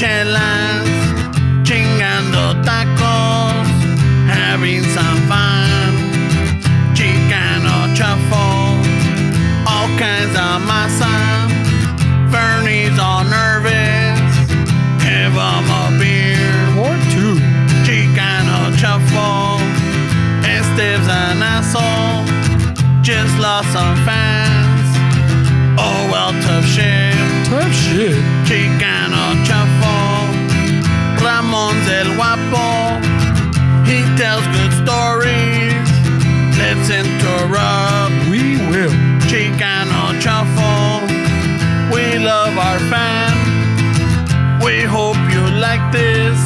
chelas, chingando tacos, having some fun. Chicano shuffle, all kinds of masa. Bernie's all nervous, give him a beer. Or two. Chicano shuffle, Esteve's an asshole, just lost some fans. Oh well, tough shit. Tough shit. Chicano shuffle, Ramon's el guapo, he tells good stories. Let's interrupt. We will. Chicano shuffle, we love our fan. We hope you like this.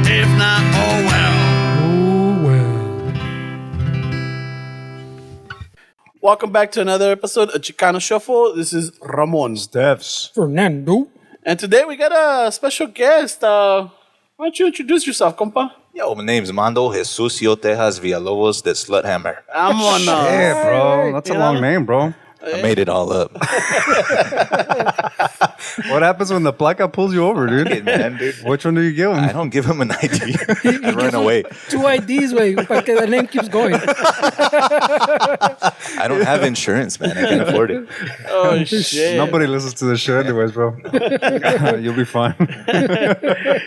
If not, oh well. Oh, well. Welcome back to another episode of Chicano Shuffle. This is Ramon. Steph's. Fernando. And today we got a special guest. Why don't you introduce yourself, compa? Yo, my name's Mondo Jesucio Tejas Villalobos de Slvthammer. I'm on. Yeah, bro. That's a long name, bro. I made it all up. What happens when the placa pulls you over, dude? Hey, man, dude. Which one do you give him? I don't give him an ID. I run away. 2 IDs, way, porque the name keeps going. I don't have insurance, man. I can't afford it. Oh, shit. Nobody listens to this shit anyways, bro. You'll be fine.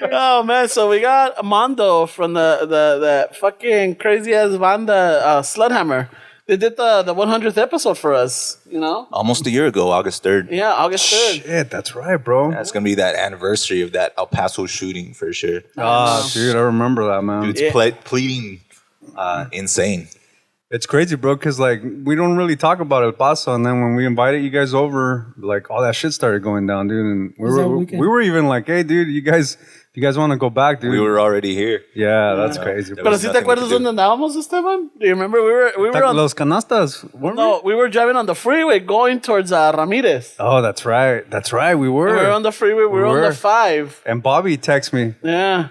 Oh, man. So we got Mondo from the fucking crazy-ass banda, Slvthammer. They did the 100th episode for us, you know? Almost a year ago, August 3rd. Yeah, August 3rd. Shit, that's right, bro. That's going to be that anniversary of that El Paso shooting for sure. Dude, I remember that, man. Dude's pleading insane. It's crazy, bro, because, like, we don't really talk about El Paso, and then when we invited you guys over, like, all that shit started going down, dude, and we were even like, hey, dude, you guys want to go back, dude? We were already here. Yeah, that's crazy, bro. Pero si te acuerdas dónde andábamos, Esteban? Do you remember? We were on... Los Canastas, weren't we? No, we were driving on the freeway going towards Ramirez. Oh, that's right. That's right, we were. We were on the freeway. We were on the 5. And Bobby texted me. Yeah.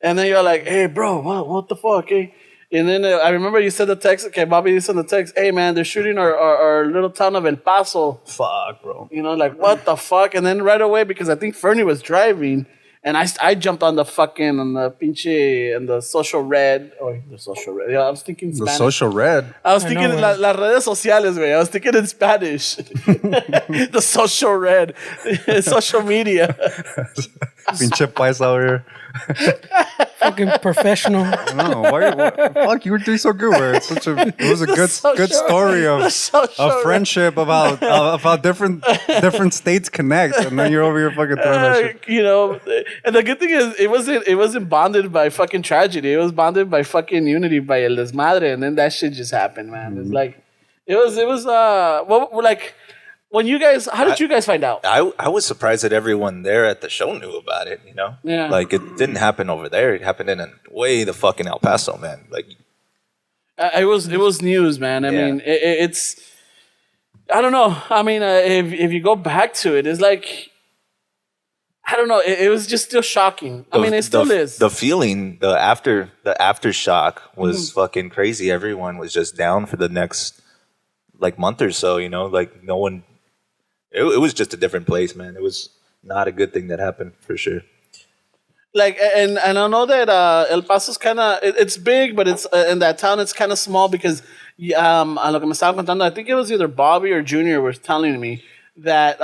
And then you're like, hey, bro, what the fuck, eh? And then I remember you sent the text. Okay, Bobby, you sent the text. Hey, man, they're shooting our little town of El Paso. Fuck, bro. You know, like, what the fuck? And then right away, because I think Fernie was driving, and I jumped on the fucking, on the pinche, and the social red. Oh, the social red. Yeah, I was thinking Spanish. The social red. I was thinking las redes sociales, güey. I was thinking in Spanish. The social red. Social media. Pinche paisa over here. Fucking professional. No, fuck, you were doing so good. Where it was a good story of friendship about how different states connect, and then you're over here fucking throwing that shit. You know, and the good thing is it wasn't bonded by fucking tragedy. It was bonded by fucking unity, by el desmadre, and then that shit just happened, man. It's like it was like. When you guys, how did you guys find out? I was surprised that everyone there at the show knew about it, you know? Yeah. Like, it didn't happen over there. It happened in way the fucking El Paso, man. Like, it was news, man. I mean, it's, I don't know. I mean, if you go back to it, it's like, I don't know. It was just still shocking. I mean, it still is. The feeling, the aftershock was fucking crazy. Everyone was just down for the next, like, month or so, you know? Like, no one... It was just a different place, man. It was not a good thing that happened, for sure. Like, and I know that El Paso's kind of, it's big, but it's, in that town, it's kind of small because, a lo que me estaba contando, I think it was either Bobby or Junior was telling me that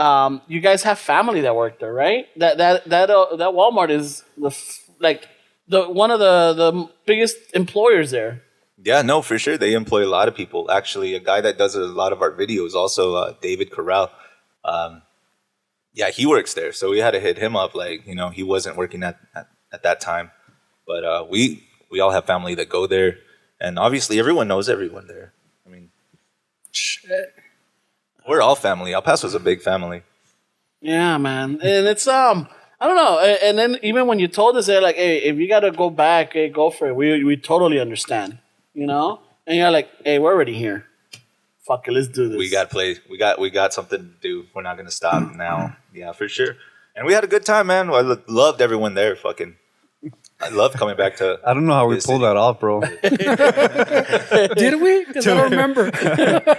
you guys have family that work there, right? That Walmart is one of the biggest employers there. Yeah, no, for sure. They employ a lot of people. Actually, a guy that does a lot of our videos, also David Corral. Yeah, he works there, so we had to hit him up. Like, you know, he wasn't working at that time, but we all have family that go there, and obviously everyone knows everyone there. I mean, shit, we're all family. El Paso's a big family. Yeah, man, and it's I don't know. And then even when you told us, they're like, "Hey, if you gotta go back, hey, go for it. We totally understand." You know, and you're like, "Hey, we're already here. Fuck it, let's do this. We got play. We got something to do. We're not gonna stop now. Yeah, for sure. And we had a good time, man. I loved everyone there. Fucking I love coming back to. I don't know how we pulled that off, bro. Did we? Because I don't remember.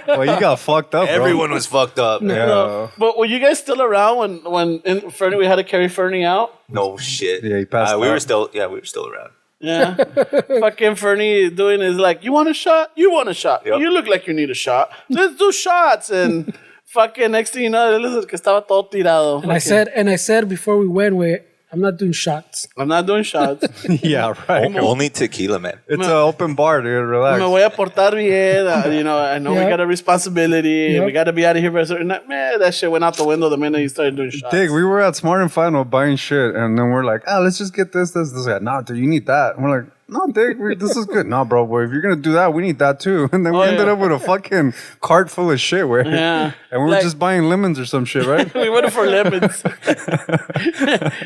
Well, you got fucked up, bro. Everyone was fucked up. Yeah. No. But were you guys still around when Fernie, we had to carry Fernie out? No shit. Yeah, he passed we out. were still. Yeah, we were still around. Yeah. Fucking Fernie doing is like, you want a shot? You want a shot? Yep. You look like you need a shot. Let's do shots. And fucking next thing you know, él es el que estaba todo tirado. And I said before we went, I'm not doing shots. I'm not doing shots. Yeah, right. Only tequila, man. It's an open bar, dude. Relax. Me voy a portar bien. You know, I know we Yep. got a responsibility. Yep. We got to be out of here by a certain night. Man, that shit went out the window the minute you started doing shots. Dig, we were at Smart and Final buying shit, and then we're like, let's just get this. Guy, nah, dude, you need that. And we're like, no, Dig, this is good. Nah, bro, boy, if you're gonna do that, we need that too. And then we ended up with a fucking cart full of shit, where, Yeah. and we were Like- just buying lemons or some shit, right? We went for lemons.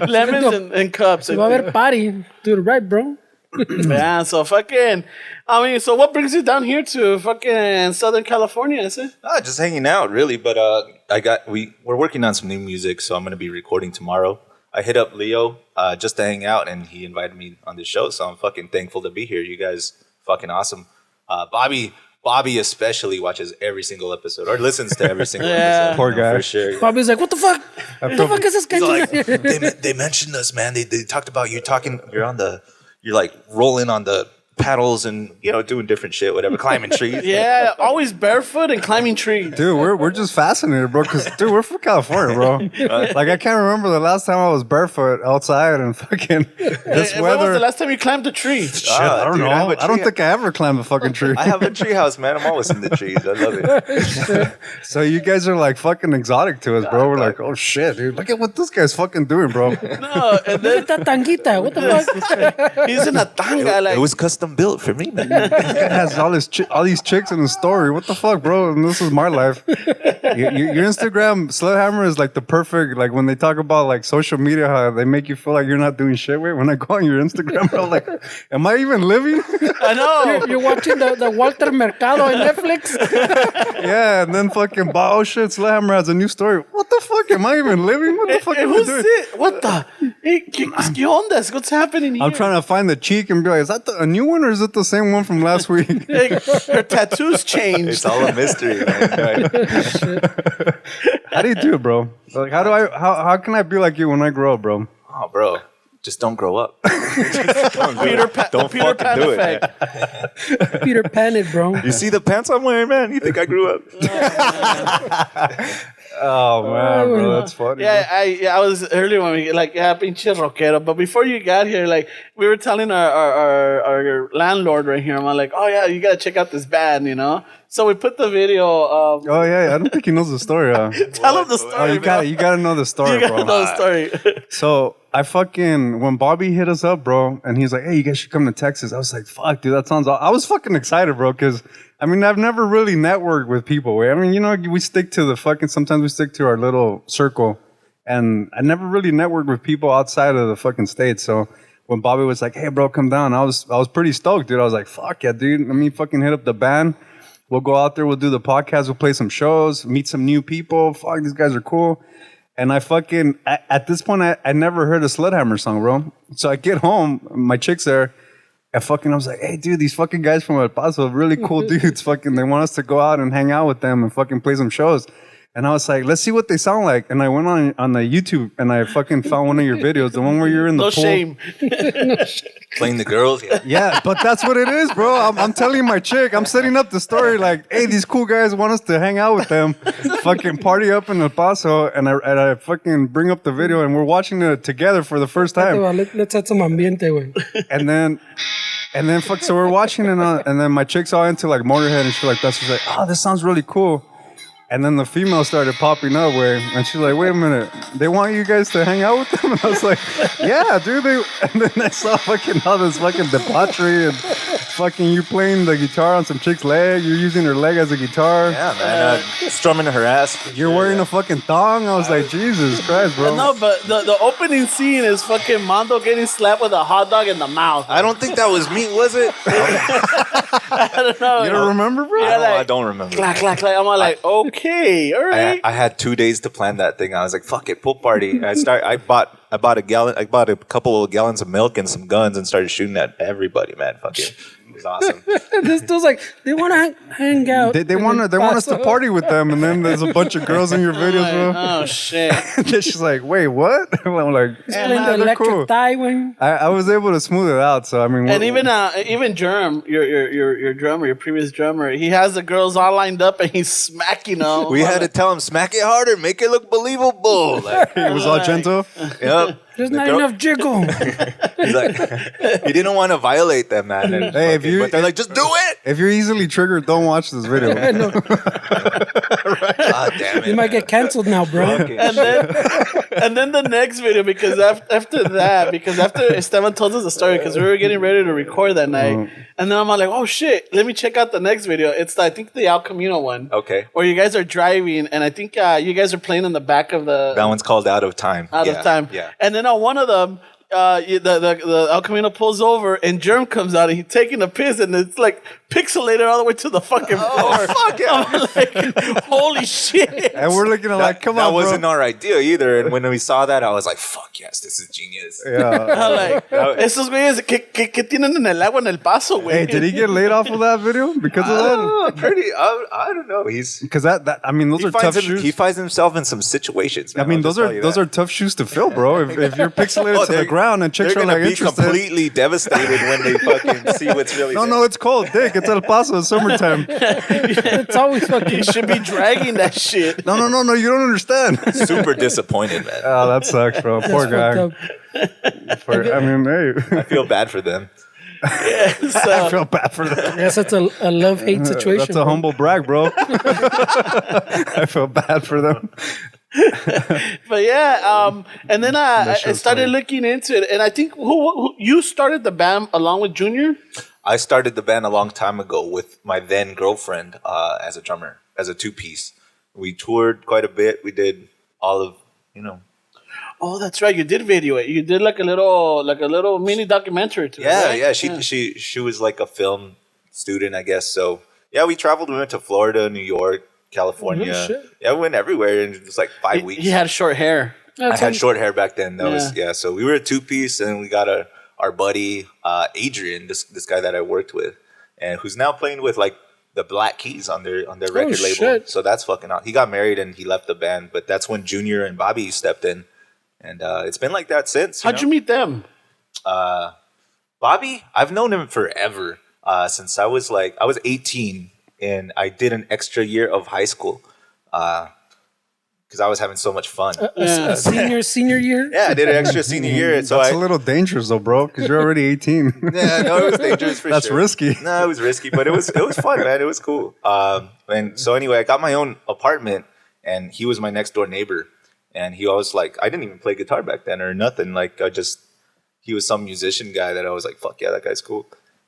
Lemons and cups. Va a haber party. Do it right, bro. Yeah, so fucking, I mean, so what brings you down here to fucking Southern California, is it? Just hanging out, really. But we're working on some new music, so I'm gonna be recording tomorrow. I hit up Leo just to hang out, and he invited me on the show, so I'm fucking thankful to be here. You guys fucking awesome. Bobby especially watches every single episode or listens to every single episode. Poor guy. For sure. Bobby's like, what the fuck? What the fuck is this guy He's doing? like, they mentioned us, man. They talked about you talking. You're like rolling on the paddles and doing different shit, whatever, climbing trees. Yeah, always barefoot and climbing trees. Dude, we're just fascinated, bro. Because dude, we're from California, bro. Like I can't remember the last time I was barefoot outside and fucking this When was weather. the last time you climbed a tree? Shit, I don't dude, know. I have a I don't tree- think I ever climbed a fucking tree. I have a tree house, man. I'm always in the trees. I love it. So you guys are like fucking exotic to us, bro. We're like, oh shit, dude. Look at what this guy's fucking doing, bro. No, and Look then at that tanguita. What the fuck? he's in a tanga, like, It was custom built for me, man. This guy has all these chicks in his story. What the fuck, bro? And this is my life. Your Instagram, Slvthammer, is like the perfect, like when they talk about like social media, how they make you feel like you're not doing shit. Wait, when I go on your Instagram, I'm like, am I even living? I know. You're watching the Walter Mercado on Netflix? Yeah, and then fucking, oh shit, Slvthammer has a new story. What the fuck? Am I even living? What the fuck am I Who's doing? it? What the? Hey, ¿qué onda? What's happening here? I'm trying to find the cheek and be like, is that a new one or is it the same one from last week? Like, her tattoos changed. It's all a mystery, man. Right? How do you do it, bro? Like, how can I be like you when I grow up, bro? Oh, bro. Just don't grow up. Peter Don't Peter fucking Pan do it, effect. Peter Pan it, bro. You see the pants I'm wearing, man? You think I grew up? Oh man, bro, that's funny. Yeah, I was earlier when we pinche rockero. But before you got here, like we were telling our landlord right here, I'm like, oh yeah, you gotta check out this band, So we put the video. Oh yeah, I don't think he knows the story. Tell him the story. Oh, you gotta know the story, You gotta bro. know the story. So I fucking when Bobby hit us up, bro, and he's like, "Hey, you guys should come to Texas." I was like, "Fuck, dude, that sounds." I was fucking excited, bro, because I mean I've never really networked with people. I mean, we stick to the fucking. Sometimes we stick to our little circle, and I never really networked with people outside of the fucking state. So when Bobby was like, "Hey, bro, come down," I was pretty stoked, dude. I was like, "Fuck yeah, dude! Let me fucking hit up the band. We'll go out there. We'll do the podcast. We'll play some shows. Meet some new people. Fuck, these guys are cool." And I fucking, at this point, I never heard a Slvthammer song, bro. So I get home, my chick's there, and fucking I was like, hey, dude, these fucking guys from El Paso, really cool dudes. Fucking, they want us to go out and hang out with them and fucking play some shows. And I was like, let's see what they sound like. And I went on the YouTube and I fucking found one of your videos, the one where you're in the No pool. shame. Playing the girls? Yeah. Yeah, but that's what it is, bro. I'm telling my chick, I'm setting up the story like, hey, these cool guys want us to hang out with them, fucking party up in El Paso, and I fucking bring up the video, and we're watching it together for the first time. Let's add some ambiente, güey. And then fuck, so we're watching it, and then my chick's all into like Motorhead and shit like that. She's like, oh, this sounds really cool. And then the female started popping up, and she's like, wait a minute, they want you guys to hang out with them? And I was like, yeah, dude. And then I saw fucking all this fucking debauchery and fucking you playing the guitar on some chick's leg. You're using her leg as a guitar. Yeah, man. Strumming her ass. You're wearing a fucking thong. I was like, Jesus Christ, bro. No, but the opening scene is fucking Mondo getting slapped with a hot dog in the mouth. I don't think that was me, was it? I don't know. You don't remember, bro? Yeah, like- I don't remember. Clack, clack, clack. I'm all like, okay. okay, all right. I had 2 days to plan that thing. I was like, "Fuck it, pool party." And I bought a couple of gallons of milk and some guns and started shooting at everybody. Man, fucking, it was awesome. This dude's like, they want to hang out. They want us to party with them, and then there's a bunch of girls in your videos, bro. Oh shit! And then she's like, "Wait, what?" I'm like, Playing the electric thigh wing. I was able to smooth it out, so I mean, And even Germ, your drummer, your previous drummer, he has the girls all lined up and he's smacking them. We had to tell him, smack it harder, make it look believable. Like, it was all gentle. yep. There's The not girl- enough jiggle. He's like, he didn't want to violate them, man. And Hey, if you- but they're like, just do it. If you're easily triggered, don't watch this video. No, God damn it. you might get canceled now, bro. Fucking And then the next video, because after Esteban told us the story, because we were getting ready to record that night, and then I'm like, oh shit, let me check out the next video. It's I think the El Camino one. Okay. Where you guys are driving, and I think you guys are playing in the back of the That one's called Out of Time. out of time. Yeah. And then on one of them, the El Camino pulls over and Germ comes out and he's taking a piss and it's like pixelated all the way to the fucking floor. Fuck yeah. I'm like, holy shit. And we're looking at like, come that on, bro. wasn't our idea either. And when we saw that, I was like, fuck yes, this is genius. Yeah. I'm like, esos güeyes, ¿qué tienen en el agua en el paso, güey? Hey, did he get laid off of that video because of that? I don't know. Because that I mean, those He are tough finds, shoes. he finds himself in some situations. I Man. mean, I'll those just tell you are that. tough shoes to fill, bro. If you're pixelated Oh, to the they're- ground and chicks They're are gonna like be interested. completely devastated when they fucking see what's really No, there. no, it's cold, Dick. It's El Paso. It's summertime. It's always fucking. You should be dragging that shit. No, you don't understand. Super disappointed, man. Oh, that sucks, bro. Poor guy. I mean, hey, I feel bad for them. I So, feel bad for that. Yes, that's a love-hate situation. That's a bro. humble brag, bro. I feel bad for them. but yeah, and then I show's started funny. looking into it, and I think who you started the band along with Junior? I started the band a long time ago with my then girlfriend as a drummer, as a two-piece. We toured quite a bit. We did all of, Oh, that's right. You did video it. You did like a little mini documentary to it. Yeah, right? yeah. She was like a film student, I guess. So yeah, we traveled. We went to Florida, New York, California. Oh, shit. Yeah, we went everywhere in just like 5 weeks. He had short hair. I had short hair back then. That was Yeah. yeah. So we were a two-piece, and we got our buddy Adrian, this guy that I worked with, and who's now playing with like the Black Keys on their record label. shit. So that's fucking out. He got married and he left the band, but that's when Junior and Bobby stepped in, and it's been like that since. How'd you meet them? Bobby, I've known him forever. Since I was 18 and I did an extra year of high school because I was having so much fun. A senior year. Yeah, I did an extra senior year. So That's a little dangerous, though, bro, because you're already 18. yeah, no, it was dangerous for That's sure. risky. No, it was risky, but it was fun, man. It was cool. And so anyway, I got my own apartment, and he was my next door neighbor. And he always I didn't even play guitar back then or nothing. He was some musician guy that I was like, fuck yeah, that guy's cool.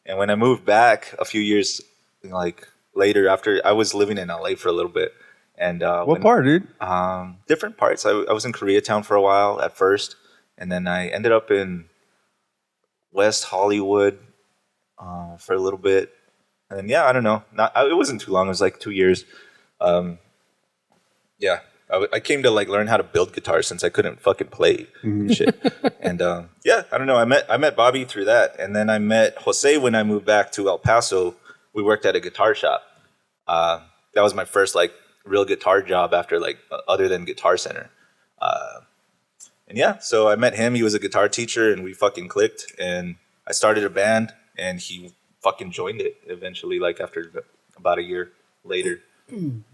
And when I moved back a few years later, after I was living in LA for a little bit, and What part, dude? different parts. I was in Koreatown for a while at first, and then I ended up in West Hollywood for a little bit, and then I don't know. It wasn't too long. It was like 2 years. I came to learn how to build guitar since I couldn't fucking play and shit. And I don't know. I met Bobby through that, and then I met Jose when I moved back to El Paso. We worked at a guitar shop. That was my first real guitar job after other than Guitar Center. So I met him. He was a guitar teacher, and we fucking clicked. And I started a band, and he fucking joined it eventually. After about a year later. And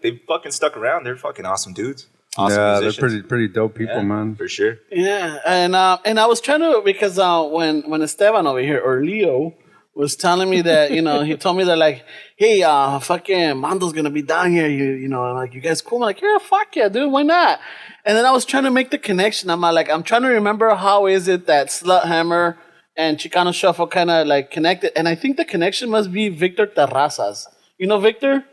they fucking stuck around. They're fucking awesome dudes. Awesome Yeah, musicians. they're pretty dope people, Yeah, man. for sure. Yeah, and I was trying to because when Esteban over here or Leo was telling me that he told me that hey fucking Mondo's gonna be down here you guys cool. I'm like, yeah, fuck yeah, dude, why not? And then I was trying to make the connection. I'm trying to remember how is it that Slvthammer and Chicano Shuffle kind of connected, and I think the connection must be Victor Terrazas. You know Victor?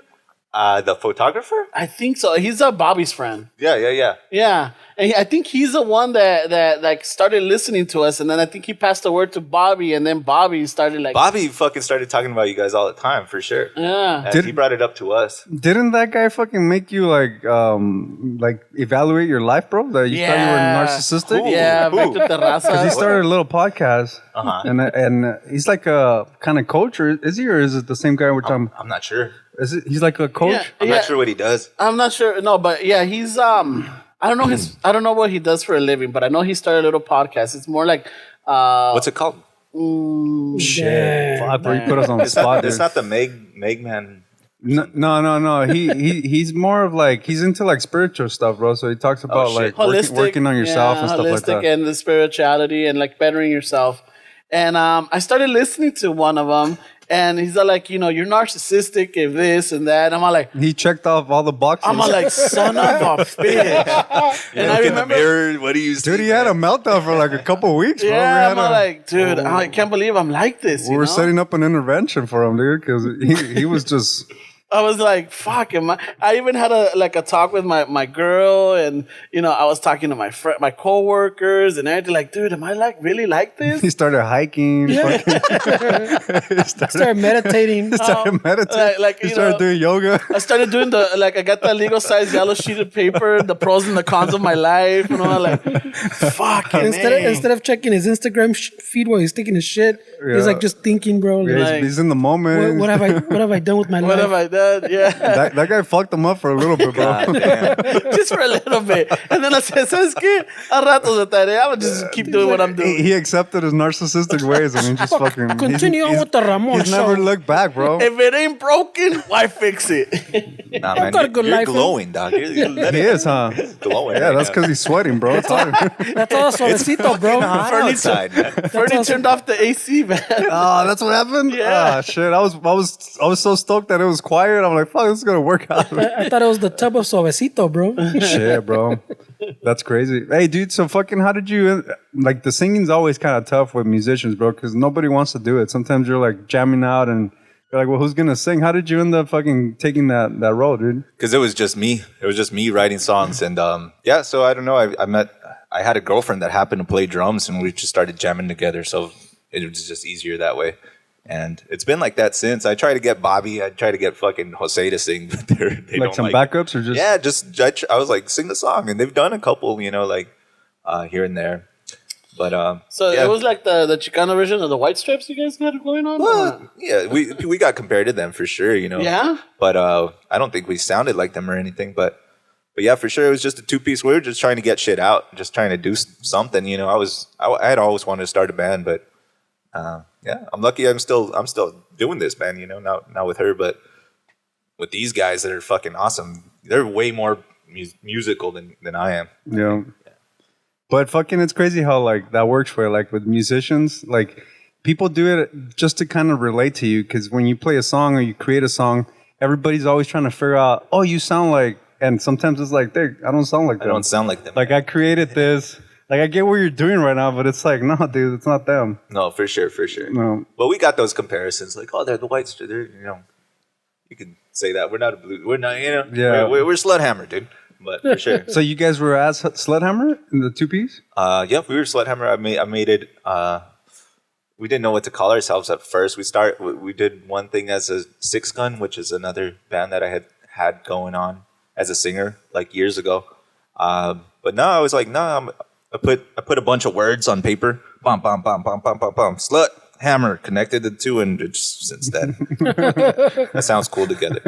The photographer? I think so. He's Bobby's friend. Yeah. Yeah, and I think he's the one that like started listening to us, and then I think he passed the word to Bobby, and then Bobby started like Bobby fucking started talking about you guys all the time, for sure. Yeah. And he brought it up to us. Didn't that guy fucking make you like evaluate your life, bro? That you thought you were narcissistic? Who? Yeah, Who? back to Terraza. He started a little podcast, and he's like a kind of coach, or is he, or is it the same guy we're talking? I'm not sure. Is it? He's like a coach. Yeah. I'm not sure what he does. I'm not sure. No, but yeah, he's I don't know I don't know what he does for a living, but I know he started a little podcast. It's more like What's it called? Shit, fuck, bro, you put us on the spot. It's not the Meg Man. No. He's more of like, he's into like spiritual stuff, bro. So he talks about like working on yourself and stuff like that. And the spirituality and like bettering yourself. And I started listening to one of them. And he's like, you're narcissistic if this and that. I'm all like, he checked off all the boxes. I'm all like, son of a bitch. And I remember, in the mirror, what do you see? Dude, he had a meltdown for like a couple of weeks, bro. Yeah, I'm all like, dude, I can't believe I'm like this. We were setting up an intervention for him, dude, because he was just... I was like, fuck. I even had a talk with my girl, and I was talking to my coworkers and everything. Like, dude, am I like really like this? He started hiking. Yeah. Started meditating. He started meditating. He started doing yoga. I started doing I got that legal size yellow sheet of paper, the pros and the cons of my life, and I'm like, fucking. Instead of checking his Instagram feed while he's taking his shit, he's like just thinking, bro. Yeah, Like, he's in the moment. what have I done with my life? What have I done? Yeah. That guy fucked him up for a little bit, bro. Just for a little bit. And then I said, ¿sabes qué? A rato de tarea. I would just keep doing what I'm doing. He accepted his narcissistic ways and he just fucking... Continue on with the Ramon He's show. never looked back, bro. If it ain't broken, why fix it? Nah, man, got a good you're life, glowing, dog. He He is, huh? glowing. Yeah, that's because he's sweating, bro. It's hard. That's all suavecito, bro. outside, man. Fernie turned off the AC, man. Oh, that's what happened? Yeah. Ah, shit. I was so stoked that it was quiet. I'm like, fuck, this is going to work out. I thought it was the tub of suavecito, bro. Shit, bro. That's crazy. Hey, dude, so fucking how did you... Like, the singing's always kind of tough with musicians, bro, because nobody wants to do it. Sometimes you're, like, jamming out and you're like, well, who's going to sing? How did you end up fucking taking that role, dude? Because it was just me. It was just me writing songs. And, so I don't know. I had a girlfriend that happened to play drums, and we just started jamming together. So it was just easier that way. And it's been like that since. I tried to get Bobby. I tried to get fucking Jose to sing, but they Like don't some like backups or just... Yeah, I was like, sing the song. And they've done a couple, here and there. But So it was like the Chicano version of the White Stripes you guys had going on? well, yeah, we got compared to them for sure, Yeah? But I don't think we sounded like them or anything. But yeah, for sure, it was just a two-piece. We were just trying to get shit out, just trying to do something. I had always wanted to start a band, but yeah, I'm lucky. I'm still doing this, man. Not with her, but with these guys that are fucking awesome. They're way more musical than I am. Yeah. But fucking, it's crazy how like that works for like with musicians. Like people do it just to kind of relate to you, because when you play a song or you create a song, everybody's always trying to figure out, oh, you sound like, and sometimes it's like, I don't sound like them. I don't sound like them. Like I created this. Like I get what you're doing right now, but it's like, no, dude, it's not them. No, for sure. No. Well, we got those comparisons, like, oh, they're the Whites. They're, you can say that we're not a blue. We're not, Yeah. We're Slvthammer, dude. But for sure. So you guys were as Slvthammer in the two piece? Yeah, we were Slvthammer. I made it. We didn't know what to call ourselves at first. We did one thing as a Six Gun, which is another band that I had going on as a singer like years ago. But now I was like, I put a bunch of words on paper. Bum bum bum bum bum bum bum. Slut. Hammer connected the two, and it's since then that sounds cool together.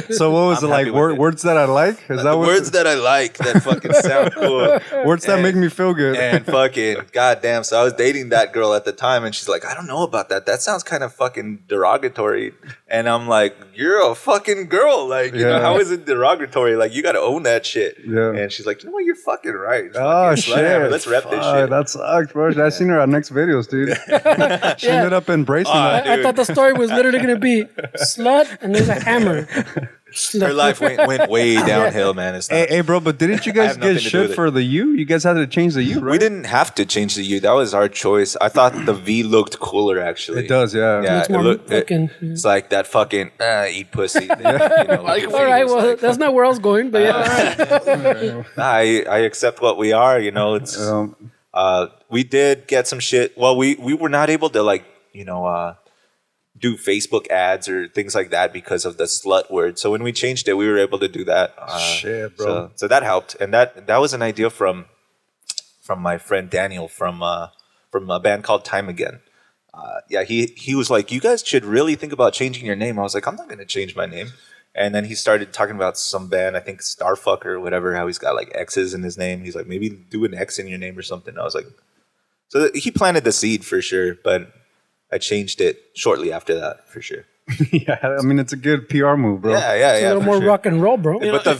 So what was it like? Words that I like? Is that words that I like that fucking sound cool? Words that make me feel good. And fucking goddamn. So I was dating that girl at the time, and she's like, I don't know about that. That sounds kind of fucking derogatory. And I'm like, you're a fucking girl. Like, how is it derogatory? Like, you got to own that shit. Yeah. And she's like, you know what? You're fucking right. Oh, fucking shit. Let's rep this shit. That sucks, bro. I seen her at next videos, dude. She ended up embracing that. I thought the story was literally going to be slut and there's a hammer. Her life went way downhill, man. It's not, Hey, bro, but didn't you guys have nothing get to do shit with it. for the U? You guys had to change the U, right? we didn't have to change the U. That was our choice. I thought the V looked cooler, actually. It does, yeah. Yeah, It's more fucking. it's like that fucking eat pussy. Thing, you know, Like, with All right, fingers, well, like, that's not where I was going, but yeah. I accept what we are. You know, it's we did get some shit. Well, we were not able to like do Facebook ads or things like that because of the slut word. So when we changed it, we were able to do that. Shit, bro. So that helped, and that was an idea from my friend Daniel from a band called Time Again. Yeah, he was like, you guys should really think about changing your name. I was like, I'm not going to change my name. And then he started talking about some band, I think Starfucker or whatever, how he's got like X's in his name. He's like, maybe do an X in your name or something. I was like, so he planted the seed for sure, but I changed it shortly after that for sure. Yeah, I mean, it's a good PR move, bro. Yeah, A little for more sure. rock and roll, bro. But the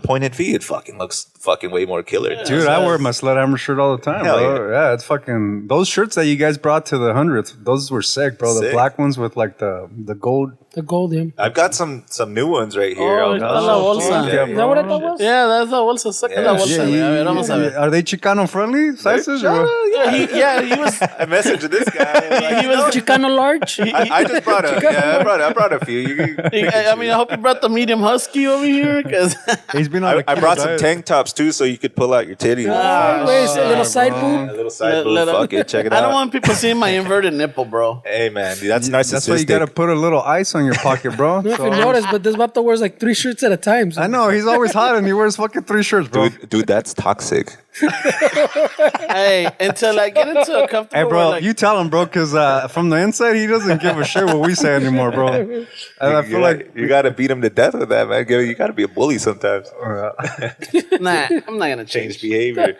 pointed V, it fucking looks fucking way more killer. Dude, I wear my Slvthammer shirt all the time, Hell bro. Yeah, it's fucking... Those shirts that you guys brought to the 100th, those were sick, bro. The Sick. black ones with like the gold... The gold, yeah. I've got some new ones right here. Oh, I'll- está I'll- la bolsa. Yeah, Is that what I thought was? Yeah, that's the bolsa. Saca la Yeah. bolsa, güey. A ver, vamos a ver. Are they Chicano friendly sizes? Shut or- up, Yeah, he was. I messaged this guy. He was. Chicano large? I just brought I brought a few. I mean, I hope you brought the medium husky over here, because He's been on a I keto brought some diet. tank tops too, so you could pull out your titties. Wait, a little side A boob? little side boob. Fuck it, check it out. I don't want people seeing my inverted nipple, bro. Hey man, dude, that's narcissistic. That's why you gotta put a little ice on your pocket, bro. I don't know if So- you noticed, but this vato wears like 3 shirts at a time. So. I know, he's always hot and he wears fucking 3 shirts, bro. Dude, that's toxic. Hey, until I get into a comfortable. Hey, bro, like, you tell him, bro, because from the inside, he doesn't give a shit what we say anymore, bro. And I feel like... you gotta beat him to death with that, man. You gotta be a bully sometimes. nah, I'm not gonna change. Change behavior.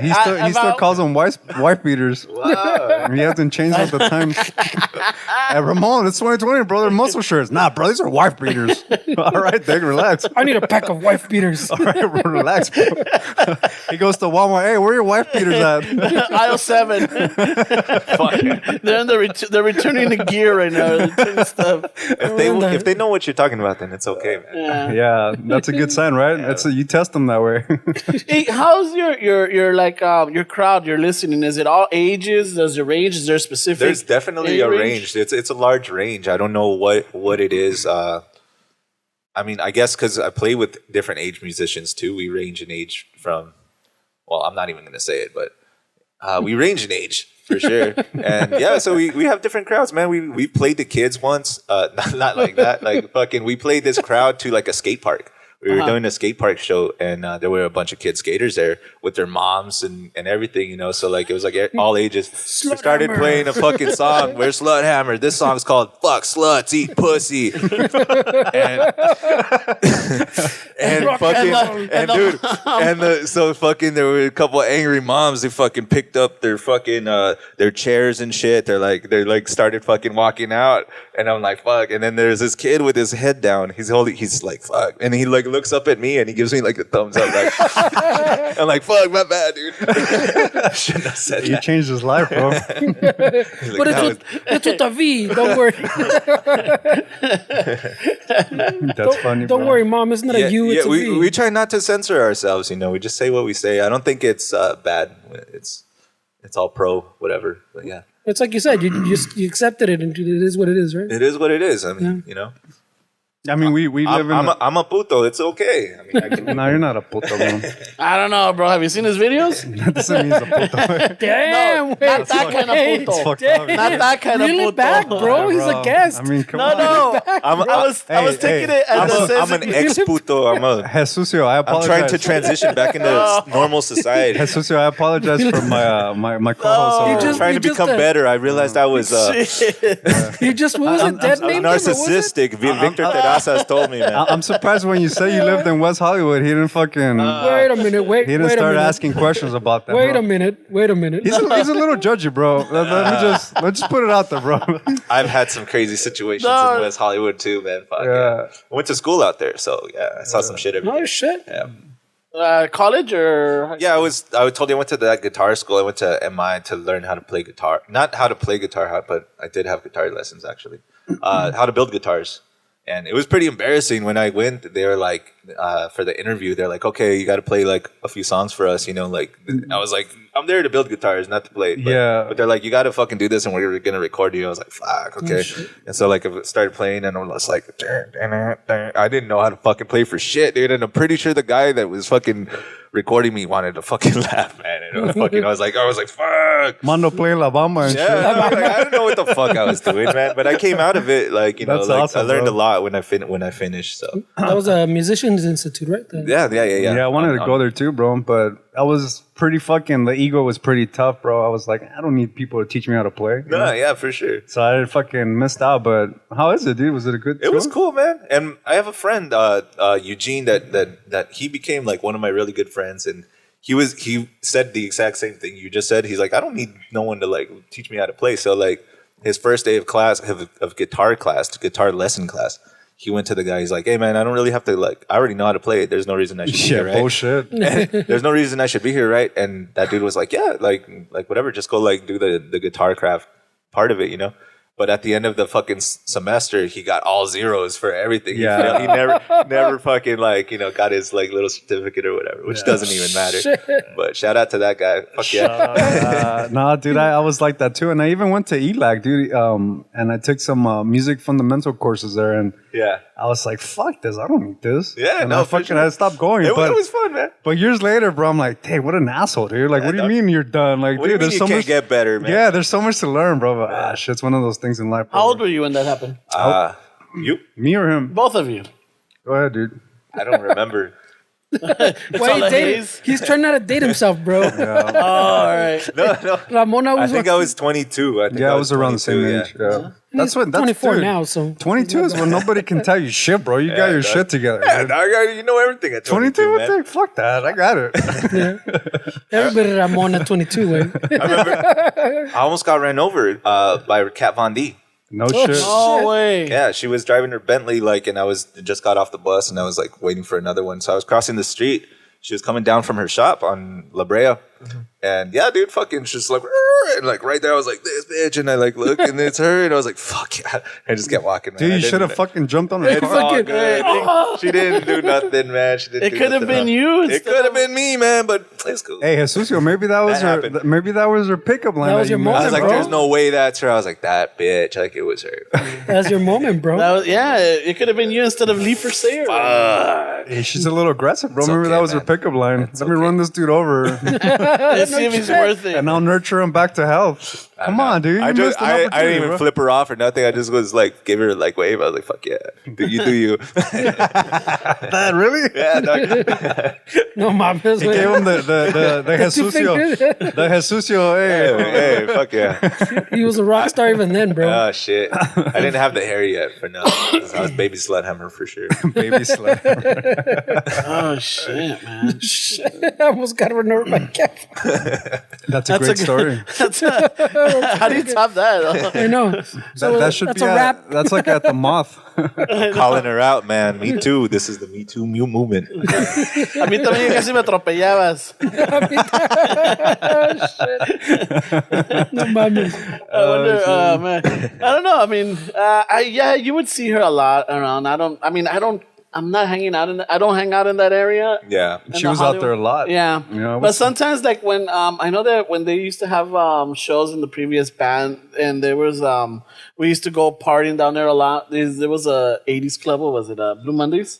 He still about- calls them wife beaters. Wow. He hasn't changed with the times. Hey, Ramon, it's 2020, bro. They're muscle shirts. Nah, bro, these are wife beaters. All right, Dick, relax. I need a pack of wife beaters. All right, bro, relax, bro. He goes to Walmart. Hey, where are your wife beaters at? Aisle 7. They're in they're returning the gear right now. They're returning stuff. If they know what you're talking about, then it's okay, man. Yeah. Yeah, that's a good sign, right? You test them that way. Hey, how's your like your crowd? You're listening. Is it all ages? Does it range? Is there specific? There's definitely age a range. It's a large range. I don't know what it is. I mean, I guess because I play with different age musicians too. We range in age from, well, I'm not even going to say it, but we range in age for sure. And yeah, so we have different crowds, man. We played the kids once, not like that. Like fucking, we played this crowd to like a skate park. We were doing a skate park show, and there were a bunch of kid skaters there with their moms and everything, you know. So like it was like all ages. We started playing a fucking song. Where's Slvthammer? This song's called "Fuck Sluts, Eat Pussy," so fucking there were a couple of angry moms. They fucking picked up their fucking their chairs and shit. They're started fucking walking out, and I'm like fuck. And then there's this kid with his head down. He's like fuck, and he like looks up at me and he gives me like a thumbs up. Like I'm like fuck, my bad, dude. Shouldn't have said You that. changed his life, bro. He's like, But "That was- it's with a V. Don't worry. That's funny, Don't bro. worry, mom. It's not a U. It's a V. we try not to censor ourselves, you know. We just say what we say. I don't think it's bad. It's all pro, whatever. But yeah, It's like you said. You accepted it, and it is what it is, right? it is what it is. I mean, you know, I mean, we live in... I'm a puto. It's okay. I mean, I can, No, you're not a puto, bro. I don't know, bro. Have you seen his videos? That doesn't mean he's a puto. Damn, No, wait, not that kind of wait, puto. fucked damn. up. Not that kind Reel of it puto. back, bro. He's a guest. I mean, come No, on. no. I was Hey, taking it as a I'm an ex puto. Jesusio, I I'm apologize. trying to transition back into normal society. Jesusio, I apologize for my co-host. You over just- here. Trying to become uh, better. I realized I was You just what was it? Dead I was name? narcissistic. Victor Terrazas told me, man. I'm surprised when you say you lived in West Hollywood, he didn't fucking... Wait a minute. Wait. he didn't wait a start minute. asking questions about that, Wait bro. a minute. Wait a minute. He's a little judgy, bro. Let's just put it out there, bro. I've had some crazy situations No. in West Hollywood too, man. Fuck Yeah. yeah. I went to school out there, so yeah, I saw some shit every Oh day. shit. Yeah. College or Yeah, I told you I went to that guitar school. I went to MI to learn how to play guitar. Not how to play guitar, but I did have guitar lessons actually. How to build guitars. And it was pretty embarrassing when I went. They were like, for the interview, they're like, okay, you got to play like a few songs for us, you know. Like, I was like, I'm there to build guitars, not to play. But they're like, you got to fucking do this, and we're gonna record you. I was like, fuck, okay. And so like, I started playing, and I was like, I didn't know how to fucking play for shit, dude. And I'm pretty sure the guy that was fucking recording me wanted to fucking laugh, man. And it was fucking, I was like, fuck. Mondo playing La Bamba and shit. Yeah, I don't know what the fuck I was doing, man. But I came out of it like, you know, That's like awesome, I learned bro. a lot when I finished. So That was a musicians institute, right? yeah. Yeah, I wanted to go there too, bro. But I was pretty fucking, the ego was pretty tough, bro. I was like, I don't need people to teach me how to play. You know? No, yeah, for sure. So I fucking missed out. But how is it, dude? Was it a good It was tour? cool, man. And I have a friend, Eugene, that he became like one of my really good friends, and he said the exact same thing you just said. He's like, I don't need no one to like teach me how to play. So like his first day of class of guitar lesson class, he went to the guy. He's like, hey man, I don't really have to like. I already know how to play it. There's no reason I should be here, right? Bullshit. There's no reason I should be here, right? And that dude was like, yeah, like whatever. Just go like do the guitar craft part of it, you know. But at the end of the fucking semester, he got all zeros for everything. Yeah. He never fucking like, you know, got his like little certificate or whatever, which doesn't even matter. But shout out to that guy. Fuck yeah. Nah, dude, I was like that too. And I even went to ELAC, dude. And I took some music fundamental courses there. And Yeah. I was like, fuck this. I don't need this. Yeah, and no, I for fucking sure. I stopped going. It but, was fun, man. but years later, bro, I'm like, hey, what an asshole, dude. Like, what do you dog. mean you're done? Like, What do you dude, mean there's you so can't much. get better, man? Yeah, there's so much to learn, bro. But shit, it's one of those things in life. Bro. How old were you when that happened? You? Me or him? Both of you. Go ahead, dude. I don't remember. Why all he the dating? haze. He's trying not to date himself, bro. Oh, all right. No. Ramona I was think I was 22. Yeah, I was around the same 22, age. Yeah. That's what. That's 24 dude, now, so 22 is when nobody can tell you shit, bro. You got your dog. shit together. Yeah, dude. dog, you know everything at 22, 22, man. what the fuck that? I got it. everybody Ramona 22, way. I remember I almost got ran over by Kat Von D. No shit. No way. Yeah, she was driving her Bentley, like, and I just got off the bus, and I was like waiting for another one. So I was crossing the street. She was coming down from her shop on La Brea, and yeah, dude, fucking, she's like, "Arr!" and like right there, I was like, this bitch, and I like look, and it's her, and I was like, fuck yeah, I just kept walking. Man. Dude, I you didn't- should have fucking jumped on her It's car. all Fucking- good. She didn't do nothing, man. She didn't. It do could have nothing been wrong. you. It instead could have of- been me, man, but it's cool. Hey, Jesucio, maybe that was her pickup line. That was your you moment, I was missed, like, bro. there's no way that's her. I was like, that bitch, like it was her. That's your moment, bro. That was, yeah, it could have been you instead of Lee for Sayer. Hey, she's a little aggressive, bro. Remember okay, that was her man. pickup line. Let me run this dude over, Let's see if he's worth it. and I'll nurture him back to health. Come on, dude. You I missed an opportunity, didn't even bro. flip her off or nothing. I just was like, give her like wave. I was like, fuck yeah, do you? That really? Yeah, dog. No, mom. Gave him the Jesucio. The Jesucio, hey. Hey, fuck yeah. He was a rock star even then, bro. Oh shit, I didn't have the hair yet for now. I was baby Slvthammer for sure. Baby sled. Oh shit, man. I almost got run over by Kev. That's a great story. How do you top that? I know. So That should that's be a wrap. that's like at the Moth. Calling her out, man. Me too. This is the Me Too movement. A mí también casi me atropellabas. No mames. I wonder, man. I don't know. I mean, yeah, you would see her a lot around. I'm not hanging out in I don't hang out in that area. Yeah. in She the was out there a Hollywood- lot. Yeah. You know, But sometimes, like, when I know that when they used to have shows in the previous band, and there was we used to go partying down there a lot. There was a 80s club. What was it? Blue Mondays.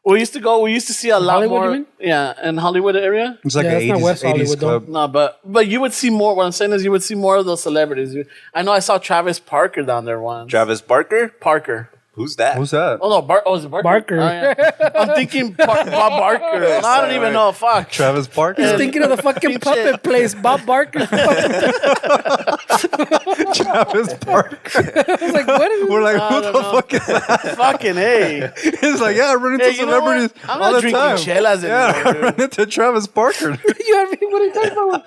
We used to see a lot Hollywood, more. you mean? Yeah, in Hollywood area. It's like Yeah, an that's not 80s, West 80s Hollywood, though. club. No, but you would see more. What I'm saying is, you would see more of those celebrities. I know I saw Travis Parker down there once. Travis Barker. Parker. Who's that? Who's that? Oh no, is it Barker? Barker. Oh, yeah. I'm thinking Bob Barker. No, I don't even know. Fuck. Travis Parker. He's thinking of the fucking puppet place, Bob Barker. Travis Parker. I was like, what is We're like, I who don't the know. fuck is that? Fucking hey. He's like, yeah, I run into Hey, you know what? celebrities I'm all not the drinking time. chelas Yeah, I anymore, run into Travis Parker. you know what I mean? What are you talking about?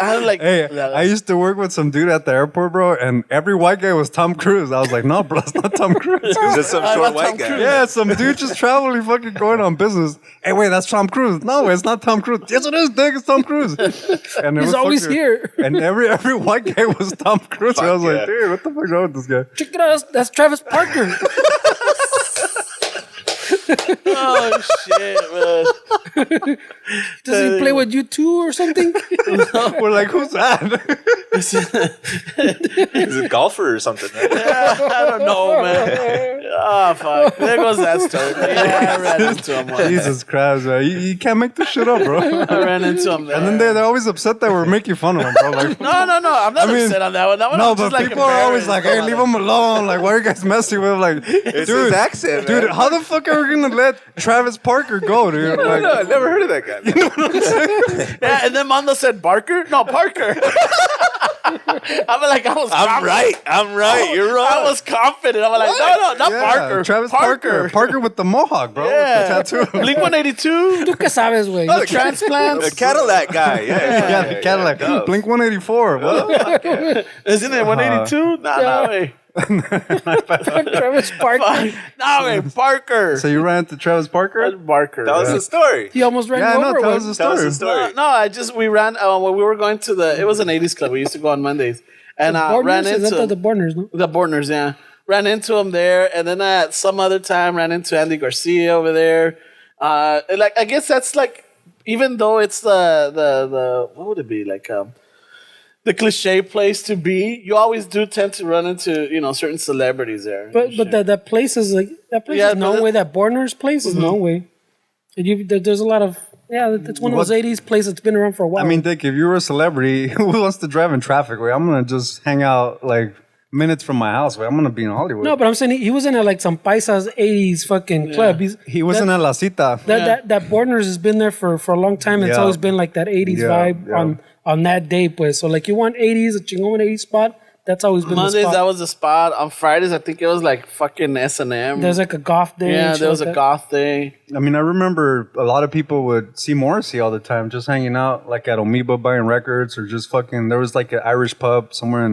I'm like. Hey, I used to work with some dude at the airport, bro, and every white guy was Tom Cruise. I was like, no, bro, that's not Tom Cruise. Is this some I short love white Tom guy? Cruise. Yeah, some dude just traveling, fucking going on business. Hey, wait, that's Tom Cruise. No, it's not Tom Cruise. Yes, it is, Dick. It's Tom Cruise. And it He's was always fucking- here. And every white guy was Tom Cruise. I was yeah. like, dude, what the fuck wrong with this guy? Check it out. That's Travis Parker. Oh shit, man. Does he play with you too or something? We're like, who's that? He's a golfer or something. Right? I don't know, man. Oh fuck. There goes that story. Yeah, I ran into him once. Jesus Christ, man. You can't make this shit up, bro. I ran into him there. And then they're always upset that we're making fun of them, bro. Like, No, I'm not upset on that one. That one no, I'm just but like people are always like, hey, leave him alone. Like, why are you guys messing with him? Like, It's his accent, man. dude, how the fuck are we going to let Travis Parker go, dude? Like, No, I never heard of that guy. Yeah, and then Mondo said Barker? No, Parker. I'm like, I was confident. I'm right. You're right. I was confident. I'm like, no, not yeah, Parker. Travis Parker. Parker with the mohawk, bro. Yeah. With the tattoo. Blink 182. ¿Tú qué sabes, güey? The transplants. The Cadillac guy. Yeah, the Cadillac. yeah. Blink 184. What? Isn't it 182? Nah, way. Travis Parker. Nah, way. Parker. So you ran into Travis Parker? Barker. That was the story. He almost ran Yeah, you no, over. tell güey. us the Tell us story. the story. No, we ran when we were going to it was an 80s club. We used to go on Mondays. And I ran Borners? Is into that the Borners, no? the Borners, yeah. Ran into him there, and then at some other time ran into Andy Garcia over there. Like I guess that's like, even though it's the what would it be like the cliche place to be, you always do tend to run into certain celebrities there. But that place is like Yeah, is no but way. That Borners place is no way. And there's a lot of it's one of those '80s places that's been around for a while. I mean, Dick, if you were a celebrity, who wants to drive in traffic? Wait, I'm going to just hang out like minutes from my house. Wait, I'm going to be in Hollywood. no, but I'm saying he was in like some paisas '80s fucking club. He wasn't at La Cita. That Borners has been there for a long time. It's Yeah. always been like that '80s Yeah, vibe yeah. on that day, pues. So like you want '80s, a chingón '80s spot. That's always been the Mondays spot. that was the spot. On Fridays I think it was like fucking S&M. There's like a goth day. yeah, and shit there was like a that. goth day. I mean, I remember a lot of people would see Morrissey all the time, just hanging out like at Amoeba buying records or just fucking. There was like an Irish pub somewhere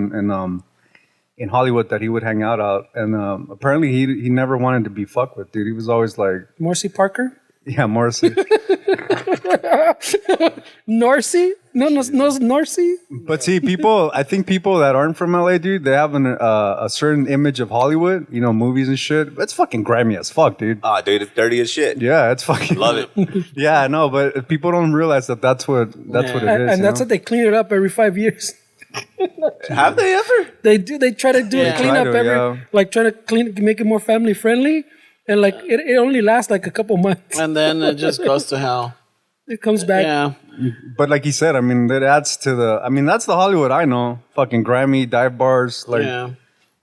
in Hollywood that he would hang out at, and apparently he never wanted to be fucked with, dude. He was always like, Morrissey Parker? yeah, Morrissey. Norsey? No, Norsey? But see, I think people that aren't from LA, dude, they have a certain image of Hollywood, movies and shit. That's fucking grimy as fuck, dude. Ah, dude, it's dirty as shit. Yeah, it's fucking. Love it. Yeah, I know, but people don't realize that's what it is. And that's what they clean it up every 5 years. Have they ever? They do. They try to do Yeah. a cleanup Try to, every, yeah. like trying to make it more family friendly, and like it only lasts like a couple months. And then it just goes to hell. It comes back. Yeah. But like he said, I mean, that adds to that's the Hollywood I know. Fucking grimy dive bars, like. Yeah.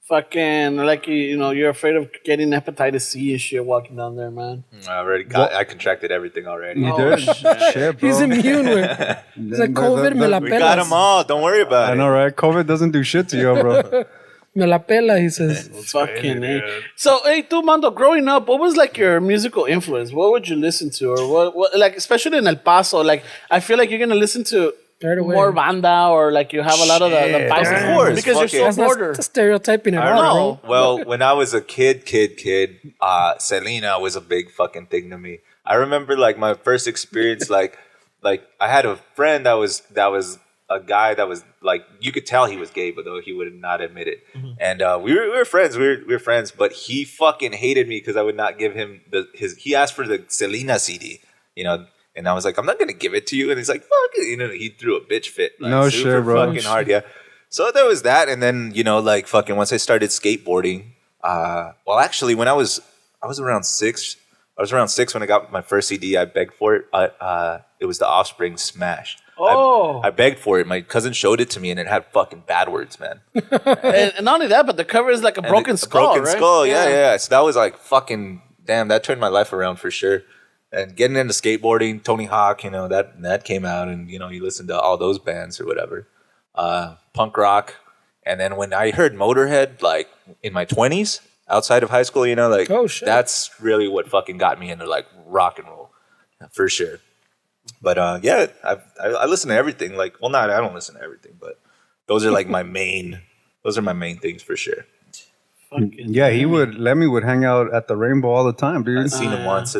Fucking, like, you're afraid of getting hepatitis C and shit walking down there, man. I contracted everything already. You Oh, did? shit. Shit, bro. He's immune with. He's like COVID, me la We got them pelas. all. Don't worry about I it. know, right? COVID doesn't do shit to you, bro. Me la pela, he says. Fucking, So, hey, tú, Mondo, growing up, what was, like, your musical influence? What would you listen to? Or what like, especially in El Paso, like, I feel like you're going to listen to Right away. more banda, or, like, you have a lot of the Shit. Paisa. Of course, Because fuck you're it. so That's border. not stereotyping at I all, don't bro. know. Well, when I was a kid, Selena was a big fucking thing to me. I remember like my first experience, like I had a friend that was a guy that was like, you could tell he was gay, but though he would not admit it. And we were friends. We were friends, but he fucking hated me because I would not give him he asked for the Selena CD, and I was like, I'm not gonna give it to you. And he's like, fuck it, he threw a bitch fit. Like, No super shit, bro. Fucking hard, yeah. So there was that, and then like fucking once I started skateboarding. Well, actually, when I was around 6. I was around 6 when I got my first CD. I begged for it. It was the Offspring Smash. Oh. I begged for it. My cousin showed it to me, and it had fucking bad words, man. And not only that, but the cover is like a broken skull, Broken right? skull, yeah. So that was like fucking damn. That turned my life around for sure. And getting into skateboarding, Tony Hawk, that came out, and you listen to all those bands or whatever, punk rock. And then when I heard Motorhead, like in my 20s, outside of high school, like Oh, shit. that's really what fucking got me into like rock and roll, for sure. But yeah, I listen to everything. Like, well, I don't listen to everything, but those are like my main. Those are my main things for sure. Yeah, Lemmy would hang out at the Rainbow all the time, dude. I've seen him once.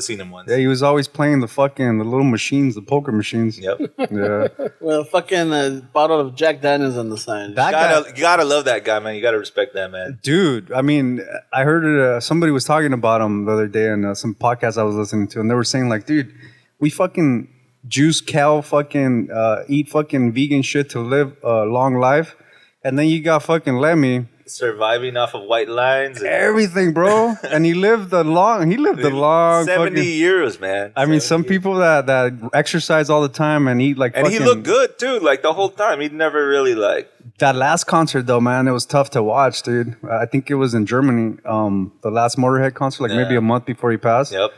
Yeah, he was always playing the little machines, the poker machines. Yep. Yeah. Well, fucking bottle of Jack Daniels on the side. You gotta love that guy, man. You gotta respect that, man. Dude, I mean, I heard somebody was talking about him the other day in some podcast I was listening to, and they were saying like, dude, we fucking juice cow, fucking eat fucking vegan shit to live a long life, and then you got fucking Lemmy Surviving off of white lines. And everything, bro. And he lived a long 70 fucking, years, man. I mean, some people that exercise all the time and eat like and fucking, he looked good too, like the whole time. He'd never really like that last concert though, man, it was tough to watch, dude. I think it was in Germany, the last Motorhead concert, like maybe a month before he passed. Yep.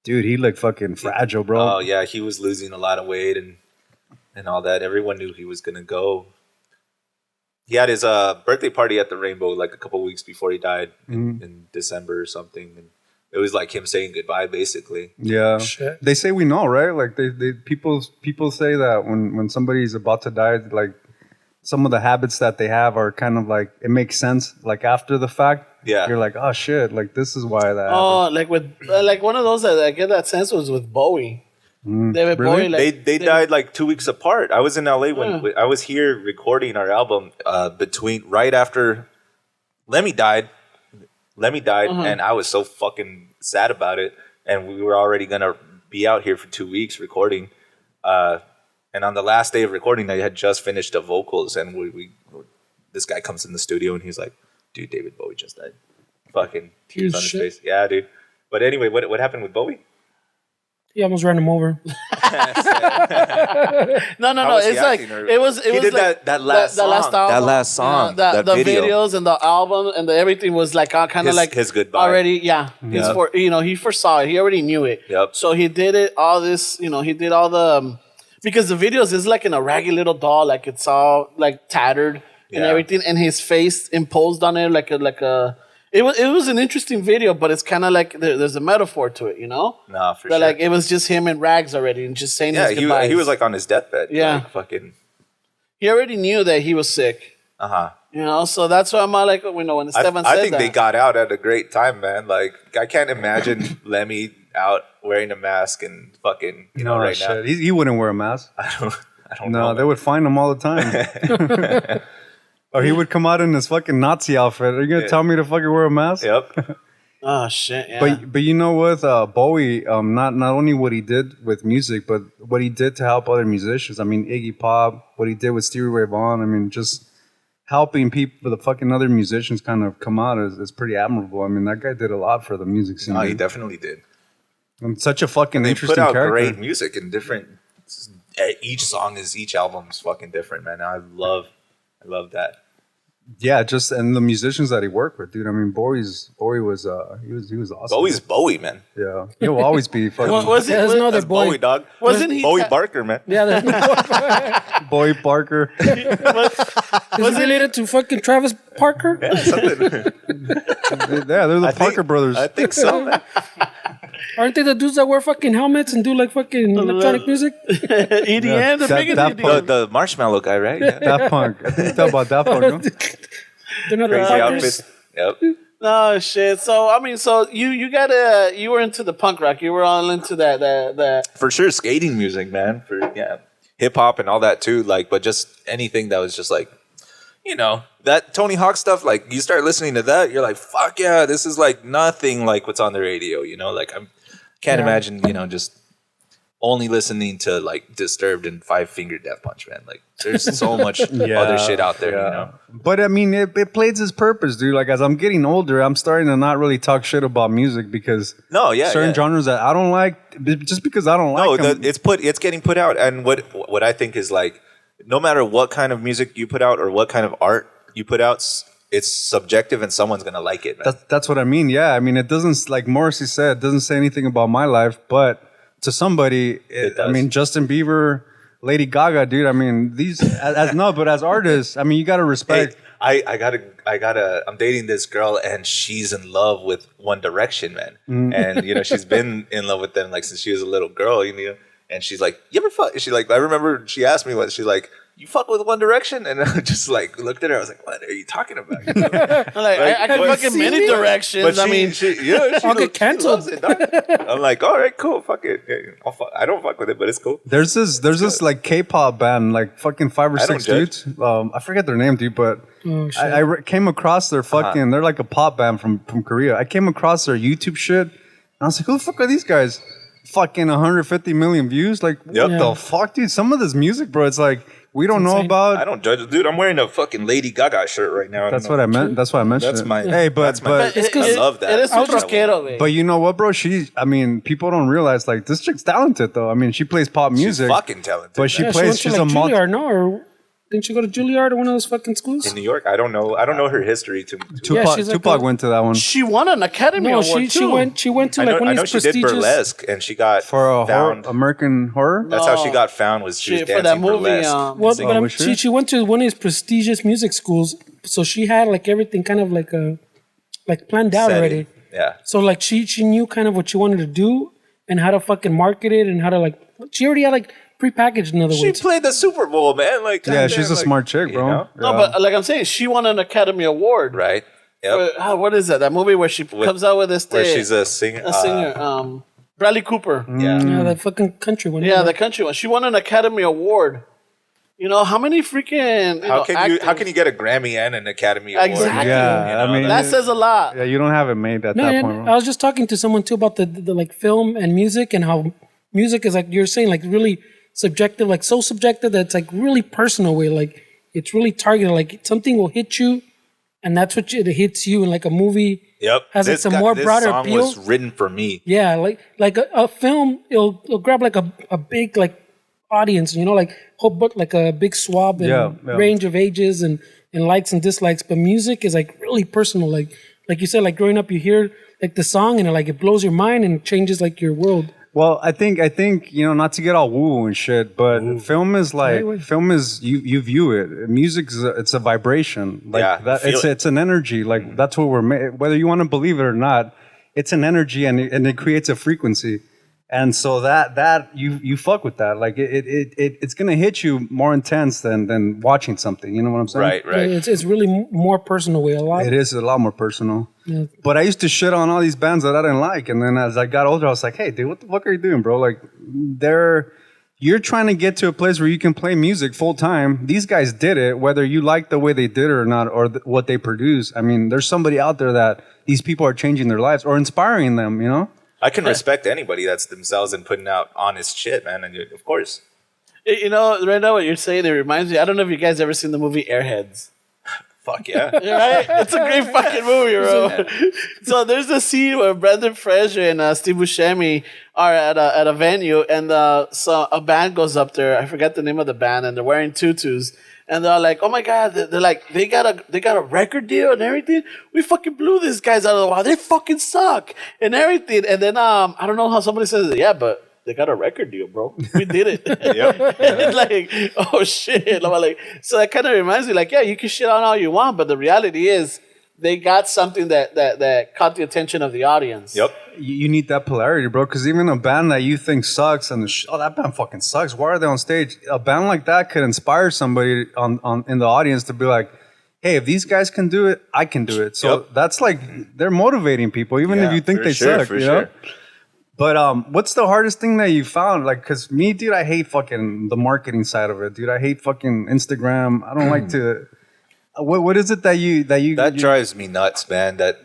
Dude, he looked fucking fragile, bro. Oh yeah, he was losing a lot of weight and all that. Everyone knew he was gonna go. He had his birthday party at the Rainbow like a couple weeks before he died in December or something, and it was like him saying goodbye, basically. Yeah, Shit. they say we know, right? Like people say that when somebody's about to die, like some of the habits that they have are kind of like it makes sense. Like after the fact, Yeah. you're like, oh shit, like this is why that. Oh, like with like one of those that I get that sense was with Bowie. David Really? Bowie, like, They died like 2 weeks apart. I was in LA when I was here recording our album right after Lemmy died. And I was so fucking sad about it. And we were already gonna be out here for 2 weeks recording. And on the last day of recording, I had just finished the vocals, and this guy comes in the studio and he's like, "Dude, David Bowie just died." Fucking tears on his face. Yeah, dude. But anyway, what happened with Bowie? He almost ran him over. no. How was he It's like acting, or- it was. It He was did like that last song. album. That last song, Yeah, that the video. videos and the album and everything was like kind of like his goodbye. already. Yeah, He's for he foresaw it. He already knew it. Yep. So he did it. All this, he did all the because the videos is like in a raggy little doll, like it's all like tattered and Yeah. everything, and his face imposed on it like a. It was an interesting video, but it's kind of like there's a metaphor to it, Nah, for But sure. like it was just him in rags already and just saying Yeah, his goodbyes. he was like on his deathbed. Yeah. Like, fucking. He already knew that he was sick, so that's why I'm like, when Esteban I said think that. they got out at a great time, man. Like, I can't imagine Lemmy out wearing a mask and fucking, No, right shit. now. He wouldn't wear a mask. I don't No, know. they would find him all the time. Or he would come out in his fucking Nazi outfit. Are you gonna tell me to fucking wear a mask? Yep. Oh shit! Yeah. But you know what, Bowie, not only what he did with music, but what he did to help other musicians. I mean, Iggy Pop, what he did with Stevie Ray Vaughan. I mean, just helping people, the fucking other musicians, kind of come out is pretty admirable. I mean, that guy did a lot for the music scene. No, he dude. defined did. And such a fucking They interesting put out character. great music and different. Each album is fucking different, man. I love that. Yeah, just and the musicians that he worked with, dude. I mean, Bowie was he was awesome. Bowie's Bowie, man. Yeah, he'll always be fucking was it? There's no other That's Bowie, boy. dog. Wasn't he? Bowie Barker, man? Yeah, there's no Bowie Parker. Is he related to fucking Travis Parker? Yeah, something. Yeah, they're the Parker brothers. I think so, man. Aren't they the dudes that wear fucking helmets and do like fucking electronic music? EDM, the that- biggest that EDM. The marshmallow guy, right? Yeah. Daft Punk. I think you talk about Daft Punk. No? They're not Crazy the outfits. Yep. No shit. So I mean, you were into the punk rock. You were all into that. For sure, skating music, man. Hip hop and all that too. Like, but just anything that was just like, that Tony Hawk stuff. Like, you start listening to that, you're like, fuck yeah, this is like nothing like what's on the radio. Like can't imagine, just only listening to like Disturbed and Five Finger Death Punch, man. Like, there's so much other shit out there. But I mean, it plays its purpose, dude. Like, as I'm getting older, I'm starting to not really talk shit about music because certain genres that I don't like, just because I don't like them. It's getting put out, and what I think is like, no matter what kind of music you put out or what kind of art you put out, it's subjective and someone's gonna like it, man. That's what I mean. Yeah, I mean, it doesn't, like Morrissey said, it doesn't say anything about my life, but to somebody, It I does. mean, Justin Bieber, Lady Gaga, dude. I mean, these but as artists, I mean, you gotta respect. Hey, I'm dating this girl and she's in love with One Direction, man. And she's been in love with them like since she was a little girl, And she's like, you ever fuck? She like, I remember she asked me once, she's like, you fuck with One Direction? And I just like looked at her. I was like, what are you talking about? You know? I'm like, I can fucking many directions. But I mean, she I'll get canceled. loves it, dog. I'm like, all right, cool, fuck it. I don't fuck with it, but it's cool. There's this like K-pop band, like fucking 5 or I don't 6 judge. dudes. I forget their name, dude, but Oh, shit. I came across their fucking. They're like a pop band from Korea. I came across their YouTube shit, and I was like, who the fuck are these guys? Fucking 150 million views. Like, what Yep. the fuck, dude? Some of this music, bro, it's like we don't know insane. about. I don't judge it, dude. I'm wearing a fucking Lady Gaga shirt right now. That's what I meant. That's why I mentioned That's it. my. Hey, but It's 'cause I love that. It is I was super just- ghetto, güey. but you know what, bro? I mean, people don't realize like this chick's talented though. I mean, she plays pop She's music, fucking talented. but she Yeah, plays. went to, She's a multi. Juilliard, no? Or didn't she go to Juilliard or one of those fucking schools? in New York. I don't know her history too. Tupac, she's like Tupac a- went to that one She won an Academy No, Award she too. went to I like know, one I of know these she did prestigious. burlesque, and she got for a found. American Horror. That's how she got found. Was she was for dancing that movie. burlesque. Well, Oh, but was she? she went to one of these prestigious music schools, so she had like everything kind of like planned out Setting. already. Yeah. So like she knew kind of what she wanted to do and how to fucking market it and how to like she already had like prepackaged in other She words. played the Super Bowl, man. Like, Yeah, goddamn, she's a like, smart chick, you bro. know? No, Yeah. but like I'm saying, she won an Academy Award. Right. Yep. What is that? That movie where she comes out with this Where thing, she's a singer. a singer, Bradley Cooper. Yeah. Yeah, that fucking country one. Yeah, the country one. She won an Academy Award. You know how many freaking How can you get a Grammy and an Academy Award? Exactly. Yeah, You know, I mean, that says a lot. yeah, you don't have it made at No, that yeah, point. I Bro. was just talking to someone too about the like film and music and how music is like you're saying like really subjective, like so subjective that it's like really personal way. Like it's really targeted. Like something will hit you, and that's what it hits you. And like a movie, Yep. Has, like, some more broader this song appeal? was written for me. yeah, like a film, it'll grab like a big like audience, you know, like whole book like a big swab and Yeah. range of ages and likes and dislikes. But music is like really personal. Like you said, like growing up, you hear like the song and it blows your mind and changes like your world. Well, I think you know, not to get all woo and shit, but film is like Right, right. film is you view it. Music is it's a vibration. Like Yeah, that, feel it. it's an energy. Like that's what we're made. Whether you want to believe it or not, it's an energy and it creates a frequency. And so that you fuck with that. Like it's gonna hit you more intense than watching something. You know what I'm saying? Right. It's really more personal way. A lot. It is a lot more personal. Yeah. But I used to shit on all these bands that I didn't like, and then as I got older, I was like, "Hey, dude, what the fuck are you doing, bro? Like, you're trying to get to a place where you can play music full time. These guys did it, whether you like the way they did it or not, or what they produce. I mean, there's somebody out there that these people are changing their lives or inspiring them. You know? I can respect anybody that's themselves and putting out honest shit, man. And of course, You know, right now what you're saying, it reminds me. I don't know if you guys ever seen the movie Airheads. fuck yeah. Right? It's a great fucking movie, bro. So there's a scene where Brendan Fraser and Steve Buscemi are at a venue, and so a band goes up there. I forget the name of the band, and they're wearing tutus. And they're like, "Oh my god!" They're like, "They got a record deal and everything. We fucking blew these guys out of the water. They fucking suck and everything." And then I don't know how somebody says it. Yeah, but they got a record deal, bro. We did it. Yep. And it's like, oh shit. I'm like, so that kind of reminds me, like, yeah, you can shit on all you want, but the reality is they got something that caught the attention of the audience. Yep. You need that polarity, bro. Because even a band that you think sucks and oh, that band fucking sucks. Why are they on stage? A band like that could inspire somebody on in the audience to be like, hey, if these guys can do it, I can do it. So Yep. that's like they're motivating people, even if Yeah, you think for they sure, suck. for You know? sure. But what's the hardest thing that you found? Like, cause me, dude, I hate fucking the marketing side of it, dude. I hate fucking Instagram. I don't like to. What is it that you That drives me nuts, man. That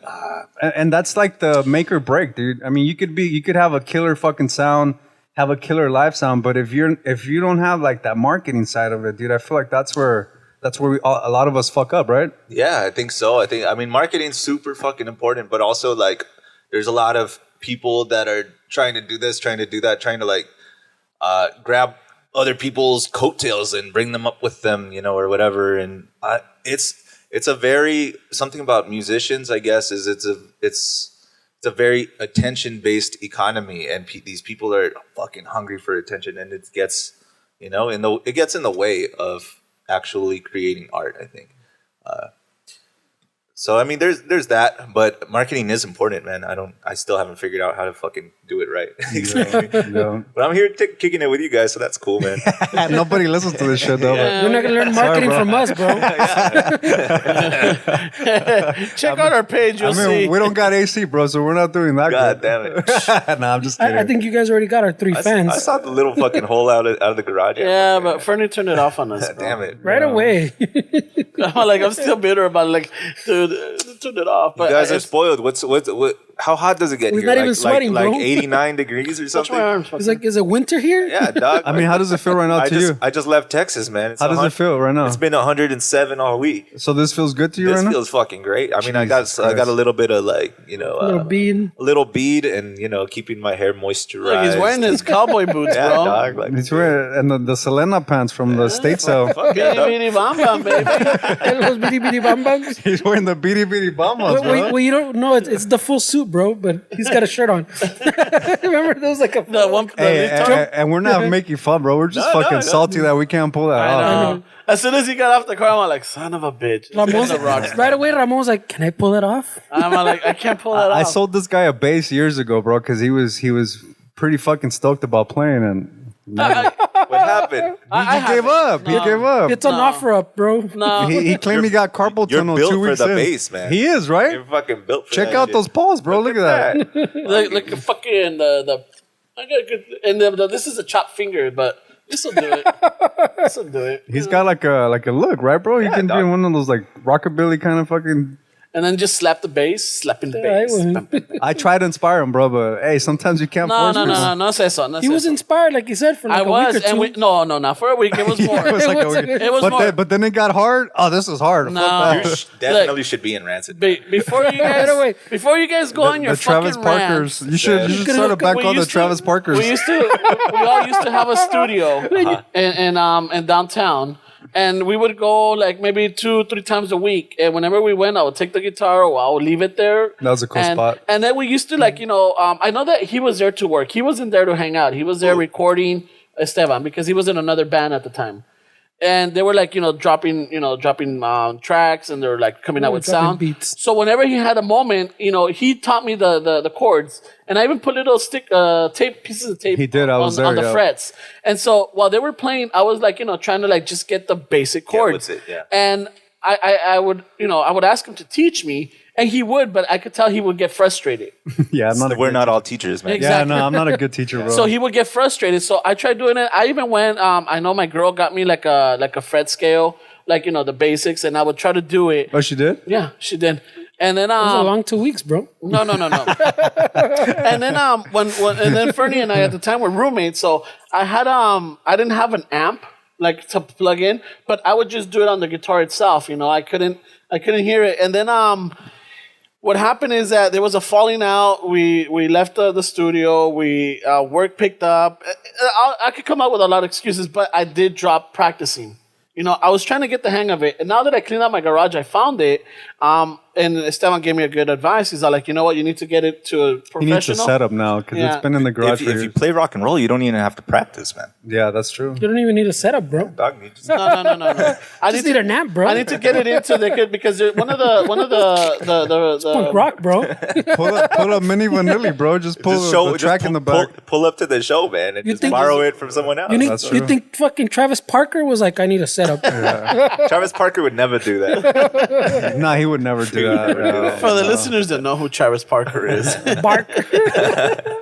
and that's like the make or break, dude. I mean, you could have a killer fucking sound, have a killer live sound, but if you don't have like that marketing side of it, dude, I feel like that's where a lot of us fuck up, right? yeah, I think so. I mean, marketing's super fucking important, but also like there's a lot of people that are trying to do this, trying to do that, trying to like grab other people's coattails and bring them up with them, you know, or whatever. And it's a very something about musicians, I guess, is it's a very attention based economy, and these people are fucking hungry for attention, and it gets you know it gets in the way of actually creating art, I think. So I mean, there's that, but marketing is important, man. I still haven't figured out how to fucking do it right. Exactly. Yeah. But I'm here kicking it with you guys, so that's cool, man. Nobody listens to this shit though. Yeah. You're not gonna learn marketing from us, bro. Check out our page. You'll I mean, see. we don't got AC, bro, so we're not doing that. God good. damn it. Nah, I'm just kidding. I think you guys already got our 3 fans I saw the little fucking hole out of the garage. Yeah, but Fernie turned it off on us. Bro. Damn it. right away. I'm still bitter about it. Like, dude, turn it off. But You guys are it's- spoiled. What? How hot does it get We're here? not like, even sweating, like, bro. like 89 degrees or touch something? my arms. It's like, is it winter here? Yeah, dog. I mean, how does it feel right now to you? I just left Texas, man. It's How does it feel right now? It's been 107 all week. So this feels good to you This right now? feels fucking great. I mean, I Jesus got Christ. a little bit of like, Little bean. a little bead and, keeping my hair moisturized. Look, he's wearing his cowboy boots, yeah, bro. dog. Like, He's wearing and the Selena pants from the state sale. fuck yeah, Bitty dog. bitty bam bam, baby. Los bitty bitty bam bams. He's wearing the beady beady bombas, bro. Well, you don't know it's the full suit, bro. But he's got a shirt on. Remember, there was like a. The one, the Hey, leotard. and we're not making fun, bro. We're just No, fucking no. salty that we can't pull that I off. know. As soon as he got off the car, I'm like, son of a bitch. Ramon's, The rocks. right away, Ramon was like, "Can I pull it off?" I'm like, I can't pull that I off. sold this guy a bass years ago, bro, because he was pretty fucking stoked about playing, and What happened? I he gave up. He gave up. It's an offer up, bro. No. He claimed he got carpal You're tunnel built 2 for weeks the in. bass, man. He is, right? You're fucking built for Check that out shit. those paws, bro. Look at that. like a fucking the I got good and this is a chopped finger, but this will do it. This will do it. He's got like a look, right, bro? You can be dog. one of those like rockabilly kind of fucking. And then just slap the bass, slapping the Yeah, bass. I try to inspire him, bro, but hey, sometimes you can't No, force no, people. no, no sé eso. No He sé was eso. inspired, like you said, for like I a was, week or two. and we no, not for a week. It was more. It was like a was week. like- It was but more. then it got hard. Oh, this is hard. No. Fuck You that. definitely should be in Rancid. Before you Right away. guys, before you guys go on your The Travis fucking Parkers. rants, You should could've start a looked- back we called the used to- Travis Parkers. we all used to have a studio in downtown, and we would go like maybe 2-3 times a week. And whenever we went, I would take the guitar or I would leave it there. That was a cool and, spot. And then we used to I know that he was there to work. He wasn't there to hang out. He was there recording Esteban because he was in another band at the time. And they were like, dropping tracks, and they were like coming out with dropping sound. beats. So whenever he had a moment, he taught me the chords, and I even put little pieces of tape. He did. I was on there, the yeah. frets. And so while they were playing, I was like, trying to like just get the basic chords. with it, yeah. And I would ask him to teach me, and he would, but I could tell he would get frustrated. Yeah, I'm not. We're not all teachers, man. Exactly. Yeah, no, I'm not a good teacher, bro. So he would get frustrated. So I tried doing it. I even went. I know my girl got me like a fret scale, like the basics, and I would try to do it. Oh, she did. Yeah, she did. And then It was a long 2 weeks, bro. no. And then and then Fernie and I at the time were roommates, so I had I didn't have an amp like to plug in, but I would just do it on the guitar itself. I couldn't hear it. And then what happened is that there was a falling out. We left the studio. Work picked up. I could come up with a lot of excuses, but I did drop practicing. I was trying to get the hang of it. And now that I cleaned out my garage, I found it. And Esteban gave me a good advice. He's like, you know what? You need to get it to a professional. He needs a setup now because Yeah. it's been in the garage If for you years. play rock and roll, you don't even have to practice, man. Yeah, that's true. You don't even need a setup, bro. Dog, you just No. I Just need a nap, bro. I need to get it into because one of the Punk rock, bro. Pull up mini vanilla, bro. Just pull the track in the back. Pull up to the show, man, and You just think- borrow it from someone else. That's You true. think fucking Travis Parker was like, I need a setup? Travis Parker would never do that. Nah, he would never do that. no. For the listeners that know who Travis Parker is, Bark.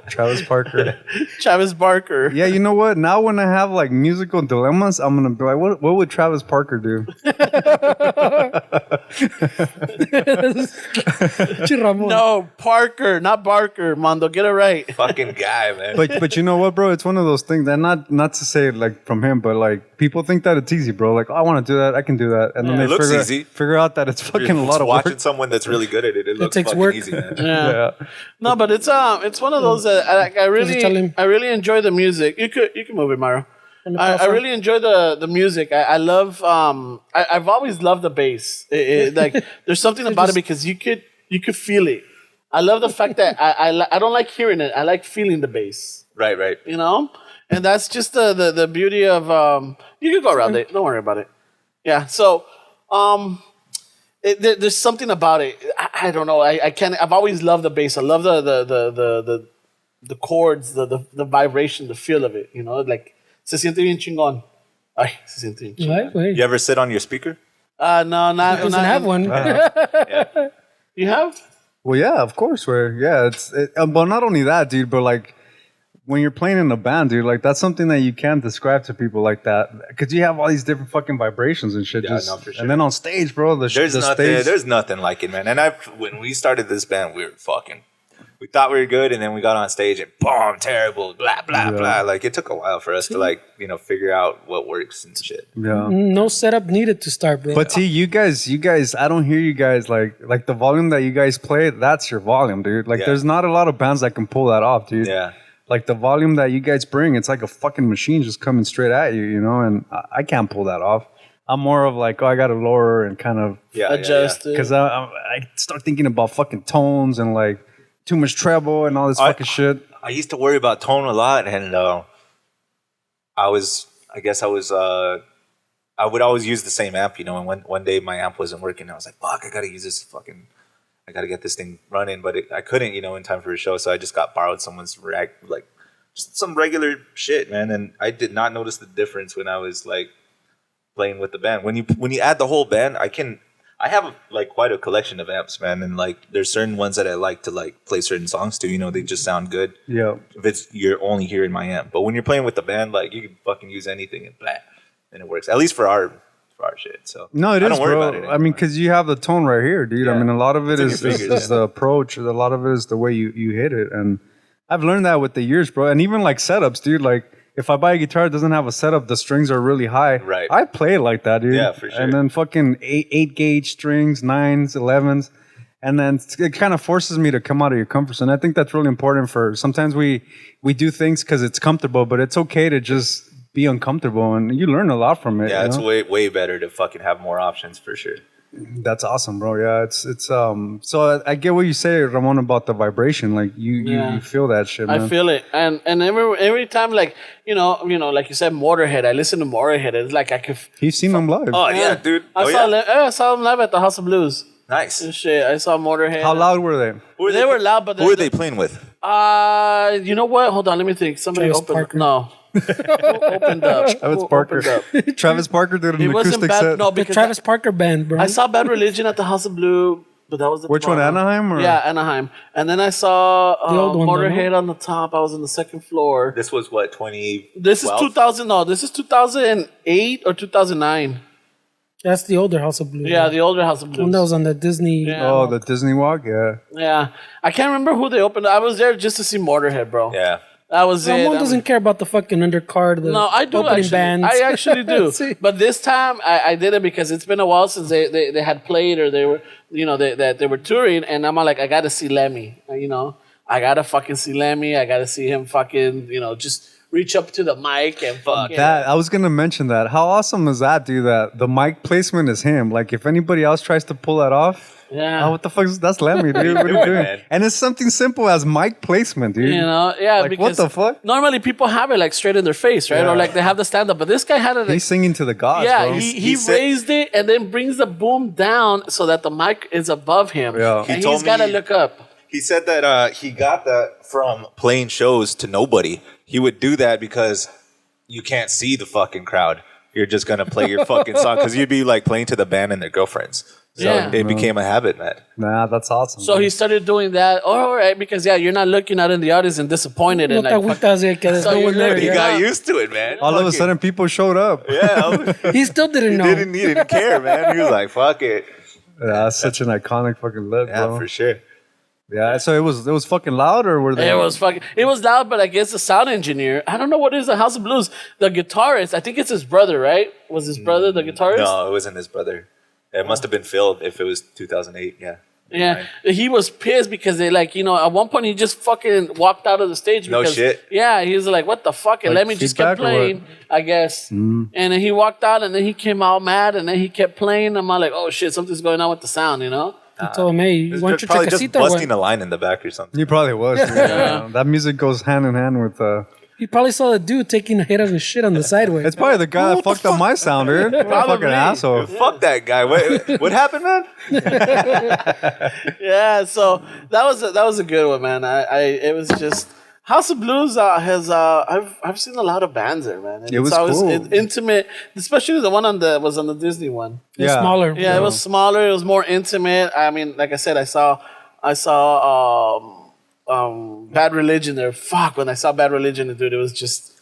Travis Parker. Travis Barker. Yeah, you know what? Now when I have like musical dilemmas, I'm gonna be like, what would Travis Parker do? Ramon. No, Parker, not Barker. Mondo, get it right. Fucking guy, man. But you know what, bro? It's one of those things that not to say it like from him, but like people think that it's easy, bro. Like, oh, I want to do that, I can do that, and then It they looks figure, easy. figure out that it's fucking a lot of watching work. someone that's really good at it. It looks takes fucking work. easy, man. Yeah. Yeah. No, but it's one of those that I tell really him. I really enjoy the music. You can move it, Mario. I really enjoy the music. I love I've always loved the bass. Like there's something about it because you could feel it. I love the fact that I don't like hearing it. I like feeling the bass. Right. And that's just the beauty of you can go around it. Don't worry about it. Yeah. So there's something about it. I don't know. I can't. I've always loved the bass. I love the the chords, the vibration, the feel of it. You know, like se siente bien chingón. Ay, se siente bien chingón. Right, wait. You ever sit on your speaker? No, not. He doesn't not- have one. You have? Well, yeah, of course. But not only that, dude, but like when you're playing in a band, dude, like that's something that you can't describe to people like that because you have all these different fucking vibrations and shit. Yeah, no, for sure. And then on stage, bro, There's nothing like it, man. And when we started this band, we thought we were good, and then we got on stage and boom, terrible, blah blah blah. Like it took a while for us to like figure out what works and shit. Yeah. No setup needed to start, bro. But see, you guys, I don't hear you guys like the volume that you guys play. That's your volume, dude. Like, there's not a lot of bands that can pull that off, dude. Yeah. Like the volume that you guys bring, it's like a fucking machine just coming straight at you, you know. And I can't pull that off. I'm more of like, I got to lower and kind of Adjust it. because I start thinking about fucking tones and like too much treble and all this fucking shit. I used to worry about tone a lot, and I would always use the same amp, and one day my amp wasn't working. I was like, fuck, I got to get this thing running, but I couldn't, in time for a show. So I just borrowed someone's just some regular shit, man. And I did not notice the difference when I was like playing with the band. When you add the whole band, I have like quite a collection of amps, man. And like, there's certain ones that I like to like play certain songs to, they just sound good. Yeah. If you're only hearing my amp, but when you're playing with the band, like you can fucking use anything and blah, and it works. At least for our shit. So no, I don't worry bro. about it anymore. I mean, because you have the tone right here, dude. Yeah. I mean, a lot of it It's in is your fingers, the approach. A lot of it is the way you hit it. And I've learned that with the years, bro. And even like setups, dude. Like if I buy a guitar that doesn't have a setup, the strings are really high. Right. I play it like that, dude. Yeah, for sure. And then fucking eight gauge strings, 9s, 11s. And then it kind of forces me to come out of your comfort zone. I think that's really important sometimes we do things because it's comfortable, but it's okay to just be uncomfortable, and you learn a lot from it. Yeah, it's know? way better to fucking have more options for sure. That's awesome, bro. Yeah, it's so I get what you say, Ramon, about the vibration. Like you feel that shit, man. I feel it, and every time, like like you said, Motorhead. I listen to Motorhead. It's like I could. You've seen them live. Oh yeah, dude. I saw them live at the House of Blues. Nice. And shit, I saw Motorhead. How loud were they? They were loud, but who were they playing with? You know what? Hold on, let me think. Somebody Travis opened. Parker. No. Who opened up? Travis Who Parker. opened up? Travis Parker did an It wasn't acoustic bad. set. No, The because Travis Parker band, bro. I saw Bad Religion at the House of Blue, but that was the Which one, Toronto. Anaheim? Or? Yeah, Anaheim. And then I saw The old one, Motorhead though, on the top. I was on the second floor. This was what 20. This is 2000. No, this is 2008 or 2009. That's the older House of Blues. Yeah, the older House of one Blues. that was on the Disney. Yeah. Oh, the Disney Walk. Yeah. Yeah, I can't remember who they opened. I was there just to see Motorhead, bro. Yeah. That was it. Ramon doesn't care about the fucking undercard. The No, I do opening actually. bands. I actually do. See? But this time, I did it because it's been a while since they had played or they were, they were touring, and I'm like, I gotta see Lemmy. I gotta fucking see Lemmy. I gotta see him fucking, just reach up to the mic and fucking. That I was gonna mention that. How awesome is that, dude? That the mic placement is him. Like if anybody else tries to pull that off, Yeah. what the fuck is that's Lemmy, dude? What are you doing? man? And it's something simple as mic placement, dude. Yeah, Like, because what the fuck? normally people have it like straight in their face, right? Yeah. Or like they have the stand up, but this guy had it. He's singing to the gods, Yeah, bro. he said- raised it and then brings the boom down so that the mic is above him. Yeah. He And told he's got to me- look up. He said that he got that from playing shows to nobody. He would do that because you can't see the fucking crowd. You're just gonna play your fucking song because you'd be like playing to the band and their girlfriends. So Yeah. it became a habit, man. Nah, that's awesome. So he started doing that. Oh, all right, because you're not looking out in the audience and disappointed and Look like, at Agüitas, que there's So no you're one there. looking- He Yeah. got used to it, man. all of a Fuck it. sudden, people showed up. Yeah, He still didn't he know. didn't care, man. He was like, "Fuck it." Yeah, that's such an iconic fucking look, Yeah, bro. for sure. Yeah, so it was fucking loud, or were they? it was loud, but I guess the sound engineer, I don't know what is the House of Blues. The guitarist, I think it's his brother, right? Was his brother the guitarist? No, it wasn't his brother. It must have been Phil if it was 2008. Yeah. Yeah, he was pissed because they at one point he just fucking walked out of the stage. No Because, shit. Yeah, he was like, "What the fuck?" And Like let me just kept feedback or what? playing, I guess. And then he walked out, and then he came out mad, and then he kept playing. I'm like, "Oh shit, something's going on with the sound," He told him, hey, you It's want your probably just chicasita or busting what? a line in the back or something. He probably was. Yeah. That music goes hand in hand with. He probably saw the dude taking a hit of his shit on the sideway. It's probably the guy that fucked up my sound, dude. What a fucking Probably. asshole. Fuck that guy. What happened, man? Yeah, so that was a good one, man. It was just House of Blues has I've seen a lot of bands there, man. And It was it's always cool. intimate, especially the one was on the Disney one. It's smaller. Yeah, it was smaller. It was more intimate. I mean, like I said, I saw Bad Religion there. Fuck, when I saw Bad Religion, dude, it was just.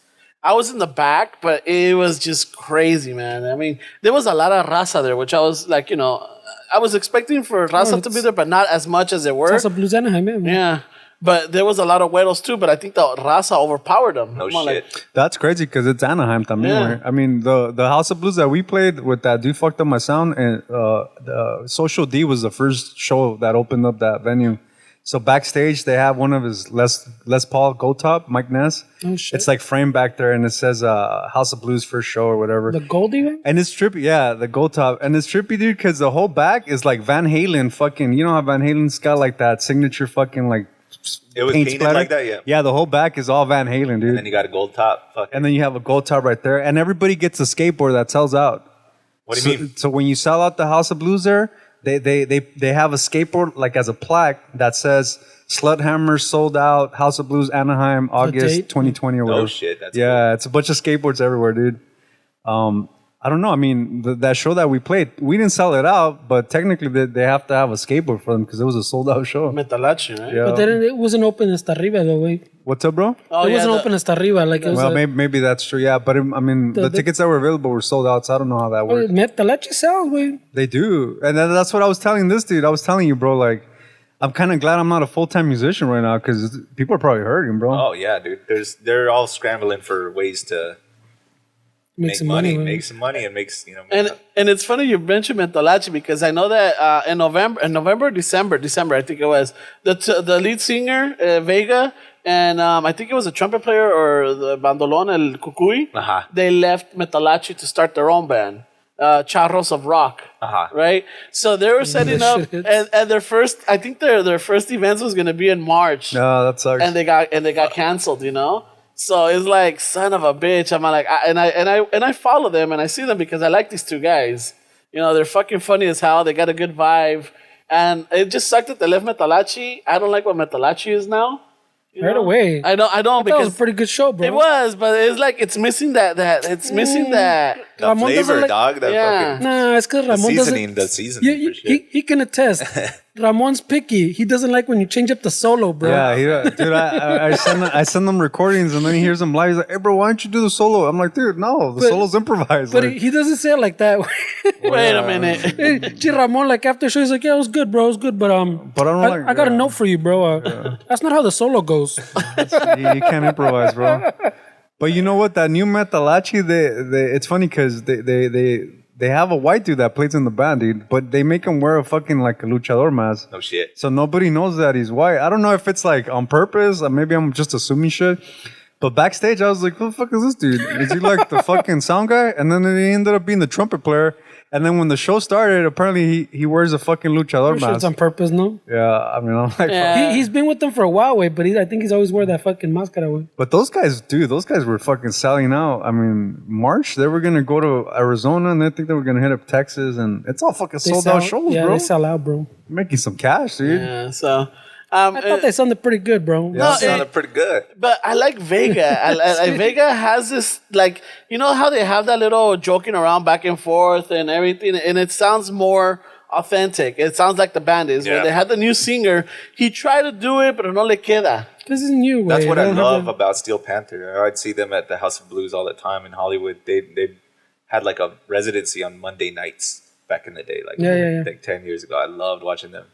I was in the back, but it was just crazy, man. I mean, there was a lot of raza there, which I was like, I was expecting for raza to be there, but not as much as there were. House of Blues Anaheim, yeah. Yeah. But there was a lot of güeros too, but I think the raza overpowered them. No More shit. like- That's crazy because it's Anaheim también. Yeah. Right? I mean, the House of Blues that we played with that dude fucked up my sound, and the Social D was the first show that opened up that venue. So backstage they have one of his Les Paul Gold Top, Mike Ness. Oh, shit. It's like framed back there, and it says House of Blues first show or whatever. The Goldie one? And it's trippy, yeah, the Gold Top, and it's trippy, dude, because the whole back is like Van Halen, fucking. You know how Van Halen's got like that signature fucking like. It was paint painted splatter? like that, yeah. Yeah, the whole back is all Van Halen, dude. And then you got a gold top. Fuck. And then you have a gold top right there, and everybody gets a skateboard that sells out. What do you mean? So when you sell out the House of Blues there, they have a skateboard like as a plaque that says Slvthammer sold out, House of Blues Anaheim, August date? 2020 or whatever. Oh shit, that's yeah, it's a bunch of skateboards everywhere, dude. I don't know. I mean, that show that we played, we didn't sell it out, but technically they have to have a skateboard for them because it was a sold out show. Metalachi, right? Yeah. But then it wasn't open hasta arriba, though, wait. What's up, bro? Oh, It yeah, wasn't open hasta arriba. Like, it was Well, maybe that's true. Yeah, but I mean, the tickets that were available were sold out, so I don't know how that works. Metalachi sells, wait. They do. And that's what I was telling this dude. I was telling you, bro, like, I'm kind of glad I'm not a full-time musician right now because people are probably hurting, bro. Oh yeah, dude. They're all scrambling for ways to make some money, man. make some money, and And it's funny you mentioned Metalachi because I know that in December, I think it was the lead singer Vega and I think it was a trumpet player or the bandolon El Cucuy. Uh-huh. They left Metalachi to start their own band, Charros of Rock. Uh-huh. Right, so they were setting up, Shit. and their first, I think their first events was going to be in March, No, that sucks. and they got canceled. So it's like, son of a bitch. I'm like, I follow them and I see them because I like these two guys. They're fucking funny as hell. They got a good vibe, and it just sucked that they left Metalachi. I don't like what Metalachi is now. Right away. I don't That was because a pretty good show, bro. it was, but it's like it's missing that it's missing that. the Ramon doesn't flavor, like- dog. That Yeah. fucking Nah, it's because the Ramon seasoning, doesn't. the seasoning. You, for shit. he can attest. Ramon's picky. He doesn't like when you change up the solo, bro. Yeah, dude, I send them recordings and then he hears them live. He's like, "Hey, bro, why don't you do the solo?" I'm like, "Dude, no, the solo's improvised." But like, he doesn't say it like that. Wait a minute. Gee, Ramon, like after show, he's like, "Yeah, it was good, bro. It was good, but I don't like- I got a yeah. note for you, bro. That's not how the solo goes." you can't improvise, bro. But you know what? That new Metalachi, it's funny because they have a white dude that plays in the band, dude. But they make him wear a fucking like a luchador mask. No shit. So nobody knows that he's white. I don't know if it's like on purpose or maybe I'm just assuming shit. But backstage, I was like, "Who the fuck is this dude? Is he like the fucking sound guy?" And then he ended up being the trumpet player. And then when the show started, apparently he wears a fucking luchador I'm sure it's mask. on purpose, no? Yeah, I mean, I'm like, Yeah. He's been with them for a while, way, but I think he's always wore that fucking mascara, way. But those guys, dude, those guys were fucking selling out. I mean, March, they were going to go to Arizona and I think they were going to hit up Texas and it's all fucking sold out shows, yeah, bro. they sell out, bro. Making some cash, dude. Yeah. So. I thought they sounded pretty good, bro. No, Sounded pretty good. But I like Vega. Vega has this, like, you know how they have that little joking around back and forth and everything, and it sounds more authentic. It sounds like the band is. Yeah. When they had the new singer, he tried to do it, pero no le queda. This is new, way. That's what They I don't have love the- about Steel Panther. I'd see them at the House of Blues all the time in Hollywood. They had like a residency on Monday nights back in the day, Yeah. like 10 years ago. I loved watching them.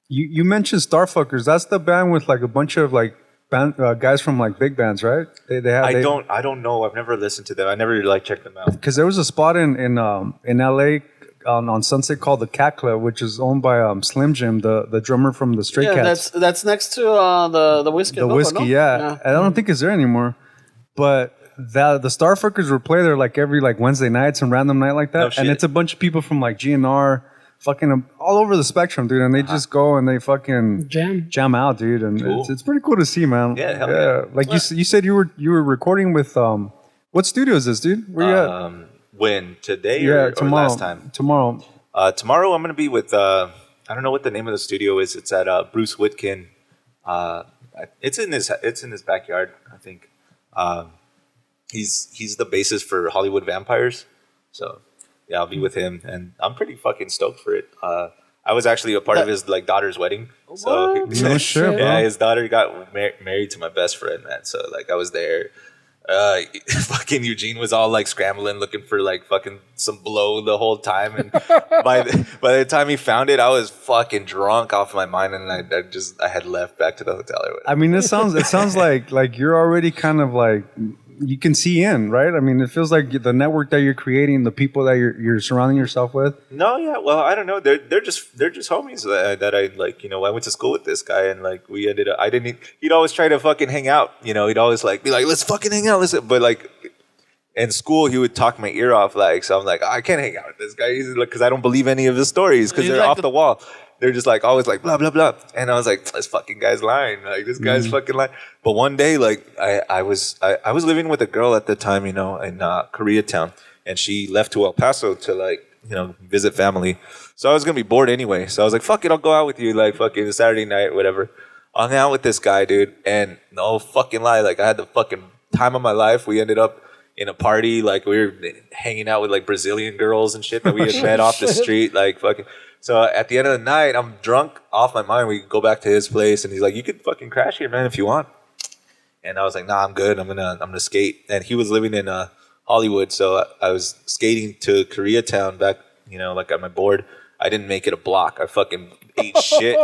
You mentioned Starfuckers. That's the band with like a bunch of like band, guys from like big bands, right? I don't know. I've never listened to them. I never like checked them out. Because there was a spot in LA on Sunset called the Cat Club, which is owned by Slim Jim, the drummer from the Stray Yeah, Cats. that's next to the whiskey. The Loco, whiskey, no? yeah. I don't think it's there anymore. But the Starfuckers will play there like every like Wednesday night, some random night like that. No shit. And it's a bunch of people from like GNR, fucking all over the spectrum, dude. And they just go and they fucking Jam. out, dude. And Cool. it's pretty cool to see, man. Yeah, hell yeah. Like you said you were recording with what studio is this, dude? Where you at? When today Yeah, or tomorrow. last time? Tomorrow. Tomorrow I'm gonna be with I don't know what the name of the studio is. It's at Bruce Whitkin. It's in his backyard, I think. He's the bassist for Hollywood Vampires, so yeah, I'll be with him, and I'm pretty fucking stoked for it. I was actually a part of his like daughter's wedding, so No shit, bro. yeah, his daughter got married to my best friend, man. So like I was there. Fucking Eugene was all like scrambling, looking for like fucking some blow the whole time, and by the time he found it, I was fucking drunk off my mind, and I had left back to the hotel or whatever. I mean, it sounds like you're already kind of like you can see in, right? I mean, it feels like the network that you're creating, the people that you're surrounding yourself with. No, yeah, well, I don't know. They're just homies that I like. You know, I went to school with this guy, and like we ended up. He'd always try to fucking hang out. You know, he'd always like be like, let's fucking hang out. But like in school, he would talk my ear off. Like, so I'm like, I can't hang out with this guy because I don't believe any of his stories because they're like off the wall. They're just like always like blah blah blah, and I was like, this fucking guy's lying. Like this guy's fucking lying. But one day, like I was living with a girl at the time, you know, in Koreatown, and she left to El Paso to like visit family. So I was gonna be bored anyway. So I was like, fuck it, I'll go out with you like fucking Saturday night, whatever. I hung out with this guy, dude, and no fucking lie, like I had the fucking time of my life. We ended up in a party, like we were hanging out with like Brazilian girls and shit that we had met off the street, like fucking. So at the end of the night, I'm drunk off my mind. We go back to his place, and he's like, "You could fucking crash here, man, if you want." And I was like, "Nah, I'm good. I'm gonna skate." And he was living in Hollywood, so I was skating to Koreatown back, like on my board. I didn't make it a block. I fucking ate shit,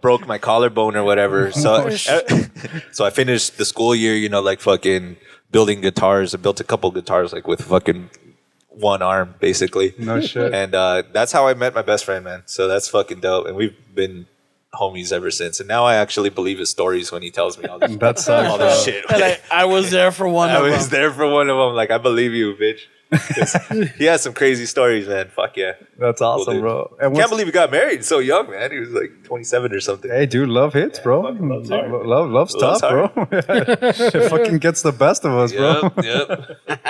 broke my collarbone or whatever. So so I finished the school year, like fucking building guitars. I built a couple guitars like with fucking one arm, basically. No shit. And that's how I met my best friend, man. So that's fucking dope. And we've been homies ever since. And now I actually believe his stories when he tells me all this, That sucks, all this bro. shit. And I was there for one I of was them. there for one of them. Like, I believe you, bitch. 'Cause he has some crazy stories, man. Fuck yeah. That's awesome, dude. bro. And Can't believe he got married so young, man. He was like 27 or something. Hey, dude, love hits, bro. love's hard. Love's tough, Love's bro. It fucking gets the best of us, bro. Yep.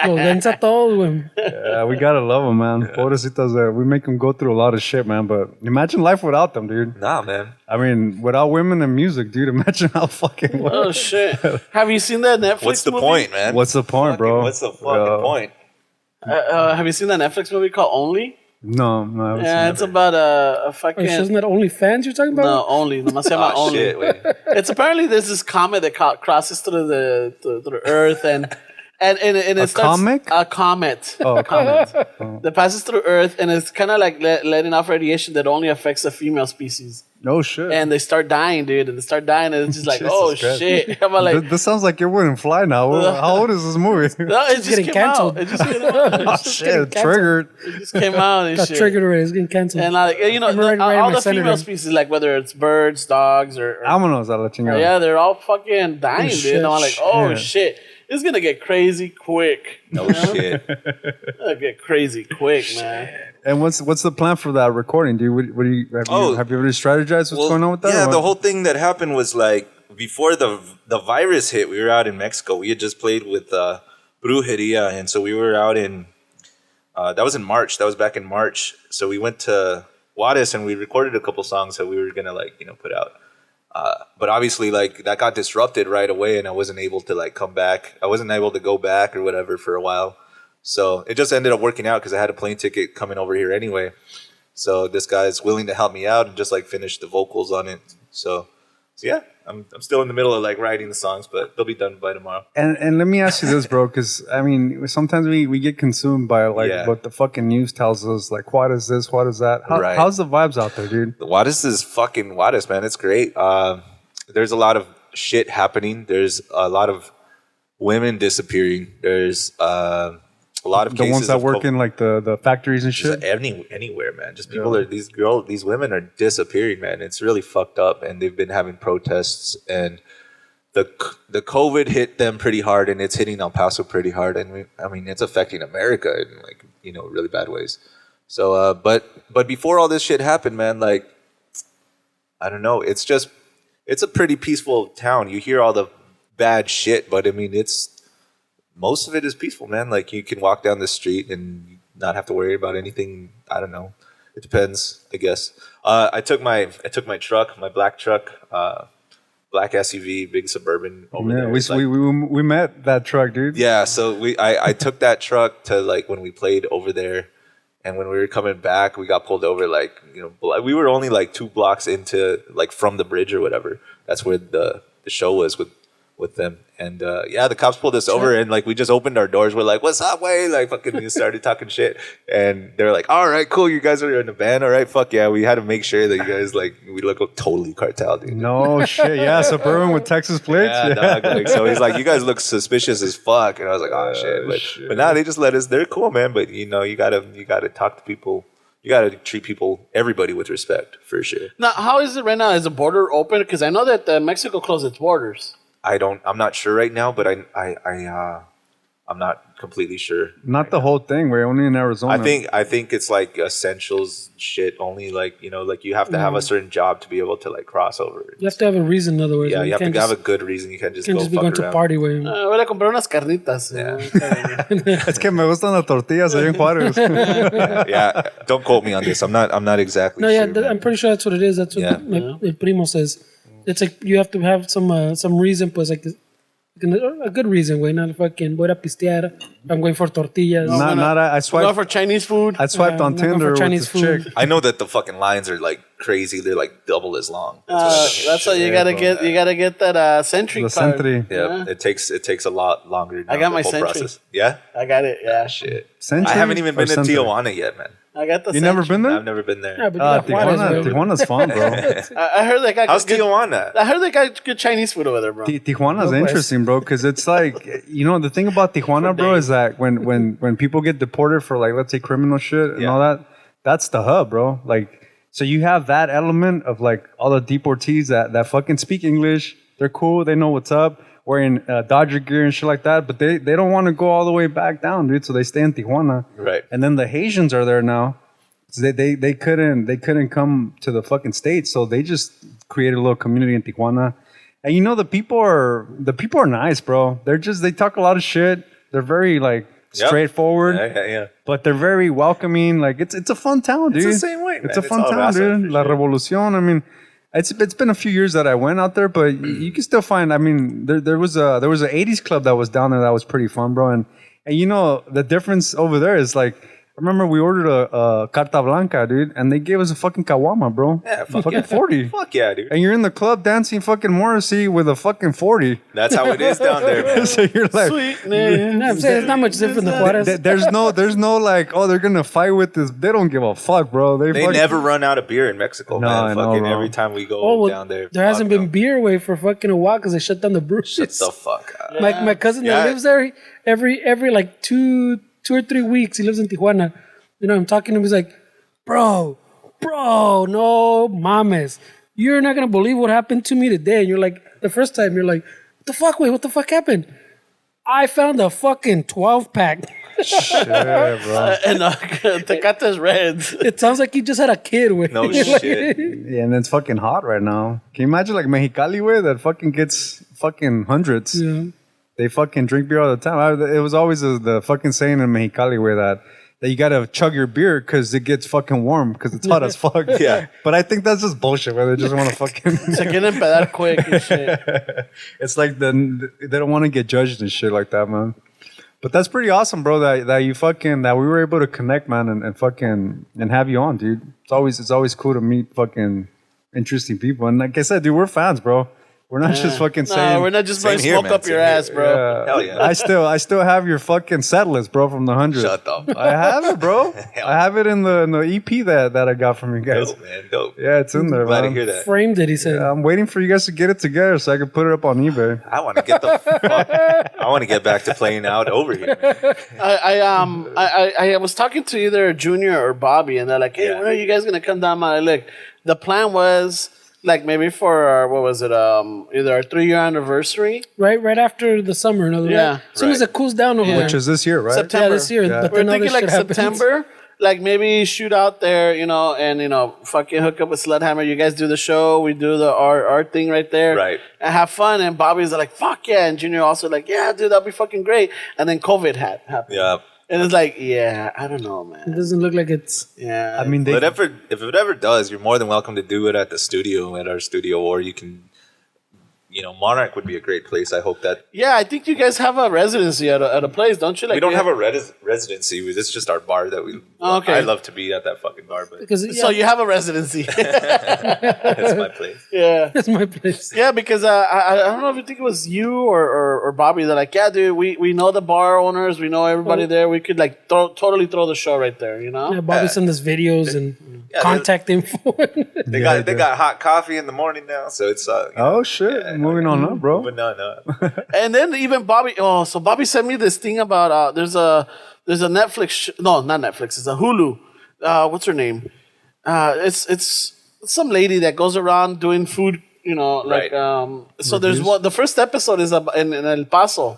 Lo densa todo, güey. Yeah, we gotta love them, man. Pobrecitos, we make them go through a lot of shit, man. But imagine life without them, dude. Nah, man. I mean, without women and music, dude. Imagine how fucking. Oh shit! Have you seen that Netflix? What's the movie? point, man? What's the point, bro? What's the fucking point? Have you seen that Netflix movie called Only? No, I haven't Yeah, seen it's about a fucking. Wait, isn't that OnlyFans you're talking about? No, Only. Nomás se llama Oh, Only. shit, wait. It's apparently there's this comet that crosses through the Earth and it A starts comic? a comet. Oh, a comet that passes through Earth and it's kind of like letting off radiation that only affects the female species. No shit. And they start dying, dude. And they start dying, and it's just like, Jesus oh Christ. shit! I'm like, This sounds like it wouldn't fly now. How old is this movie? no, it just getting came canceled. out. It just came out. Oh getting shit! canceled. Triggered. It just came out and Got shit. triggered already. It's getting canceled. And like I'm writing all my the senator. female species, like whether it's birds, dogs, or Vámonos a la chingada. yeah, they're all fucking dying, dude. shit. And I'm like, oh Shit. shit, it's gonna get crazy quick. No shit. It's gonna get crazy quick, man. And what's the plan for that recording, dude? What do you have you already strategized what's going on with that? Yeah, or the what? whole thing that happened was like before the virus hit, we were out in Mexico. We had just played with Brujeria, and so we were out in that was in March. That was back in March. So we went to Juarez and we recorded a couple songs that we were gonna put out. But obviously, like that got disrupted right away, and I wasn't able to like come back. I wasn't able to go back or whatever for a while. So it just ended up working out because I had a plane ticket coming over here anyway. So this guy's willing to help me out and just like finish the vocals on it. So yeah, I'm still in the middle of like writing the songs, but they'll be done by tomorrow. And let me ask you this, bro, because I mean, sometimes we get consumed by like what the fucking news tells us, like what is this, what is that? Right. How's the vibes out there, dude? The Juarez is fucking Juarez, man. It's great. There's a lot of shit happening. There's a lot of women disappearing. There's a lot of The cases ones that of work in like the factories and shit. anywhere, man. Just people these women are disappearing, man. It's really fucked up, and they've been having protests, and the COVID hit them pretty hard, and it's hitting El Paso pretty hard, and I mean it's affecting America in like really bad ways. So, but before all this shit happened, man, like I don't know, it's a pretty peaceful town. You hear all the bad shit, but I mean most of it is peaceful, man. Like you can walk down the street and not have to worry about anything. I don't know. It depends, I guess. I took my truck, my black truck, black SUV, big Suburban over Yeah, there. we, It's like- we met that truck, dude. yeah, so I took that truck to like when we played over there, and when we were coming back, we got pulled over like we were only like 2 blocks into like from the bridge or whatever. That's where the show was with them, and yeah, the cops pulled us over, and like we just opened our doors. We're like, "What's up, way?" Like fucking we started talking shit, and they're like, "All right, cool, you guys are in a van, all right, fuck yeah." We had to make sure that you guys like we look totally cartel, dude. No shit. Yeah, Suburban with Texas plates. Yeah, dog, like, so he's like, "You guys look suspicious as fuck," and I was like, "Oh shit!" But now they just let us. They're cool, man. But you gotta talk to people. You gotta treat everybody with respect for sure. Now, how is it right now? Is the border open? Because I know that Mexico closed its borders. I'm not sure right now, but I'm not completely sure. Not the whole thing. We're only in Arizona. I think it's like essentials shit only. Like like you have to have a certain job to be able to like cross over. You have to have a reason, in other words. Yeah, you have can't to have just- a good reason. You can't just can't go just be fuck going to around. party with him. Voy a comprar unas carnitas. Es que me gustan las tortillas allá en Juárez. Yeah, don't quote me on this. I'm not exactly No, yeah, sure. man. I'm pretty sure that's what it is. That's what Yeah. El Primo says. It's like you have to have some reason, pues like a good reason, güey. Not fucking voy a pistear. I'm going for tortillas. I Go swiped. for Chinese food. I swiped on not going for Tinder with Chinese this food. chick. I know that the fucking lines are like crazy. They're like double as long. That's what I've been hearing. That's why you gotta get. You gotta get that Sentry The card. Sentry. Yeah, it takes a lot longer. I now, got the my whole Sentry. process. Yeah, I got it. Yeah, shit. Sentry I haven't even or been to Sentry? Tijuana yet, man. I got the. You never Sentry. been there? I've never been there. Yeah, but you got Juarez, Tijuana. güey. Tijuana's fun, bro. I heard they got How's good. Tijuana? I heard they got good Chinese food over there, bro. Tijuana's No, pues. interesting, bro, because it's like, the thing about Tijuana, bro, is that when people get deported for, like, let's say criminal shit and Yeah. all that, that's the hub, bro. Like, so you have that element of, like, all the deportees that fucking speak English. They're cool. They know what's up. Wearing Dodger gear and shit like that. But they don't want to go all the way back down, dude. So they stay in Tijuana. Right. And then the Haitians are there now. So they couldn't come to the fucking States. So they just created a little community in Tijuana. And the people are nice, bro. They talk a lot of shit. They're very like Yep. straightforward, Yeah. but they're very welcoming. Like it's a fun town, dude. the same way, It's man. a fun It's all town, raza, dude. for La sure. Revolucion. I mean, it's been a few years that I went out there, but you can still find. I mean, there was a '80s club that was down there that was pretty fun, bro. And the difference over there is like. I remember we ordered a Carta Blanca, dude, and they gave us a fucking Kawama, bro. Yeah, fuck fucking yeah. 40. Fuck yeah, dude. And you're in the club dancing fucking Morrissey with a fucking 40. That's how it is down there, man. So you're like, Sweet man. No, I'm saying it's not much different than Juarez. there's no like, oh, they're gonna fight with this. They don't give a fuck, bro. They fucking- never run out of beer in Mexico, No, I man. know, Fucking bro. every time we go Oh, well, down there. there hasn't fuck been beer away for fucking a while because they shut down the breweries. Shut the fuck up. My cousin Yeah. that lives there, every like two or 3 weeks, he lives in Tijuana. I'm talking to him. He's like, bro, no mames. You're not gonna believe what happened to me today. And you're like, the first time, you're like, what the fuck? Wait, what the fuck happened? I found a fucking 12-pack. Yeah, bro. And Tecate's Reds. It sounds like you just had a kid. Wait. No shit. Yeah, and it's fucking hot right now. Can you imagine like Mexicali way that fucking gets fucking hundreds? Yeah. They fucking drink beer all the time. It was always the fucking saying in Mexicali way that you gotta chug your beer because it gets fucking warm because it's hot as fuck. Yeah. But I think that's just bullshit. Where they just want to fucking. Se quieren empedar quick and shit. It's like they don't want to get judged and shit like that, man. But that's pretty awesome, bro. That you fucking that we were able to connect, man, and fucking and have you on, dude. It's always cool to meet fucking interesting people. And like I said, dude, we're fans, bro. We're not just fucking saying. No, we're not just blowing Same here, smoke man. up your Same ass, here. bro. Hell yeah. I still have your fucking set list, bro, from the 100. Shut the I have it, bro. I have it in the EP that I got from you guys. Dope, man. Dope. Yeah, it's in there, Glad man. to hear that. Framed it, he said. I'm waiting for you guys to get it together so I can put it up on eBay. I want to get the fuck. I want to get back to playing out over here, man. I was talking to either Junior or Bobby, and they're like, "Hey, Yeah. when are you guys gonna come down Mount Look?" The plan was like maybe for our, what was it? Either our 3-year anniversary. Right after the summer. In other words. Yeah. As soon as it cools down over there. Which is this year, right? September. Yeah, this year. Yeah. But We're then other thinking like shit happens. September. Like maybe shoot out there, and fucking hook up with Slvthammer. You guys do the show, we do our thing right there, Right. And have fun. And Bobby's like, "Fuck yeah!" And Junior also like, "Yeah, dude, that'll be fucking great." And then COVID happened. Yeah. And it's like, yeah, I don't know, It man. doesn't look like it's. Yeah, I mean, they, But if it ever does, you're more than welcome to do it at our studio, or you can Monarch would be a great place. I hope that Yeah, I think you guys have a residency at a place, don't you? Like we don't have a residency. It's just our bar that we. Okay. I love to be at that fucking bar, but Because So you have a residency. that's my place. Yeah. that's my place. Yeah, because I don't know if you think it was you or Bobby. They're like, yeah, dude, we know the bar owners, we know everybody there. We could like totally throw the show right there, you know? Yeah, Bobby sent us videos and contact info. They got hot coffee in the morning now, so it's Oh shit! Moving on up, bro. But no. And then even Bobby. Oh, so Bobby sent me this thing about there's a Netflix. No, not Netflix. It's a Hulu. What's her name? It's some lady that goes around doing food. You know, like Right. So there's one. The first episode is in El Paso,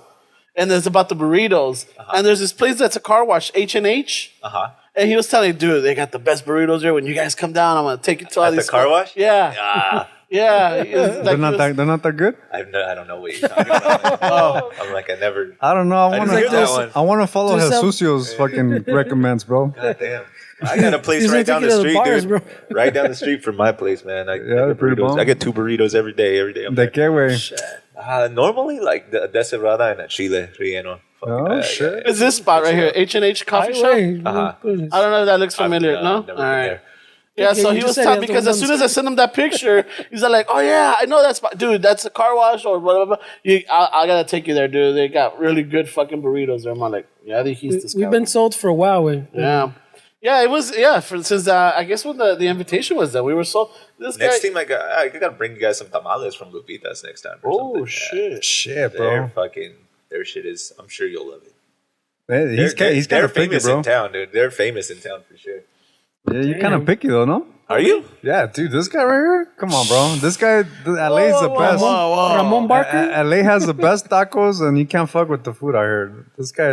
and it's about the burritos. And there's this place that's a car wash, H&H. And he was telling me, dude, they got the best burritos there. When you guys come down, I'm gonna take you to all At these the car wash? Yeah, Ah, yeah. They're not that good. I don't know what you're talking about. I'm like, I never. I don't know. I didn't want hear that one. to. I want to follow Just have- Jesucio's fucking recommends, bro. God damn. I got a place He's right gonna down take the you to the street, bars, dude. bro. Right down the street from my place, man. I they're get pretty burritos. bomb. I get 2 burritos every day. I'm De qué, way? normally like the deshebrada and a chile relleno. Oh shit! Is this spot right here, H&H coffee shop? I don't know if that looks familiar. No, I've never all been right. there. Yeah, Okay, so you he just was said telling he has because the as soon ones- as I sent him that picture, he's like, "Oh yeah, I know that spot, dude. That's a car wash or whatever." I gotta take you there, dude. They got really good fucking burritos there. I'm like, yeah, they he's this. We've been sold for a while. Yeah, it was since I guess when the invitation was done, we were so this Next guy. team, I gotta bring you guys some tamales from Lupita's next time. Or Oh something. shit! Shit, Their bro. their shit is. I'm sure you'll love it. Hey, he's kind They're of picky, famous bro. in town, dude. They're famous in town for sure. Yeah, you're kind of picky though, no? Are you? Yeah, dude. This guy right here. Come on, bro. This guy, LA is the best. Ramon Barker. LA has the best tacos, and you can't fuck with the food out here. This guy,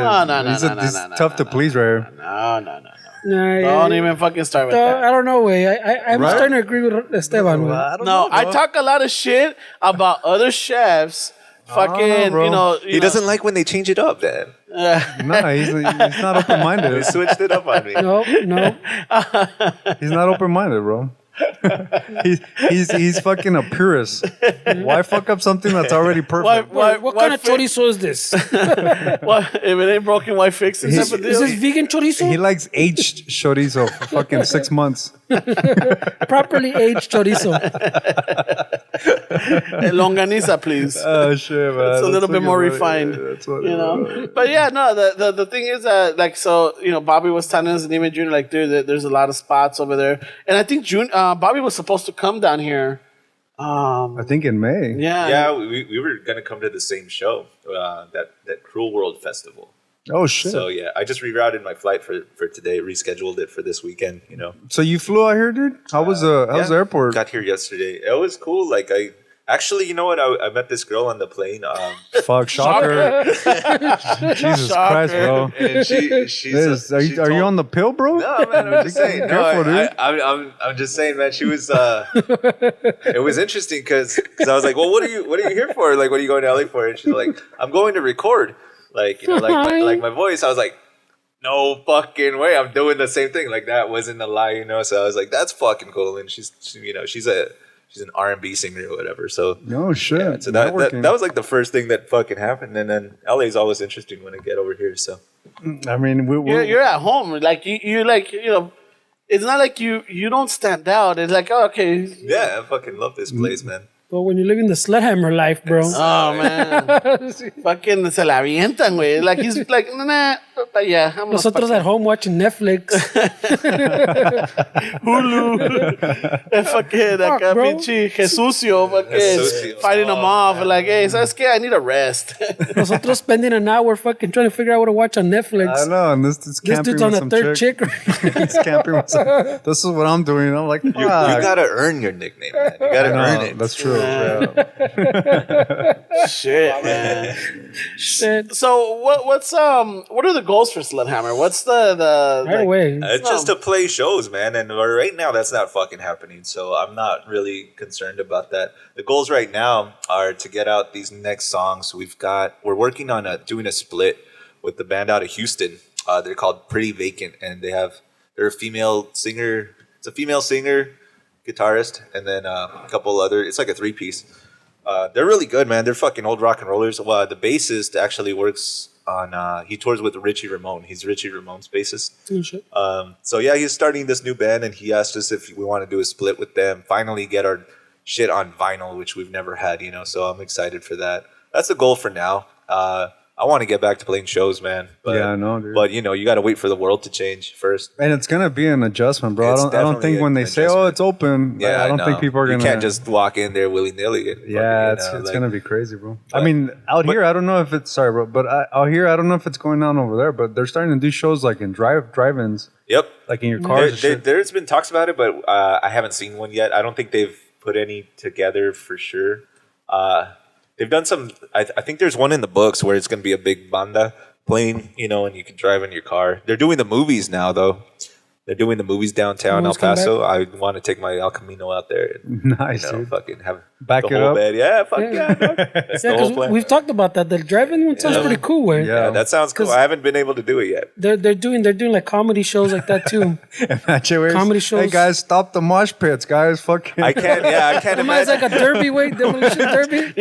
he's tough to please right here. No. Nah, Don't even fucking start with I that. don't know, way. I'm Right? starting to agree with Esteban. Way. I don't No, know, I bro. talk a lot of shit about other chefs. Fucking, bro. you know. He doesn't like when they change it up, man. No, he's not They open-minded. switched it up on me. No. He's not open-minded, bro. he's fucking a purist. Why fuck up something that's already perfect? What kind of chorizo is this? What? If it ain't broken, why fix it? Type of Is deal? this vegan chorizo? He likes aged chorizo for fucking 6 months. Properly aged chorizo. Longaniza, please. Oh shit, man. It's a little bit more refined, That's what you know. But yeah, no. The thing is that like so you know Bobby was telling us and even Junior like dude, there's a lot of spots over there, and I think Bobby was supposed to come down here. I think in May. Yeah, Yeah, we were gonna come to the same show, that Cruel World Festival. Oh shit. So yeah, I just rerouted my flight for today, rescheduled it for this weekend. You know, So you flew out here, dude? How was the airport? Got here yesterday. It was cool. Like I actually, you know what? I met this girl on the plane. Fuck, shocker. Jesus Christ, bro. And she's Are you on the pill, bro? No, man, I'm just saying. No, Careful, dude. I'm just saying, man. She was. It was interesting because I was like, well, what are you here for? Like, what are you going to LA for? And she's like, I'm going to record. Like, you know, like my voice. I was like, no fucking way. I'm doing the same thing. Like that wasn't a lie, you know. So I was like, that's fucking cool. And she's an R&B singer or whatever. So No shit. yeah, so that was like the first thing that fucking happened. And then LA is always interesting when I get over here. So I mean, you're at home. Like you like you know, it's not like you don't stand out. It's like okay. yeah, I fucking love this place, man. But when you're living the Slvthammer life, bro. Oh man, fucking se la avientan, güey. Like he's like nah, but yeah. I'm Nosotros at home watching Netflix. Hulu. Fucking Fuck, acá bro. pinche Jesucio, Jesucio. fucking fighting them off. Like, hey, ¿sabes qué? I need a rest. Nosotros spending an hour fucking trying to figure out what to watch on Netflix. I know, and this This camping dude's on with the some third chick. chick. He's camping with some. This is what I'm doing. I'm like, fuck. You gotta earn your nickname, man. You gotta earn it. That's true. Yeah. Shit, man. Shit. So what are the goals for Slvthammer? What's the Right away. It's just to play shows, man. And right now, that's not fucking happening. So I'm not really concerned about that. The goals right now are to get out these next songs. We're working on doing a split with the band out of Houston. They're called Pretty Vacant, and they're a female singer. It's a female singer, guitarist, and then a couple other. It's like a 3-piece. They're really good, man. They're fucking old rock and rollers. Well, the bassist actually works on. He tours with Richie Ramone. He's Richie Ramone's bassist. Shit. So yeah, he's starting this new band, and he asked us if we want to do a split with them. Finally, get our shit on vinyl, which we've never had, you know. So I'm excited for that. That's the goal for now. I want to get back to playing shows, man. But, Yeah, I know, dude. But you know, you got to wait for the world to change first. And it's gonna be an adjustment, bro. It's I don't think definitely when an they say, "Oh, adjustment. it's open," Yeah, I don't think people are gonna. You can't just walk in there willy nilly. Yeah, it's gonna be crazy, bro. I mean, out here, I don't know if it's sorry, bro, but out here, I don't know if it's going on over there. But they're starting to do shows like in drive-ins, Yep. like in your cars. and shit. There's been talks about it, but I haven't seen one yet. I don't think they've put any together for sure. They've done some. I think there's one in the books where it's going to be a big banda playing, you know, and you can drive in your car. They're doing the movies now, though. They're doing the movies downtown El Movies come Paso. I want to take my El Camino out there and Nice, you know, dude. fucking have Back the it whole up. bed. Yeah, fuck yeah. Dog. That's Yeah, the whole because plan. we've talked about that. The drive-in one sounds pretty cool. Where Yeah. Yeah, that sounds cool. 'Cause- I haven't been able to do it yet. they're doing like comedy shows like that too. Imagine where Comedy Hey shows. guys, stop the mosh pits, guys. Fucking. I can't. Yeah, I can't It's like imagine. a derby demolition derby.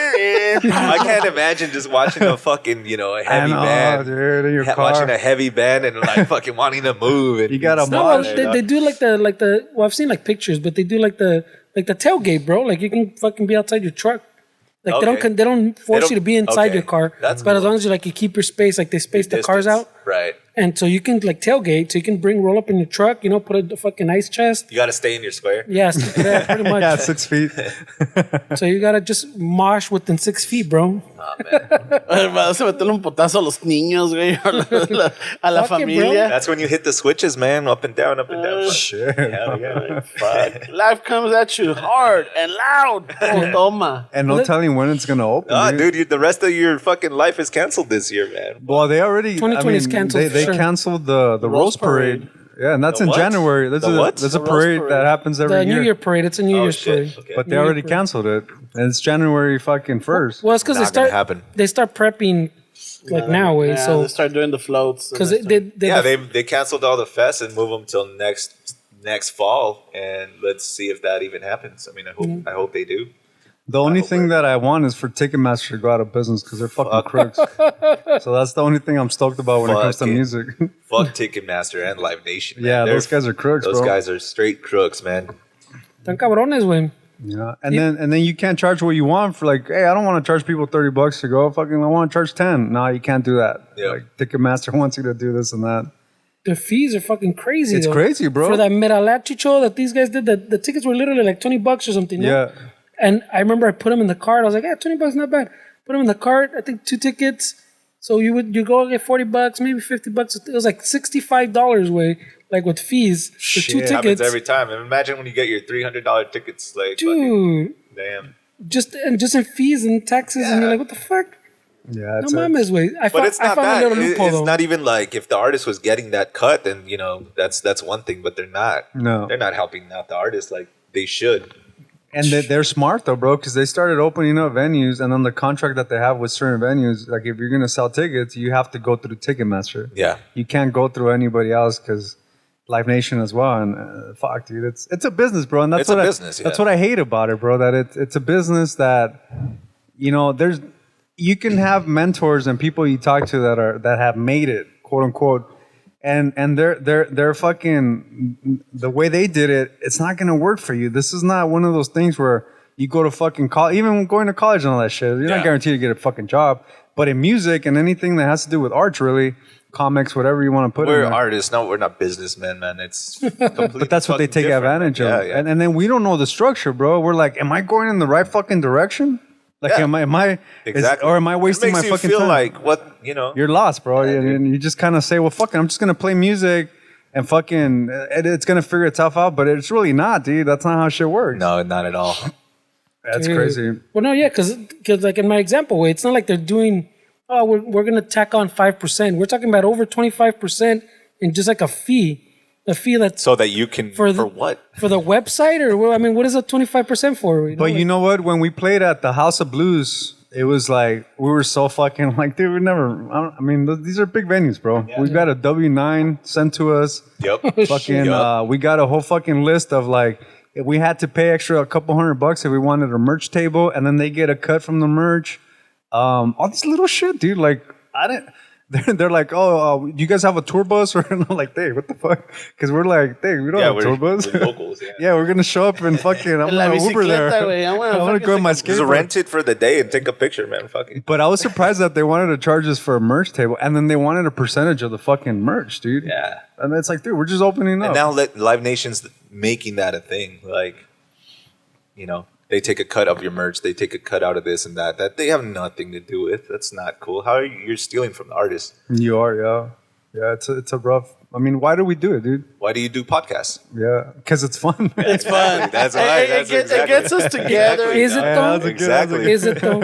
I can't imagine just watching a fucking a heavy band. dude, in your car. Watching a heavy band and like fucking wanting to move. And You gotta No, mosh. they do like the. Well, I've seen like pictures, but they do like the tailgate, bro. Like you can fucking be outside your truck. Like Okay. they don't force you to be inside okay. your car. That's but as cool. long as you keep your space, like they space the cars Distance. out. Right. And so you can like tailgate, so you can roll up in your truck, put a fucking ice chest. You got to stay in your square. Yeah, pretty much. Yeah, 6 feet. So you gotta just mosh within 6 feet, bro. Oh, man. Vas a meterle un potazo a los niños, güey. A la Fuck it, bro. familia. That's when you hit the switches, man. Up and down, up and down. Shit. Hell yeah. Fuck. Life comes at you hard and loud. Oh, toma. And no telling when it's gonna open. Ah, dude, the rest of your fucking life is canceled this year, man. Well, they already. 2020 is canceled for They sure. canceled the Rose Parade. Yeah, and that's The in what? January. There's The a what? there's a The Rose parade Parade. that happens every The New year. Year parade. It's a New Oh Year's shit. parade. Okay. But they New Year already parade. canceled it, and it's January fucking 1st. Well, it's because Not gonna happen. they start prepping like now, way. Yeah, So they start doing the floats. because and They canceled all the fests and move them till next fall, and let's see if that even happens. I mean, I hope they do. The only thing that I want is for Ticketmaster to go out of business because they're fucking crooks. So that's the only thing I'm stoked about when it comes to Fuck it. music. Fuck Ticketmaster and Live Nation. Man. Yeah, They're- those guys are crooks, Those bro. guys are straight crooks, man. tan cabrones, güey. Yeah, and then you can't charge what you want for like, hey, I don't want to charge people $30 to go. Fucking, I want to charge 10. No, you can't do that. Yeah. Like Ticketmaster wants you to do this and that. The fees are fucking crazy. It's though. crazy, bro. For that Miralachi show that these guys did, the tickets were literally like $20 or something. no? Yeah. And I remember I put them in the cart. I was like, yeah, $20 not bad. Put them in the cart. I think 2 tickets. So you go get $40, maybe $50. It was like $65 way, like with fees for 2 Shit. tickets. Happens every time. And imagine when you get your $300 tickets, like fucking, Dude, damn. just in fees and taxes, and you're like, what the fuck? Yeah, No it's mames, way. But it's not I found that. a little loophole It's though. not even like if the artist was getting that cut, then that's one thing. But they're not. No. they're not helping out the artist like they should. And they're smart though, bro, because they started opening up venues, and on the contract that they have with certain venues, like if you're gonna sell tickets, you have to go through Ticketmaster. Yeah. You can't go through anybody else because Live Nation as well. And fuck, dude, it's a business, bro. And that's It's a what business, That's yeah. what I hate about it, bro. That it's a business that you can have mentors and people you talk to that have made it, quote unquote. And they're fucking the way they did it. It's not gonna work for you. This is not one of those things where you go to fucking college. Even going to college and all that shit, you're Yeah. not guaranteed to get a fucking job. But in music and anything that has to do with arts, really, comics, whatever you want to put We're in there. artists, no, we're not businessmen, man. It's completely But that's what they fucking take different, advantage man. of. Yeah, yeah. And then we don't know the structure, bro. We're like, am I going in the right fucking direction? Like, Yeah. am I Exactly. or am I wasting it my makes you fucking feel time? like what You're lost, bro. And you just kind of say, well, fuck it, I'm just going to play music and fucking, it's going to figure itself out. But it's really not, dude. That's not how shit works. No, not at all. That's Dude. crazy. Well, no, yeah, because like in my example, it's not like they're doing. Oh, we're gonna tack on 5%. We're talking about over 25% in just like a fee that's So that you can For for the- what? for the website, or what is a 25% for? But you know what? When we played at the House of Blues, it was like, we were so fucking like, dude, we never, these are big venues, bro. We got a W-9 sent to us. Yep. Fucking, we got a whole fucking list of like, we had to pay extra a couple $100 if we wanted a merch table, and then they get a cut from the merch. All this little shit, dude. Like I didn't. They're like, oh, you guys have a tour bus? Or I'm like, hey, what the fuck? Because we're like, hey, we don't have a tour bus. We're locals, yeah. Yeah, we're gonna show up and fucking. I'm gonna Uber there. I want to go on my skateboard. Just rent it for the day and take a picture, man. Fucking. But I was surprised that they wanted to charge us for a merch table, and then they wanted a percentage of the fucking merch, dude. Yeah. And it's like, dude, we're just opening up. And now Live Nation's making that a thing. Like, you know, they take a cut of your merch. They take a cut out of this and that. That they have nothing to do with. That's not cool. How are you're stealing from the artist? You are, yeah. Yeah, it's a rough. I mean, why do we do it, dude? Why do you do podcasts? Yeah, because it's fun. It's fun. That's why. It gets us together. Is it though? Exactly. Is it though?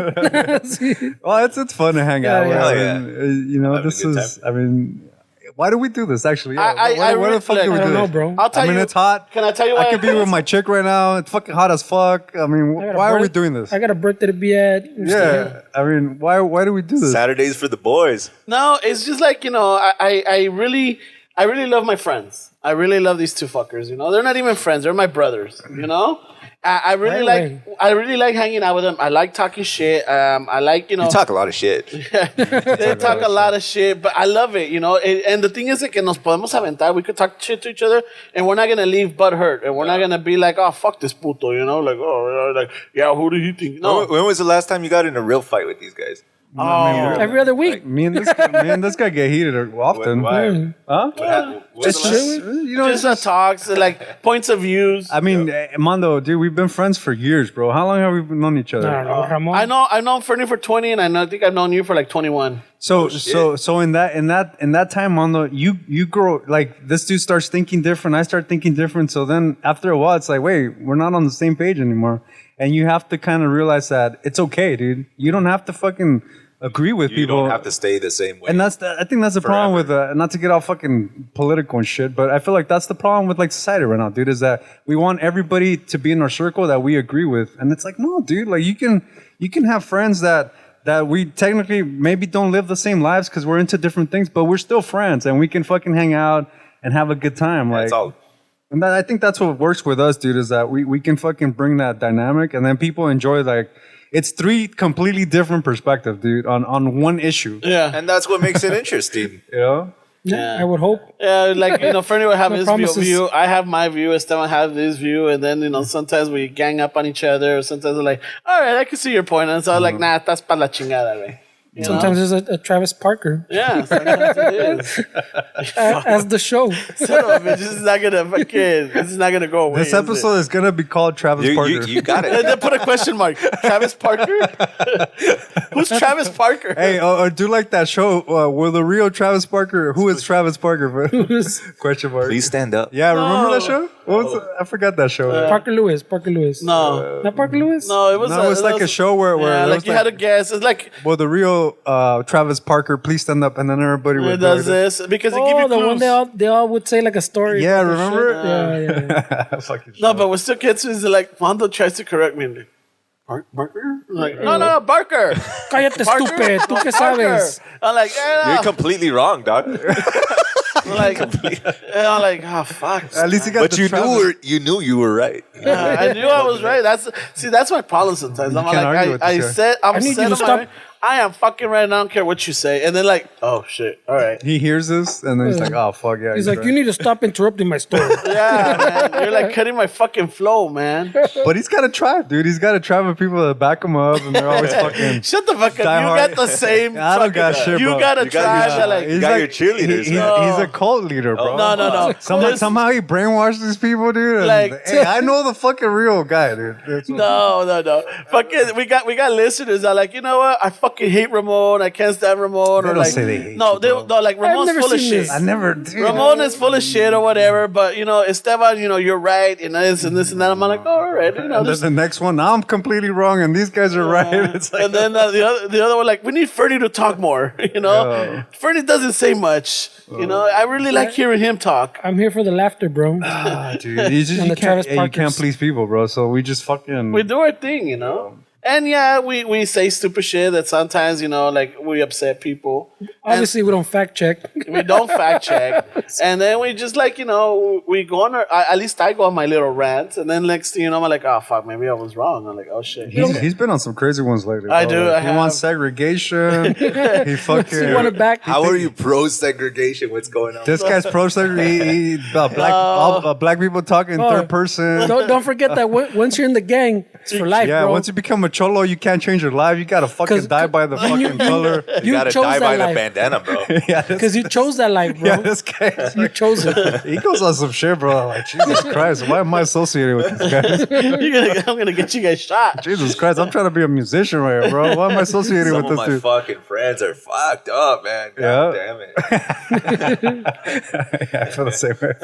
Well, it's fun to hang out. Yeah, with. yeah. I mean, you know, Having a this good is. I mean, why do we do this? Actually, yeah. I Why the fuck do we I do don't know, this? bro. I'll tell I mean, you. it's hot. Can I tell you why? I could be with my chick right now. It's fucking hot as fuck. I mean, I got a why are we birth- doing this? I got a birthday to be at. Yeah, I mean, why do we do this? Saturdays for the boys. No, it's just like, you know, I really love my friends. I really love these two fuckers. You know, they're not even friends. They're my brothers. You know, I really like hanging out with them. I like talking shit. I like, you know, You talk a lot of shit. they talk a lot of shit, but I love it, you know. And the thing is que nos podemos aventar. We could talk shit to each other, and we're not gonna leave butt hurt, and we're not gonna be like, oh, fuck this puto, you know, like, oh, like, yeah, who do you think? No, When was the last time you got in a real fight with these guys? Every other week. Me and this guy get heated often. Why? Huh? What was the last- You know, just talks, like points of views. I mean, Mondo, dude, we've been friends for years, bro. How long have we known each other? I don't know, Ramon. I've known Fernie for 20, and I think I've known you for like 21. So in that time, Mondo, you grow, like, this dude starts thinking different. I start thinking different. So then after a while, it's like, wait, we're not on the same page anymore. And you have to kind of realize that it's okay, dude. You don't have to fucking agree with You people. don't have to stay the same way. And I think that's the problem with, not to get all fucking political and shit, but I feel like that's the problem with like society right now, dude, is that we want everybody to be in our circle that we agree with. And it's like, no, dude, like you can have friends that we technically maybe don't live the same lives because we're into different things, but we're still friends and we can fucking hang out and have a good time. Like, That's all. and I think that's what works with us, dude, is that we can fucking bring that dynamic and then people enjoy, like, it's three completely different perspectives, dude, on one issue. Yeah. And that's what makes it interesting. You know? Yeah, I would hope. Yeah, like, you know, Fernie would have No his promises. view. I have my view. Esteban have his view. And then, you know, sometimes we gang up on each other. Or sometimes we're like, all right, I can see your point. And so I'm like, nah, estás pa la chingada, güey. You know? Sometimes there's a Travis Parker Yeah, sometimes it is. as the show. Son of a bitch, this is not gonna go away. This episode is going to be called Travis Parker. You got And it. then put a question mark. Travis Parker? Who's Travis Parker? Hey, or do like that show, will the real Travis Parker, who is Travis Parker? Question mark. Please stand up. Yeah, remember that show? What was it? I forgot that show. Parker Lewis. No. Not Parker Lewis? No, it was No, it was like a show where yeah, there like was you had to guess. It's like well, the real Travis Parker, please stand up, and then everybody it would does do it. this because it gives Oh, you the one clues. they all would say like a story. Yeah, about the remember? shit. Yeah. Fucking No, show. but what still gets me is like Mondo tries to correct me. Like, Barker? I'm like, no, Barker. Cállate, Barker? estúpido. ¿Tú qué Barker. sabes? I'm like, yeah, You're completely wrong, dog. I'm like, and I'm like, oh fuck. At least he got But the you Travis. knew you were right. I knew I was right. That's my problem sometimes. I'm can't argue like, with I this guy. said, I'm I need you set to on my stop. way. I am fucking right. And I don't care what you say. And then like, oh shit. All right. He hears this, and then he's like, oh, fuck, yeah. He's like, right. you need to stop interrupting my story. Yeah, man. You're like cutting my fucking flow, man. But he's got a tribe, dude. He's got a tribe of people that back him up, and they're always fucking... Shut the fuck up. Die You hard. got the same. I don't got fucking- shit, You bro. got a You got tribe your- that like. He's got your cheerleaders, he's man. a cult leader, bro. No. Somehow he brainwashed these people, dude. and, Like- hey, I know the fucking real guy, dude. That's what- No. Fucking, we got listeners that are like, you know what? I fucking hate Ramon. I can't stand Ramon. They Or don't like, say they hate no, you, they, bro. no, like Ramon's never full of seen shit. this. I never... Dude. Ramon is full of shit or whatever, but you know, Esteban, you know, you're right, and this and that. I'm like, oh, all right, you know, And then this. the next one, now I'm completely wrong, and these guys are right. It's like... And then the other one, like, we need Fernie to talk more. You know, Yeah. Fernie doesn't say much. You know, I really like hearing him talk. I'm here for the laughter, bro. Ah, dude, you And the Travis can't Parkers. please people, bro. So we just fucking... We do our thing, you know. And yeah, we say stupid shit that sometimes, like we upset people. Obviously, we don't fact check. We don't fact check. And then we just like, we go on at least I go on my little rants. And then next thing you know, I'm like, oh, fuck, maybe I was wrong. I'm like, oh, shit. He's been on some crazy ones lately. I bro. do, Like, I he have. wants segregation. He fucking. You want it back? How are you pro segregation? What's going on? This guy's pro segregation. Black people talking in Oh. third person. Don't forget that once you're in the gang, it's for life, Yeah, bro. once you become a cholo, you can't change your life. You gotta fucking 'Cause- die by the fucking color. You gotta chose die that by the life. bandana, bro. Yeah, this, Because you chose that life, bro. yeah, this guy. You chose it. He goes on some shit, bro. I'm like, Jesus Christ, why am I associated with these guys? I'm going to get you guys shot. Jesus Christ, I'm trying to be a musician right here, bro. Why am I associated Some with of this my dude? fucking friends are fucked up, man. God Yeah. damn it. Yeah, I feel the same way.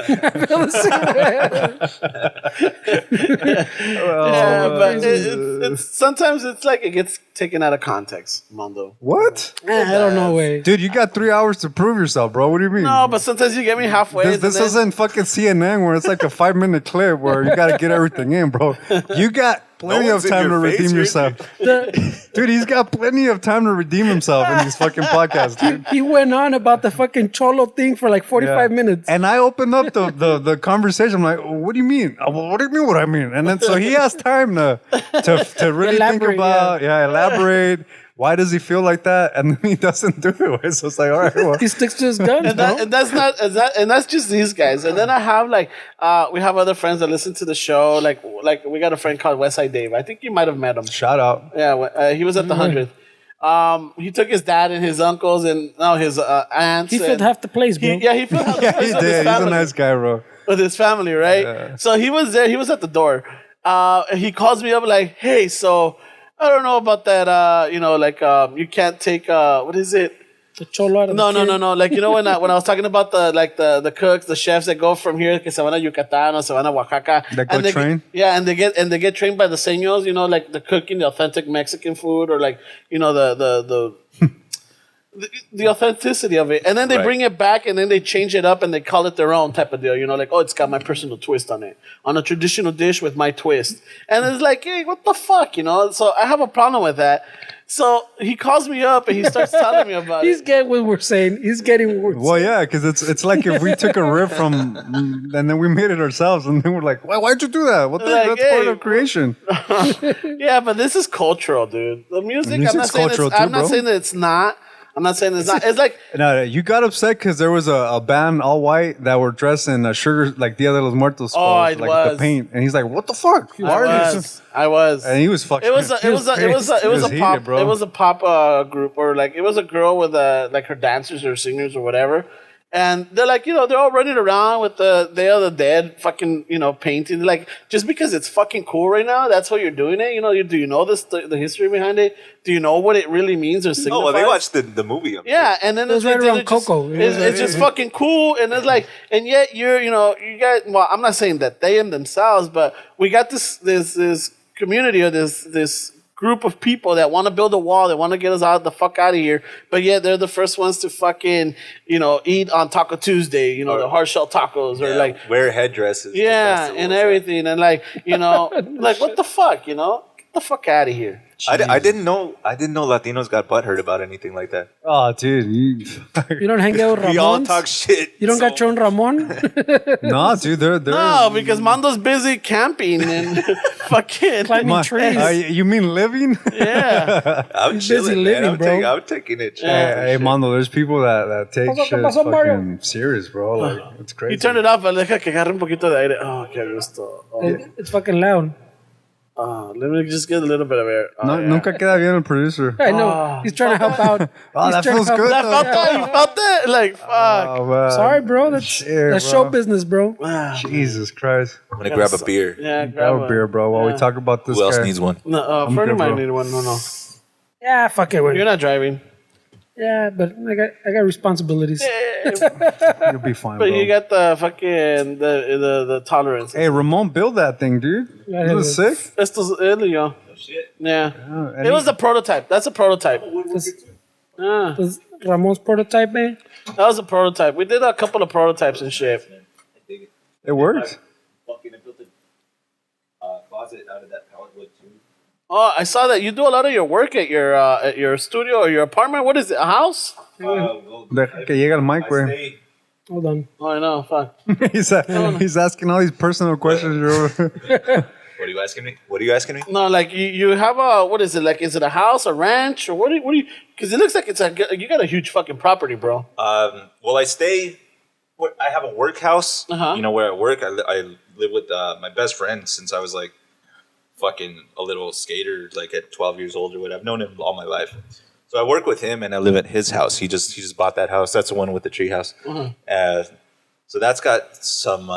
Yeah, but Jesus. it's sometimes it's like it gets taken out of context, Mondo. What? I don't know, way. Dude, you got 3 hours to prove yourself, bro. What do you mean? No, but sometimes you get me halfway. This isn't fucking CNN where it's like a 5-minute clip where you got to get everything in, bro. You got plenty No of one's in time to your face, redeem really. yourself. The- Dude, he's got plenty of time to redeem himself in these fucking podcasts, dude. he went on about the fucking cholo thing for like 45 Yeah. minutes. And I opened up the conversation. I'm like, what do you mean? What do you mean what I mean? And then so he has time to really think Elaborate, about, elaborate. Why does he feel like that? And then he doesn't do it. So it's like, all right, well. He sticks to his guns, and, bro. and that's just these guys. And then I have we have other friends that listen to the show. Like we got a friend called Westside Dave. I think you might have met him. Shout out. Yeah, he was at the 100th. He took his dad and his uncles and his aunts. He filled half the place, bro. He filled half the Yeah, place he with his did. He's a family. nice guy, bro. With his family, right? Yeah. So he was there. He was at the door. He calls me up like, "Hey, so I don't know about that. You can't take what is it? The cholo out of No. the kid. Like when I was talking about the cooks, the chefs that go from here que se van a Yucatan or se van a Oaxaca, That go and they train? and they get trained by the señors. Like the cooking the authentic Mexican food or like the authenticity of it, and then they Right. bring it back, and then they change it up, and they call it their own type of deal. Like, oh, it's got my personal twist on it, on a traditional dish with my twist, and it's like, hey, what the fuck, So I have a problem with that. So he calls me up and he starts telling me about He's it. getting what we're saying. He's getting what we're Well, yeah, because it's like if we took a riff from, and then we made it ourselves, and then we're like, why'd you do that? What the Like, that's hey, part of creation. Yeah, but this is cultural, dude. The music, I'm not music's saying cultural I'm too, not bro. saying that it's not. I'm not saying it's not. It's like No, you got upset because there was a band all white that were dressed in sugar, like Dia de los Muertos, it like was. the paint, and he's like, "What the fuck? Why are these?" I was. And he was fucking. It was a heated, pop bro. it was a pop group or like it was a girl with like her dancers or singers or whatever, and they're like they're all running around with the Day of the Dead fucking painting, like just because it's fucking cool right now, that's what you're doing it. Do you know the history behind it? Do you know what it really means or signifies? Oh, well, they watched the movie. Yeah, and then It was right they're around Coco. It's just fucking cool, and it's like, and yet you got. Well, I'm not saying that they am themselves, but we got this community or this group of people that want to build a wall, that want to get us the fuck out of here, but yet they're the first ones to fucking eat on Taco Tuesday, the hard shell tacos or like wear headdresses. to yeah, festivals, and everything, and like like what the fuck, get the fuck out of here. I didn't know Latinos got butthurt about anything like that. Oh, dude, You don't hang out with We all Ramones? talk shit. You don't so got your own Ramon? no, dude, they're No, because Mondo's busy camping and fucking Climbing trees. You mean living? yeah. I'm busy chilling, living, man. bro. I'm taking it. chill. Hey, Mondo, there's people that take Pasó, shit pasó, Mario? fucking serious, bro. Like, it's crazy. You turn it off, deja que agarre un poquito de aire. Oh, qué gusto. Oh, It's fucking loud. let me just get a little bit of air. Oh, No, yeah. Nunca queda bien el producer. I know. He's trying to help out. Oh, He's that trying to feels help good. I felt that. You felt that? Like, fuck. Oh, man. Sorry, bro. That's Shit, show bro. business, bro. Jesus Christ. I'm gonna grab a beer. Yeah, Grab a beer, bro, while we talk about this Who else guy. needs one? No, Fernie good, might bro. need one. No. Yeah, fuck it. You're not driving. Yeah, but I got responsibilities. You'll be fine, But bro. you got the fucking, the tolerance. Hey, Ramon built that thing, dude. Yeah, It was yeah. sick. Esto es él y yo. Yeah. and It was a prototype. That's a prototype. Ah, Was Ramon's prototype, man? that was a prototype. We did a couple of prototypes and shit. It works. Fucking built a closet out of that pallet wood too. Oh, I saw that you do a lot of your work at your studio or your apartment. What is it? A house? Deja que llega el mic, güey. Hold on. Oh, I know. Fuck. He's asking all these personal questions, bro. What are you asking me? What are you asking me? No, like you have a what is it? Like, is it a house, a ranch, or what do you? Because it looks like you got a huge fucking property, bro. Well, I have a work house. Uh-huh. You know where I work. I live with my best friend since I was like fucking a little skater, like at 12 years old or whatever. I've known him all my life. So I work with him and I live at his house. He just bought that house. That's the one with the tree house. Mm-hmm. So that's got some.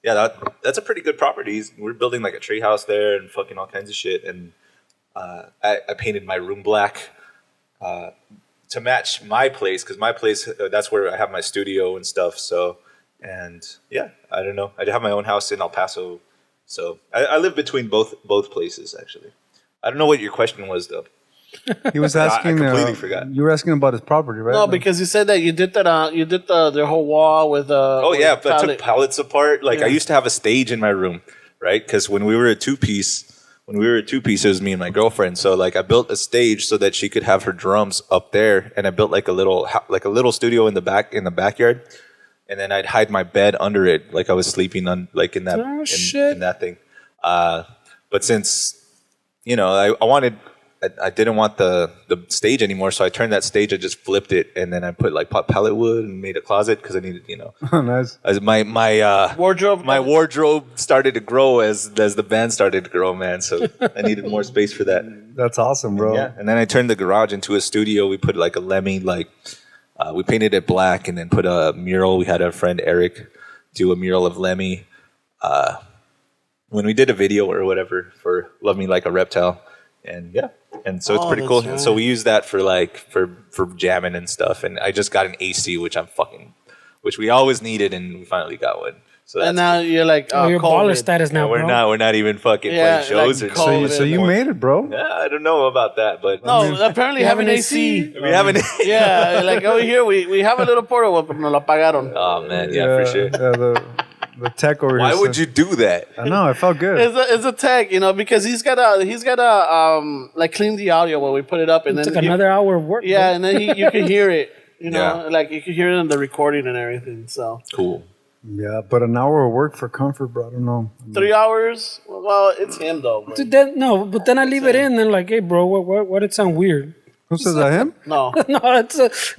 That's a pretty good property. We're building like a tree house there and fucking all kinds of shit. And I painted my room black to match my place because my place that's where I have my studio and stuff. So and yeah, I don't know. I have my own house in El Paso, so I live between both places actually. I don't know what your question was though. He was asking. I completely forgot. You were asking about his property, right? No, because you said that you did that. You did their whole wall with. Oh with yeah, but I pallet. took pallets apart. Like Yeah. I used to have a stage in my room, right? Because when we were a two piece, it was me and my girlfriend. So like I built a stage so that she could have her drums up there, and I built like a little studio in the backyard, and then I'd hide my bed under it, like I was sleeping on like in that in that thing. But since I didn't want the stage anymore, so I turned that stage. I just flipped it, and then I put like pallet wood and made a closet because I needed, Oh, nice. as my Wardrobe. my wardrobe started to grow as the band started to grow, man. So I needed more space for that. That's awesome, bro. Yeah, and then I turned the garage into a studio. We put like a Lemmy, we painted it black, and then put a mural. We had our friend Eric do a mural of Lemmy. When we did a video or whatever for Love Me Like a Reptile. And yeah, and so it's pretty cool. Right. And so we use that for for jamming and stuff. And I just got an AC, which we always needed, and we finally got one. So that's and now you're like, your baller status now, we're bro. not even fucking Yeah, playing shows like or COVID. So you made it, bro. Yeah, I don't know about that, but No, apparently You having have an AC. AC? we haven't. Yeah, like over here we have a little portable, but no lo pagaron. Oh man, yeah, for sure. Yeah, the tech over Why here. would you do that? I know. It felt good. It's a tech, because he's gotta like clean the audio when we put it up, and It then took another hour of work. yeah, and then you can hear it, Yeah. like you can hear it in the recording and everything. So Cool. Yeah, but an hour of work for comfort, bro. I don't know. 3 hours. Well, it's him though. But Dude, but then I leave it in, and like, hey, bro, what it sound weird? Who says that? Him? no, No,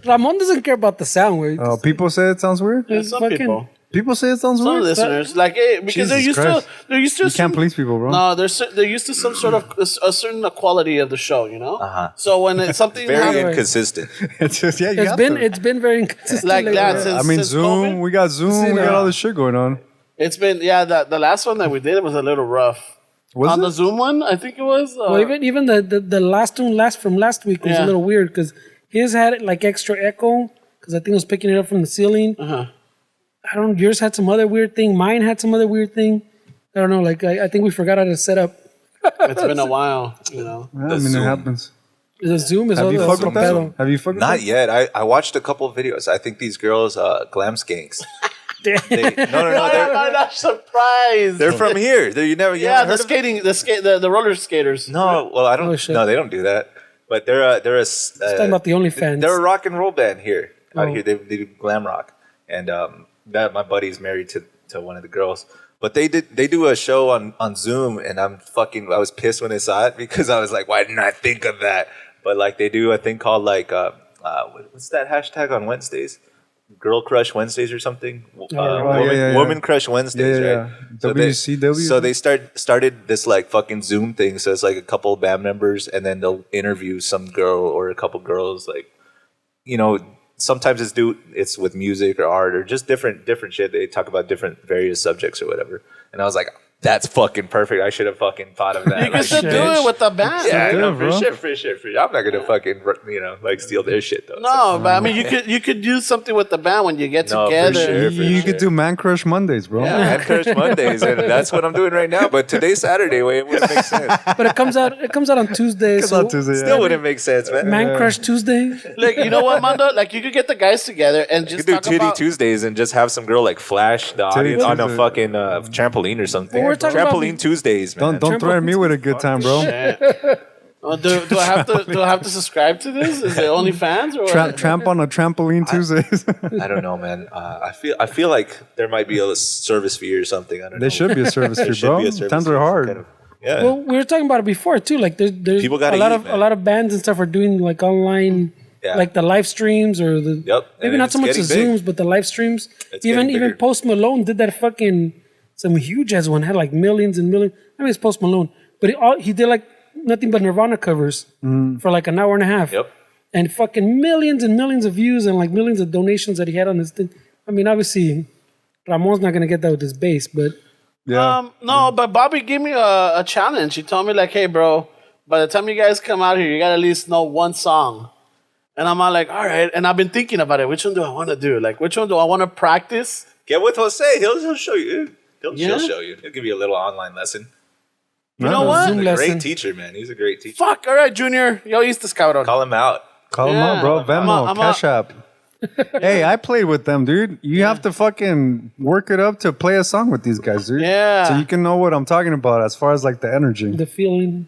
Ramon doesn't care about the sound. Where Oh, people say it sounds weird. some fucking- people, People say it sounds some weird. listeners, like because Jesus they're used Christ. they're used to. You can't please people, bro. No, they're used to some sort of a certain quality of the show, Uh-huh. So when it's something Very happens, inconsistent. It's just you got to. it's been very inconsistent. like lately, that. bro. Since, I mean, since Zoom. COVID, We got Zoom. We got all this shit going on. it's been the last one that we did was a little rough. Was On it? the Zoom one, I think it was. Well, even the last one from last week was Yeah. a little weird because his had like extra echo because I think it was picking it up from the ceiling. Uh-huh. I don't. Yours had some other weird thing. Mine had some other weird thing. I don't know. Like I think we forgot how to set up. It's been a while, Yeah, I mean, Zoom. it happens. The Zoom is Have you other fucked with that? pedo. Have you fucked with Not that? yet. I watched a couple of videos. I think these girls, glam skanks. No, I'm not surprised. they're from here. You never yeah, haven't the heard of skating, the roller skaters. No, well, I don't. Oh, shit. No, they don't do that. But they're Talking about the OnlyFans. they're a rock and roll band here. Out Oh. here, they do glam rock, and that my buddy's married to one of the girls. But they do a show on Zoom, and I was pissed when I saw it because I was like, why didn't I think of that? But like they do a thing called like what's that hashtag on Wednesdays? Girl Crush Wednesdays or something. Woman Crush Wednesdays, Yeah, yeah, right? yeah. So WCW? So they started this like fucking Zoom thing. So it's like a couple of band members, and then they'll interview some girl or a couple girls. Like, sometimes it's with music or art or just different shit. They talk about different various subjects or whatever. And I was like, that's fucking perfect. I should have fucking thought of that. You can still do it with the band. Yeah, I know, bro. for sure. I'm not gonna fucking like steal their shit though. No, but I mean, you could do something with the band when you get No, for together. sure. You could do Man Crush Mondays, bro. Yeah, Man Crush Mondays, and that's what I'm doing right now. But today's Saturday, it wouldn't make sense. But it comes out on Tuesday. It's So not Tuesday, yeah. Still wouldn't make sense, man. Man Crush Tuesday. Like, you know what, Mondo? Like, you could get the guys together and You just could do talk Titty about. Tuesdays and just have some girl like flash the audience on a Tuesday. fucking trampoline or something. we're talking Trampoline about Tuesdays, man. Don't threaten me with a good time, bro. Oh, do I have to subscribe to this? Is it OnlyFans or what? Tramp on a trampoline Tuesdays. I don't know, man. I feel like there might be a service fee or something. I don't know. There should be a service fee, should bro. be a service Times fee, are hard. kind of- yeah. Well, we were talking about it before too. Like there's People gotta a eat, man. lot of bands and stuff are doing like online, Yeah. like the live streams or the Yep. maybe And not it's so much the getting big. Zooms, but the live streams. It's Even getting bigger. Post Malone did that fucking some huge ass one, had like millions and millions. I mean, it's Post Malone, but he did like nothing but Nirvana covers for like an hour and a half. Yep. And fucking millions and millions of views and like millions of donations that he had on his thing. I mean, obviously, Ramon's not gonna get that with his bass, but Yeah. No, but Bobby gave me a challenge. He told me like, hey, bro, by the time you guys come out here, you gotta at least know one song. And I'm all like, all right. And I've been thinking about it. Which one do I want to do? Like, which one do I want to practice? Get with Jose. He'll show you. He'll Yeah? show you. He'll give you a little online lesson. You know what? Zoom He's a lesson. great teacher, man. He's a great teacher. Fuck. All right, Junior. Yo, East is cabrón. Call him out. Call him Yeah. out, bro. Venmo, I'm a- Cash App. Hey, I played with them, dude. You have to fucking work it up to play a song with these guys, dude. Yeah. So you can know what I'm talking about as far as like the energy. the feeling.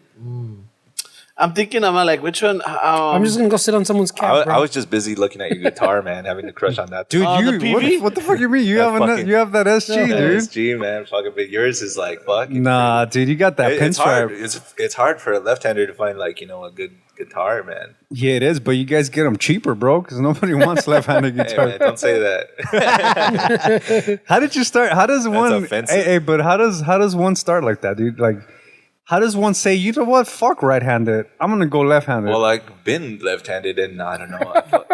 I'm thinking, I'm like, which one? I'm just gonna go sit on someone's couch. I was just busy looking at your guitar, man, having a crush on that. Dude, the you PV? what the fuck you mean? You That have fucking- you have that SG, dude. SG, man, fucking. But yours is like fucking. Nah, dude, you got that It's hard. pinstripe. It's hard for a left-hander to find like a good guitar, man. Yeah, it is, but you guys get them cheaper, bro, because nobody wants left-handed Hey, guitar. man, don't say that. How did you start? How does one? offensive. Hey, but how does one start like that, dude? Like, how does one say, you know what? Fuck right-handed. I'm gonna go left-handed. Well, I've been left-handed, and I don't know.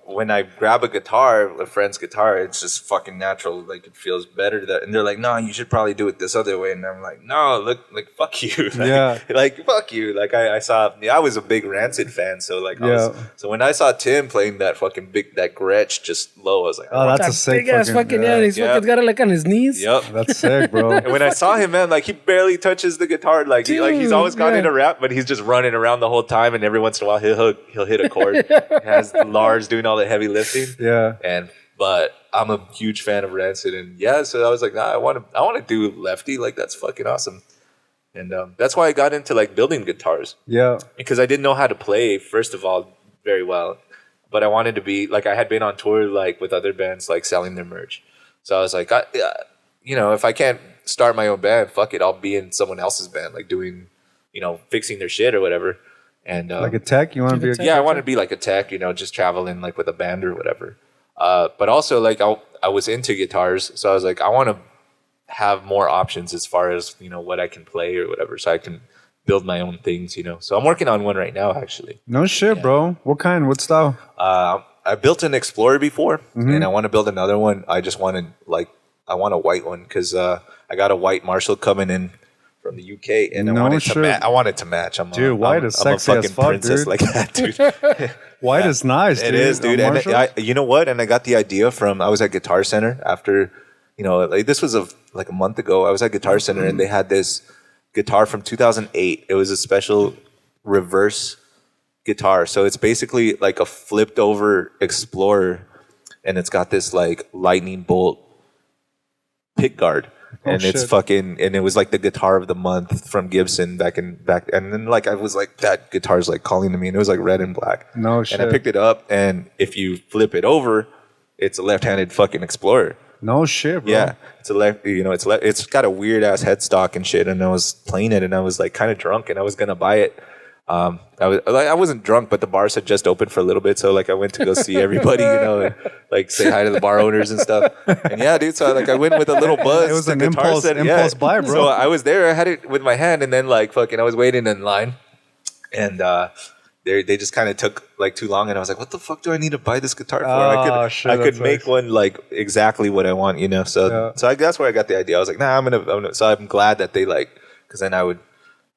When I grab a guitar, a friend's guitar, it's just fucking natural. Like it feels better. And they're like, "No, you should probably do it this other way." And I'm like, "No, look, like fuck you." Like, Yeah. Like fuck you. Like I saw. I was a big Rancid fan, so like, Yeah. so when I saw Tim playing that fucking that Gretsch just low, I was like, oh, that's a that sick big ass fucking yeah. He's Yeah. fucking got it like on his knees. "Yep." That's sick, bro. And when I saw him, man, like he barely touches the guitar. Like he's always got Dude, in a rap, but he's just running around the whole time. And every once in a while, he'll hit a chord. Has Lars doing all the heavy lifting. Yeah. But I'm a huge fan of Rancid, and yeah, so I was like, nah, I want to do lefty. Like that's fucking awesome. And that's why I got into like building guitars, Yeah. because I didn't know how to play, first of all, very well. But I wanted to be like, I had been on tour like with other bands, like selling their merch. So I was like, if I can't start my own band, fuck it, I'll be in someone else's band, like doing, fixing their shit or whatever. And Like a tech? You want to be a tech? yeah, I want to be like a tech, just traveling like with a band or whatever. But also like I was into guitars, so I was like, I want to have more options as far as what I can play or whatever, so I can build my own things. So I'm working on one right now, actually. No shit, bro. What kind? What style? I built an Explorer before, and I want to build another one. I just wanted I want a white one because I got a white Marshall coming in from the UK, and No I wanted shit. to match. I wanted to match. White is I'm sexy a as fucking fuck, princess dude. like that, dude. White is nice, dude. It is, dude. And Marshalls? you know what? And I got the idea from, I was at Guitar Center after, like this was a month ago. I was at Guitar Center and they had this guitar from 2008. It was a special reverse guitar. So it's basically like a flipped over Explorer, and it's got this like lightning bolt pick guard. And it's shit. fucking, and it was like the guitar of the month from Gibson back. And then like I was like, that guitar's like calling to me, and it was like red and black. No And I shit. picked it up, and if you flip it over, it's a left-handed fucking Explorer. No shit, bro. Yeah, it's a left. It's got a weird ass headstock and shit. And I was playing it, and I was like kind of drunk, and I was gonna buy it. I wasn't drunk, but the bars had just opened for a little bit, so like I went to go see everybody, and like say hi to the bar owners and stuff. And yeah, dude, so I went with a little buzz. It was to an Guitar impulse- Center, impulse buy, bro. So I was there, I had it with my hand, and then like fucking, I was waiting in line, and they just kind of took like too long, and I was like, what the fuck do I need to buy this guitar for? Oh, shit, I that could make sucks. one like exactly what I want, So Yeah. so that's where I got the idea. I was like, nah, I'm gonna. So I'm glad that they because then I would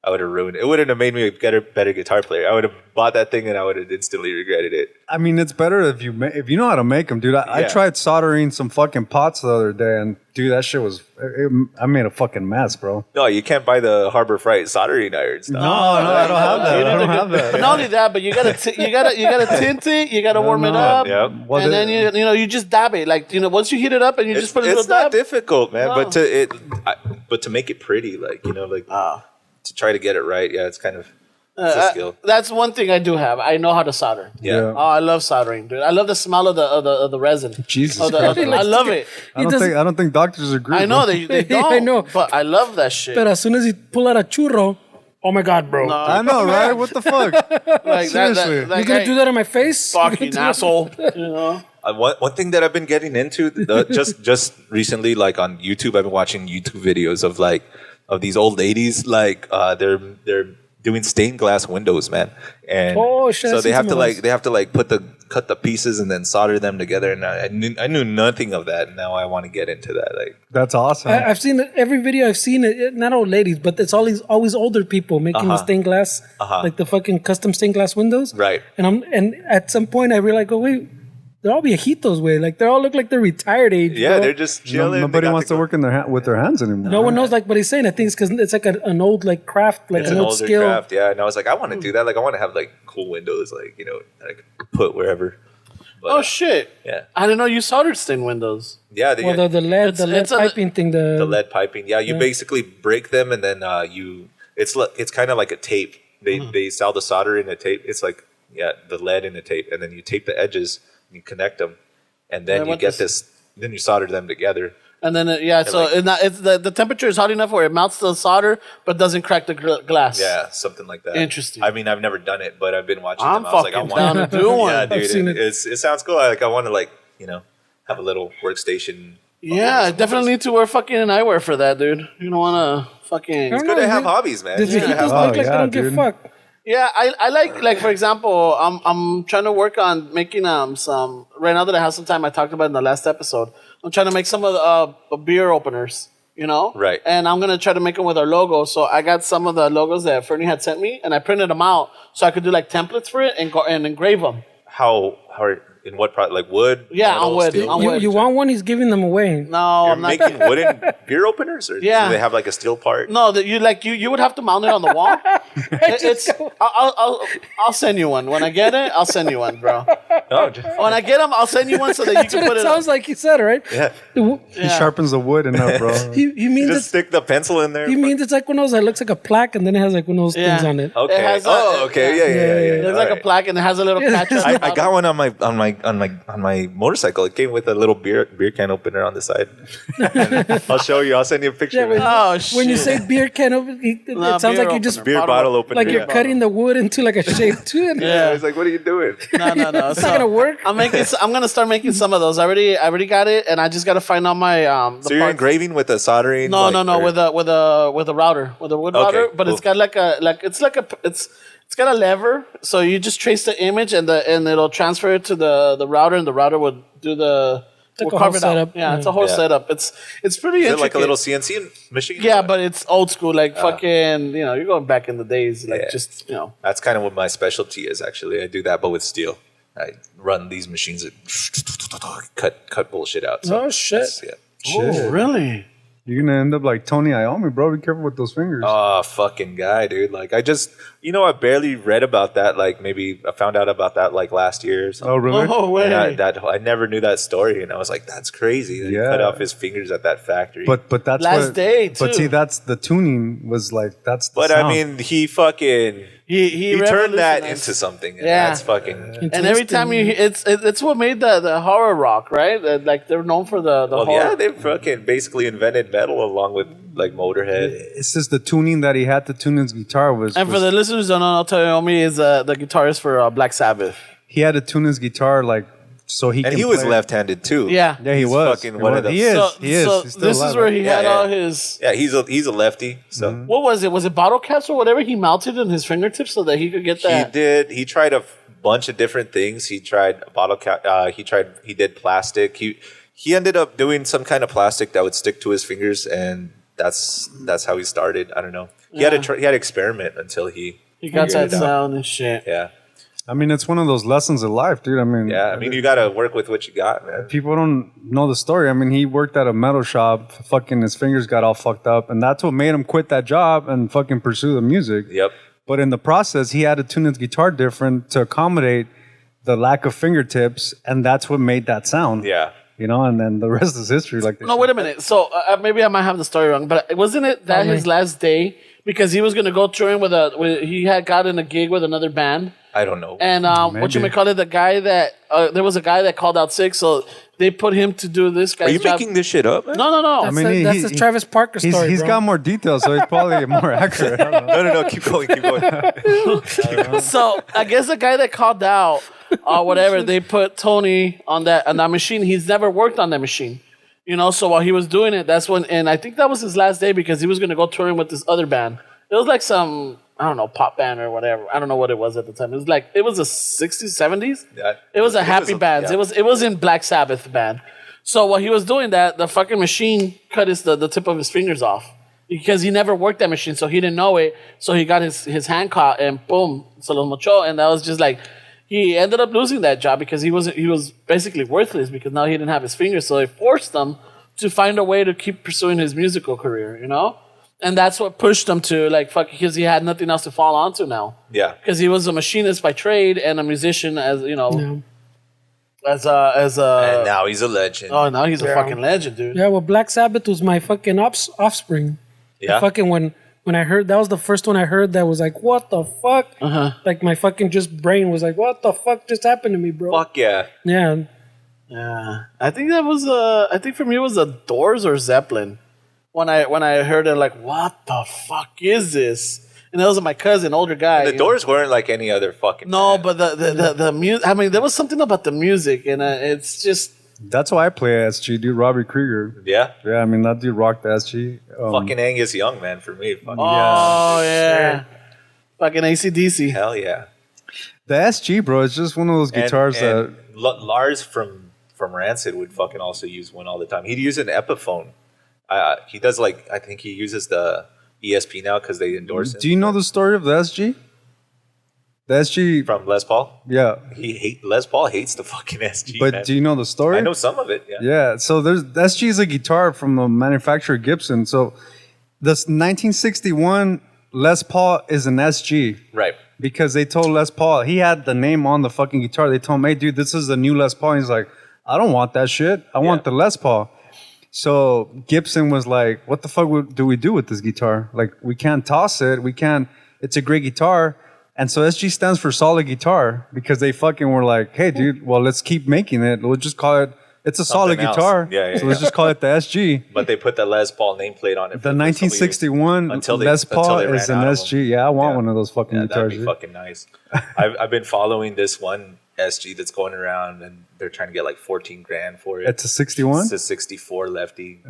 have ruined it. It wouldn't have made me a better guitar player. I would have bought that thing and I would have instantly regretted it. I mean, it's better if you know how to make them, dude. I Yeah. tried soldering some fucking pots the other day, and dude, that shit was. I made a fucking mess, bro. No, you can't buy the Harbor Freight soldering irons. No, I don't have that. I don't have But that. not only that, but you gotta tint it. You gotta warm it up, Yep. Well, and then you just dab it. Like once you heat it up and you just put a little It's not dab. difficult, man. No. But but to make it pretty, like to try to get it right, yeah, it's kind of it's a skill. That's one thing I do have. I know how to solder. Yeah. Oh, I love soldering, dude. I love the smell of the resin. Jesus I Christ. love it. I don't think doctors agree. I know bro. they don't. I know. But I love that shit. But as soon as you pull out a churro, oh my God, bro. No. I know, right? What the fuck? Like Seriously. that You're going to do that on my face? fucking asshole. You know? One thing that I've been getting into just recently, like on YouTube, I've been watching YouTube videos of these old ladies, like they're doing stained glass windows, man. And Oh, shit, so I've they seen have some to of those. cut the pieces and then solder them together. And I knew nothing of that. And now I want to get into that. Like, That's awesome. I've seen it, every video I've seen it, not old ladies, but it's always older people making the stained glass, like the fucking custom stained glass windows. Right. And at some point I realized, oh wait, they're all viejitos, way. Like they all look like they're retired age. yeah, bro. they're just chilling. Nobody wants to work in with their hands anymore. No one knows like what he's saying. I think it's because it's like an old like craft, like It's an an old older skill. craft, yeah. And I was like, I want to do that. Like, I want to have like cool windows, like that I could put wherever. But, Oh shit. yeah, I didn't know you soldered stained windows. yeah. Well, the lead it's a- piping thing. The lead piping. Yeah, you basically break them and then it's kind of like a tape. They sell the solder in a tape. It's like the lead in a tape, and then you tape the edges and you connect them, and then I you want get this- this. Then you solder them together. And then so like- it's the temperature is hot enough where it melts the solder but doesn't crack the glass. Yeah, something like that. Interesting. I mean, I've never done it, but I've been watching I'm them. I was like, I fucking want down to do one. Yeah, I've dude, seen it. it sounds cool. Like I want to have a little workstation. Yeah, I definitely need to wear fucking an eyewear for that, dude. You don't want to fucking. It's good to have hobbies, man. The You gotta viejitos have look hobbies. like they Yeah, don't give dude. a fuck. Yeah, I like for example, I'm trying to work on making some right now that I have some time. I talked about it in the last episode. I'm trying to make some of the beer openers, you know, Right. And I'm gonna try to make them with our logo. So I got some of the logos that Fernie had sent me, and I printed them out so I could do like templates for it and engrave them. How in what product? Like wood? Yeah, metal, on wood, steel? on You, wood. you want one? He's giving them away. No, You're I'm not making wooden beer openers, or Yeah. do they have like a steel part? No, that you would have to mount it on the wall. It's I'll send you one when I get it. I'll send you one, bro. No, When I get them, I'll send you one so that you That's can what put it it. sounds like. He said, right? yeah. He sharpens the wood enough, bro. He means Just it's, stick the pencil in there. he means it's like one of those that looks like a plaque, and then it has like one of those Yeah. things on it. Okay. It has okay. Yeah. It looks like a plaque and it has a little catch. I got one on my motorcycle. It came with a little beer can opener on the side. I'll show you. I'll send you a picture. Yeah, man. Oh shit! When you say beer can open, it Nah, sounds beer like you just opener. beer bottle opener. like you're yeah. cutting the wood into like a shape too. And Yeah, I was like, what are you doing? no. it's not gonna work. I'm gonna start making some of those. I already got it, and I just gotta find out my the So you're parts. engraving with a soldering? No, or- with a router, with a wood Okay, router, but cool. it's got it's got a lever, so you just trace the image and it'll transfer it to the router, and the router would do the like will a whole carve it out. setup. Yeah, it's a whole Yeah. setup. It's pretty Is it intricate. like a little CNC machine? Yeah, but it's old school, like fucking. You're going back in the days, like Yeah. just That's kind of what my specialty is, actually. I do that, but with steel. I run these machines that cut bullshit out. So Oh, shit. that's- Yeah. Oh, really? You're gonna end up like Tony Iommi, bro. Be careful with those fingers. Oh, fucking guy, dude. Like, I just, I barely read about that. Like, maybe I found out about that like last year or something. Oh, really? Oh, way. And I never knew that story, and I was like, "That's crazy." That He Yeah. cut off his fingers at that factory. But that's Last what, day, But too. see, that's the tuning was like that's. The But sound. I mean, he fucking He turned that revolutionized. into something. And Yeah. that's fucking. And every time it's what made the horror rock, right? Like they're known for the Well, horror. yeah, they fucking basically invented metal along with like Motorhead. it's just the tuning that he had to tune his guitar was. And for was- the listeners who don't know, Toyomi is the guitarist for Black Sabbath. he had to tune his guitar like so he. And can he was play. left-handed too. Yeah. Yeah, he He's was. fucking He one was. of the- He is. So, he is. so He's still this is alive. where he Yeah, had yeah. all his. Yeah, he's a lefty. So What was it? Was it bottle caps or whatever he mounted in his fingertips so that he could get that? He tried a bunch of different things. He tried a bottle cap. He did plastic. He ended up doing some kind of plastic that would stick to his fingers, and that's how he started. I don't know. He had to experiment until he got figured that it out. sound and shit. Yeah, I mean, it's one of those lessons of life, dude. I mean, yeah. I mean, you got to work with what you got, man. people don't know the story. I mean, he worked at a metal shop. Fucking his fingers got all fucked up, and that's what made him quit that job and fucking pursue the music. Yep. But in the process, he had to tune his guitar different to accommodate the lack of fingertips, and that's what made that sound. Yeah. you know, and then the rest is history. Like they No, said. wait a minute. So maybe I might have the story wrong, but wasn't it that his last day because he was going to go touring he had gotten a gig with another band, I don't know. and what you may call it, the guy that there was a guy that called out sick, so they put him to do this guy's Are you job. making this shit up, man? No. That's the Travis Parker story, He's bro. got more details, so he's probably more accurate. I don't know. No. Keep going. So I guess the guy that called out or whatever, they put Tony on that machine. He's never worked on that machine. You know, so while he was doing it, that's when, and I think that was his last day because he was going to go touring with this other band. It was like some, I don't know, pop band or whatever. I don't know what it was at the time. It was a 60s, 70s. Yeah. It was a happy band. Yeah. It was in Black Sabbath band. So while he was doing that, the fucking machine cut the tip of his fingers off because he never worked that machine, so he didn't know it. So he got his hand caught and boom, se los mochó, and that was just like. He ended up losing that job because he was basically worthless because now he didn't have his fingers. So it forced him to find a way to keep pursuing his musical career, you know? And that's what pushed him to because he had nothing else to fall onto now. Yeah. Because he was a machinist by trade and a musician as, you know, as a. And now he's a legend. Oh, now he's a fucking legend, dude. Yeah, well, Black Sabbath was my fucking offspring. Yeah. Fucking when I heard, that was the first one I heard that was like, what the fuck? Like my fucking just brain was like, what the fuck just happened to me, bro? Fuck yeah. Yeah. Yeah. I think that was I think for me it was the Doors or Zeppelin. When I heard it, like, what the fuck is this? And that was my cousin, older guy. The Doors weren't like any other fucking. No, band. but the music. I mean, there was something about the music, and it's just. That's why I play SG, dude. Robbie Krieger. Yeah. Yeah, I mean that dude rocked the SG. Fucking Angus Young, man, for me. Fucking Oh yeah. Fucking AC/DC. hell yeah. The SG, bro, it's just one of those guitars that. Lars from Rancid would fucking also use one all the time. He'd use an Epiphone. He does I think he uses the ESP now because they endorse him. Do you know the story of the SG? The SG, From Les Paul? yeah. Les Paul hates the fucking SG. But man. do you know the story? I know some of it. Yeah. Yeah, so the SG is a guitar from the manufacturer Gibson. So this 1961 Les Paul is an SG Right. because they told Les Paul, he had the name on the fucking guitar. They told him, hey, dude, this is the new Les Paul. And he's like, I don't want that shit. I want the Les Paul. So Gibson was like, what the fuck do we do with this guitar? Like, we can't toss it. We can't. It's a great guitar. And so SG stands for solid guitar because they fucking were like, hey, dude, well, let's keep making it. We'll just call it, it's a solid Something else. guitar. Yeah, so let's just call it the SG. But they put the Les Paul nameplate on it. The for first couple years 1961 Les Paul they ran is an out of SG. them. Yeah, I want one of those fucking Yeah, that'd guitars. be dude. fucking nice. I've been following this one SG that's going around, and they're trying to get like 14 grand for it. It's a 61? It's a 64 lefty.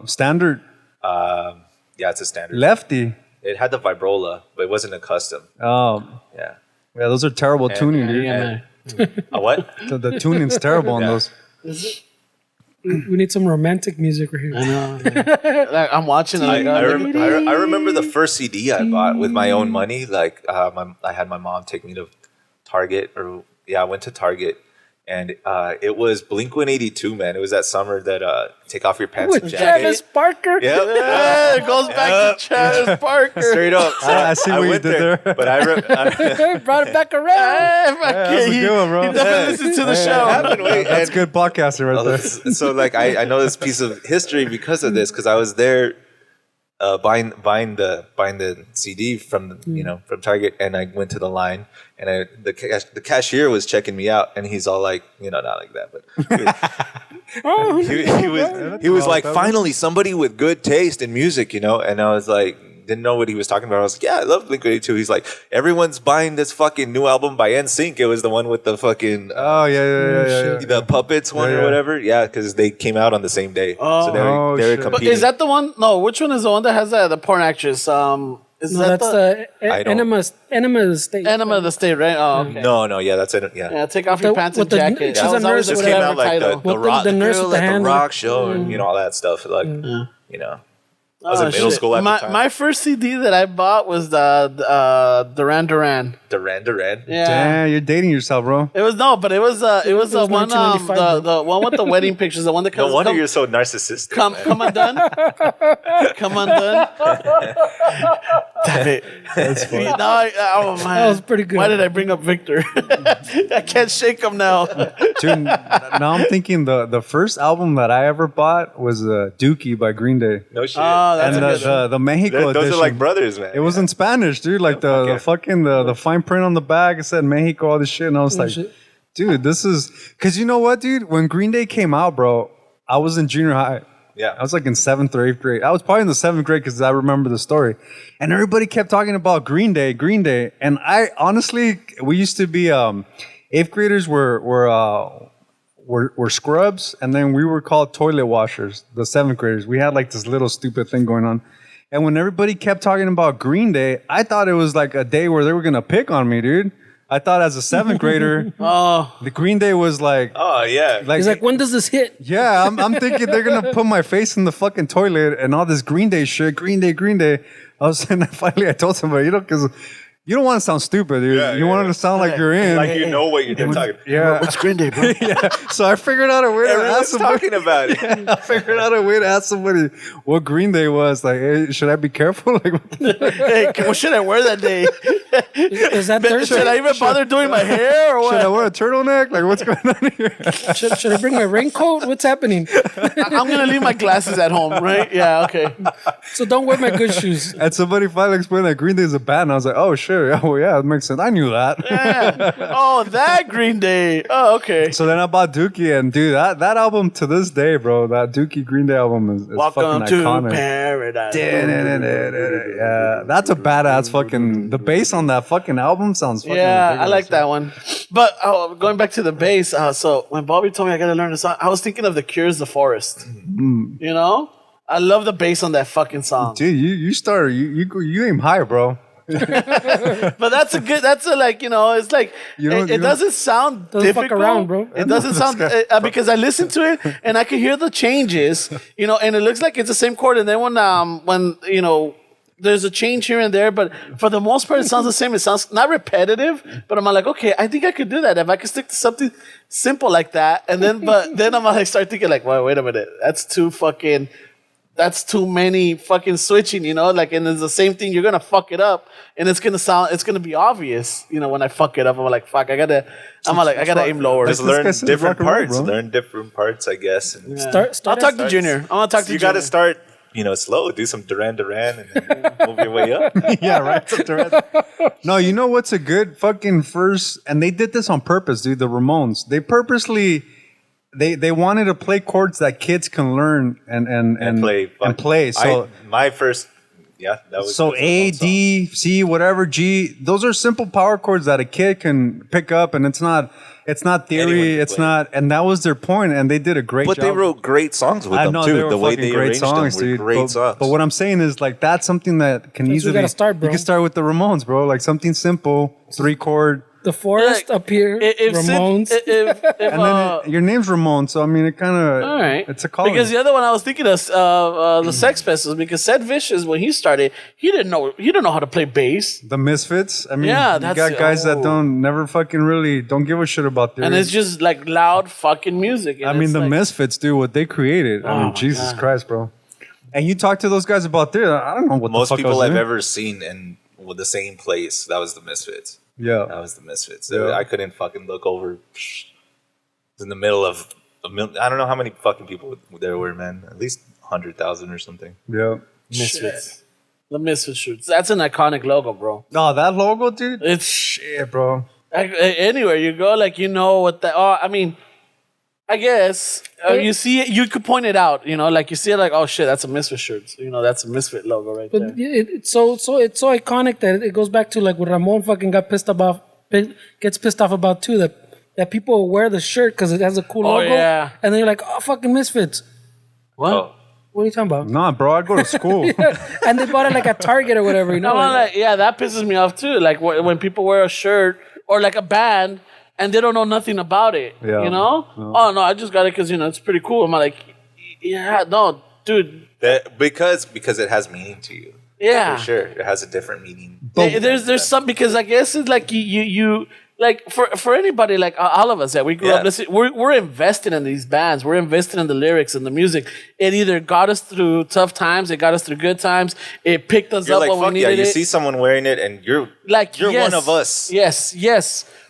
Standard Yeah, it's a standard. lefty. It had the vibrola, but it wasn't a custom. Oh, Yeah. yeah, those are terrible tuning, dude. A what? The tuning's terrible on Yeah. those. We need some romantic music right here. I know. Like, I'm watching it. I remember the first CD I bought with my own money. Like I had my mom take me to Target, I went to Target, and it was Blink-182, man. It was that summer that Take Off Your Pants and With Jacket. Travis Parker. Yep. Yeah, it goes back to Travis Parker. Straight up. So I see what you went did there. But I Brought it back around. that's a good one, bro. He definitely listens to the show. happened. Wait, That's and- good podcasting right there. So like I know this piece of history because of this, because I was there buying the CD from from Target, and I went to the line, and the cashier was checking me out, and he's all like, not like that, but he was like, finally somebody with good taste in music, and I was like, didn't know what he was talking about. I was like, yeah, I love Blink-182. He's like, everyone's buying this fucking new album by NSYNC. It was the one with the fucking Oh, yeah. the puppets one Yeah, or yeah. whatever. Yeah, because they came out on the same day. So they were shit. But competing. is that the one? No, which one is the one that has the porn actress? Is No, that that's the I don't- Enema of the State. Enema of the State, right? Oh, okay. No, yeah, that's it. Yeah. Yeah, take off your pants and with the- jacket. she's That a was always nurse the with This came whatever out like title. the With rock, the nurse girl with the at hand. the rock show, and all that stuff. Like, I was in middle shit. school at my, the time. My first CD that I bought was the Duran Duran. Duran. Yeah. Damn, you're dating yourself, bro. It was the one 1995, the one with the wedding pictures, the one that comes. No wonder you're so narcissistic. Come man. undone. Come undone. Damn it. That's funny. Now oh man, That was pretty good. Why did I bring up Victor? I can't shake him now. Dude, now I'm thinking the first album that I ever bought was Dookie by Green Day. No shit. Oh, that's And a good one. the Mexico Those edition. are like brothers, man. It was in Spanish, dude. Like the fucking the fine print on the back. It said Mexico, all this shit. And I was like, shit. dude, this is... Because you know what, dude? When Green Day came out, bro, I was in junior high. Yeah. I was like in 7th or 8th grade. I was probably in the 7th grade because I remember the story. And everybody kept talking about Green Day. And I honestly, we used to be 8th graders were scrubs, and then we were called toilet washers, the 7th graders. We had like this little stupid thing going on. And when everybody kept talking about Green Day, I thought it was like a day where they were going to pick on me, dude. I thought as a 7th grader, the Green Day was like... Oh, yeah. He's like, when does this hit? Yeah, I'm thinking they're gonna put my face in the fucking toilet and all this Green Day shit. Green Day. And finally I told somebody, because you don't want to sound stupid, dude. Yeah, you yeah, want it to sound like you're in. Like you know what you're talking about. Yeah. What's Green Day, bro? Yeah. So I figured out a way to ask Everyone's somebody. talking about it. I figured out a way to ask somebody what Green Day was. Like, hey, should I be careful? Like, Hey, what should I wear that day? Is that their Should I even bother doing my hair or should I what? wear a turtleneck? Like, what's going on here? Should I bring my raincoat? What's happening? I'm gonna leave my glasses at home, right? Yeah, okay. So don't wear my good shoes. And somebody finally explained that Green Day is a band. And I was like, oh, sure. Yeah, well, yeah, it makes sense. I knew that. Yeah. Oh, that Green Day. Oh, okay. So then I bought Dookie, and dude, that album to this day, bro, that Dookie Green Day album is Welcome fucking to iconic. paradise. Yeah, that's a badass fucking. The bass on that fucking album sounds fucking. Yeah, I ridiculous. like that one. But going back to the bass, so when Bobby told me I gotta learn the song, I was thinking of The Cure's "The Forest." You know, I love the bass on that fucking song. Dude, you aim high, bro. But that's a good. That's a like it's like it doesn't sound Doesn't fuck difficult. around, bro. It doesn't sound because I listened to it and I could hear the changes. And it looks like it's the same chord. And then when there's a change here and there, but for the most part, it sounds the same. It sounds not repetitive, but I'm like, okay, I think I could do that if I could stick to something simple like that. And then, but then I'm like, start thinking like, wait a minute, that's too many fucking switching, like, and it's the same thing. You're going to fuck it up and it's going to be obvious, when I fuck it up. I'm like, fuck, I got to aim lower. Just This guy learn says different rock and roll, parts. bro. Learn different parts, I guess. And Start I'll talk to Junior. I want to talk to you Junior. got to start, slow. Do some Duran and then move your way up. Yeah, right. No, you know what's a good fucking first? And they did this on purpose, dude. The Ramones. They purposely. They wanted to play chords that kids can learn and play. So my first, that was so A, D, C, whatever, G. Those are simple power chords that a kid can pick up, and it's not theory. Anyone can It's play. not, and that was their point, and they did a great But job. they wrote great songs with I them know too. they were The way fucking they great arranged songs, them were dude. great songs. But what I'm saying is, like, that's something that can we easily. gotta start, bro. You can start with the Ramones, bro. Like something simple, 3-chord. The Forest Yeah, up here, Ramones. And then your name's Ramon, so I mean, it kind of. all right. It's a calling. Because the other one I was thinking of the Sex Pistols, because Sid Vicious, when he started, he didn't know how to play bass. The Misfits. I mean, Yeah, you that's- got guys that oh. never fucking really don't give a shit about their. And it's just like loud fucking music. And I mean, it's the like, Misfits do what they created. I Oh mean, my Jesus God. Christ, bro. And you talk to those guys about their. I don't know what Most the fuck I people was I've doing. ever seen in the same place, that was the Misfits. Yeah. That was the Misfits. Yeah. I couldn't fucking look over. It's in the middle of I don't know how many fucking people there were, man. At least 100,000 or something. Yeah. Misfits. The Misfits shirts. That's an iconic logo, bro. No, that logo, dude. It's Shit, bro. anywhere you go, like what the. Oh, I mean, I guess you see it. You could point it out. Like you see it, like, oh shit, that's a Misfit shirt. That's a Misfit logo right there. But it's so iconic that it goes back to like what Ramon fucking gets pissed off about too, that people wear the shirt because it has a cool logo, yeah. and then you're like, oh, fucking Misfits. What? Oh, What are you talking about? Nah, bro, I go to school. And they bought it like at Target or whatever, No, like, yeah, that pisses me off too. Like when people wear a shirt or like a band and they don't know nothing about it. Yeah. Oh no, I just got it because it's pretty cool. I'm like, yeah, no, dude. because it has meaning to you. Yeah. For sure. It has a different meaning. There's some because I guess it's like you like for anybody, like all of us that we grew up listening, we're invested in these bands. We're invested in the lyrics and the music. It either got us through tough times, it got us through good times. It picked us You're up like, when we fuck needed yeah, it. you see someone wearing it and you're one of us. Yes.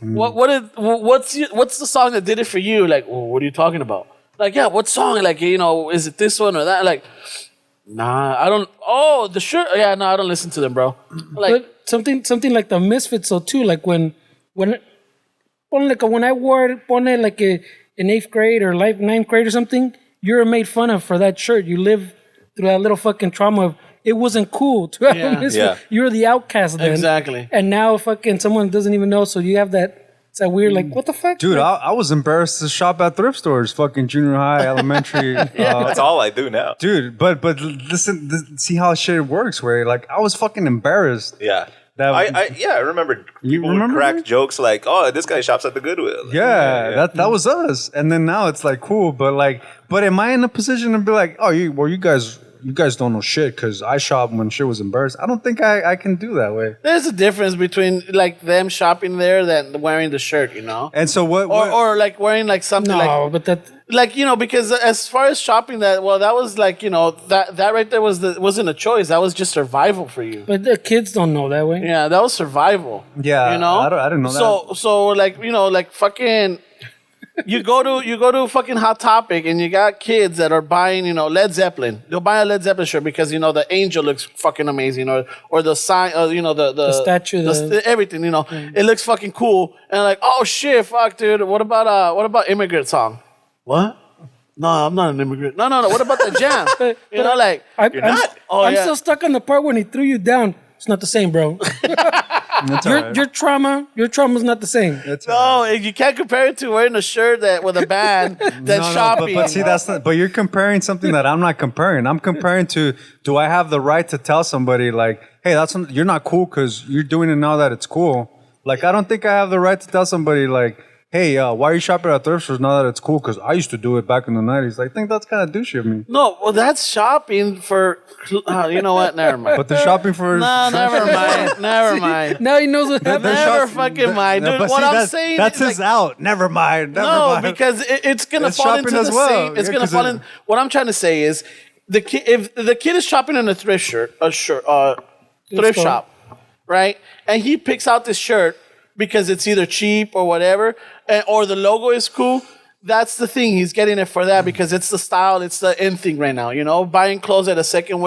What's the song that did it for you? Like, well, what are you talking about? Like, yeah, what song? Like, is it this one or that? Like, nah, I don't. Oh, the shirt. Yeah, no, I don't listen to them, bro. Like But something like the Misfits, so too. Like when I wore it, like in 8th grade or like 9th grade or something, you were made fun of for that shirt. You lived through that little fucking trauma of it wasn't cool to have a Misfit. Yeah. You were the outcast then. Exactly. And now fucking someone doesn't even know, so you have that. It's that weird, like, what the fuck? Dude, Like, I was embarrassed to shop at thrift stores, fucking junior high, elementary. That's all I do now. Dude, but listen, see how shit works, where like I was fucking embarrassed. Yeah. That- I remember people would remember crack that? jokes like, "Oh, this guy shops at the Goodwill." Like, Yeah, that was us. And then now it's like cool, but am I in a position to be like, oh, you guys don't know shit because I shopped when shit was embarrassed? I don't think I can do that way. there's a difference between like them shopping there than wearing the shirt, And so what? or like wearing like something no, but that. like because as far as shopping that was like that right there wasn't a choice. That was just survival for you. But the kids don't know that way. Yeah, that was survival. Yeah, I didn't know that. So like like fucking. You go to fucking Hot Topic and you got kids that are buying Led Zeppelin. They'll buy a Led Zeppelin shirt because the angel looks fucking amazing or the sign the statue, everything it looks fucking cool and like, oh shit, fuck dude, what about Immigrant Song? What? No, I'm not an immigrant. No. What about the Jam? Like you're not. Oh, I'm yeah. still stuck on the part when he threw you down. It's not the same, bro. That's all right. Your trauma's not the same. That's all right. No, you can't compare it to wearing a shirt with a band that's shopping. But see, that's not. But you're comparing something that I'm not comparing. I'm comparing to. Do I have the right to tell somebody like, hey, you're not cool because you're doing it now that it's cool? Like, I don't think I have the right to tell somebody like, hey, why are you shopping at thrift stores now that it's cool? Because I used to do it back in the 90s. I think that's kind of douchey of me. No, well, that's shopping for. You know what? Never mind. But the shopping for. No, never mind. Never mind. Now he knows what happened. Never fucking mind, dude. But What see, I'm saying that's is his out. Never mind. Never no, mind. because it's gonna It's fall shopping into as the well. same. It's Yeah, gonna 'cause fall it- in. What I'm trying to say is, if the kid is shopping in a thrift thrift go. shop, right, and he picks out this shirt because it's either cheap or whatever, or the logo is cool. That's the thing. He's getting it for that because it's the style. It's the in thing right now. Buying clothes at a second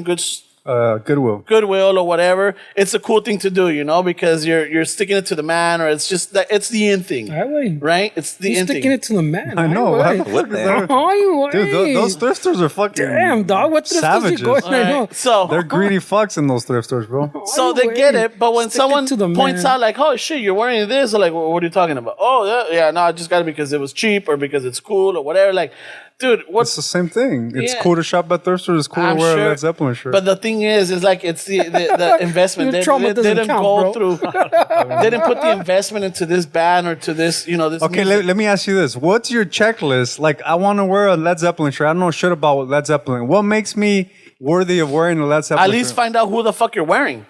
goods. Goodwill or whatever, it's a cool thing to do, because you're sticking it to the man, or it's just that it's the in thing, That way. right? It's the He's in sticking thing. it to the man. I know. What the hell? Dude, those thrift stores are fucking. Damn, dog. What thrift stores you savages. going? I know. So They're greedy fucks in those thrift stores, bro. so they get it, but when Stick it someone to the points man. out like, oh shit, you're wearing this, or like, what are you talking about? Oh yeah, no, I just got it because it was cheap or because it's cool or whatever. Like, dude, It's what's the same thing. It's Yeah. cool to shop at thrift stores. It's cool I'm to wear sure, a Led Zeppelin shirt. But the thing is like it's the investment. Your They trauma doesn't didn't count, go bro. through. They didn't put the investment into this band or to this, this. Okay, music. let me ask you this. What's your checklist? Like, I want to wear a Led Zeppelin shirt. I don't know shit about Led Zeppelin. What makes me worthy of wearing a Led Zeppelin At least shirt? find out who the fuck you're wearing.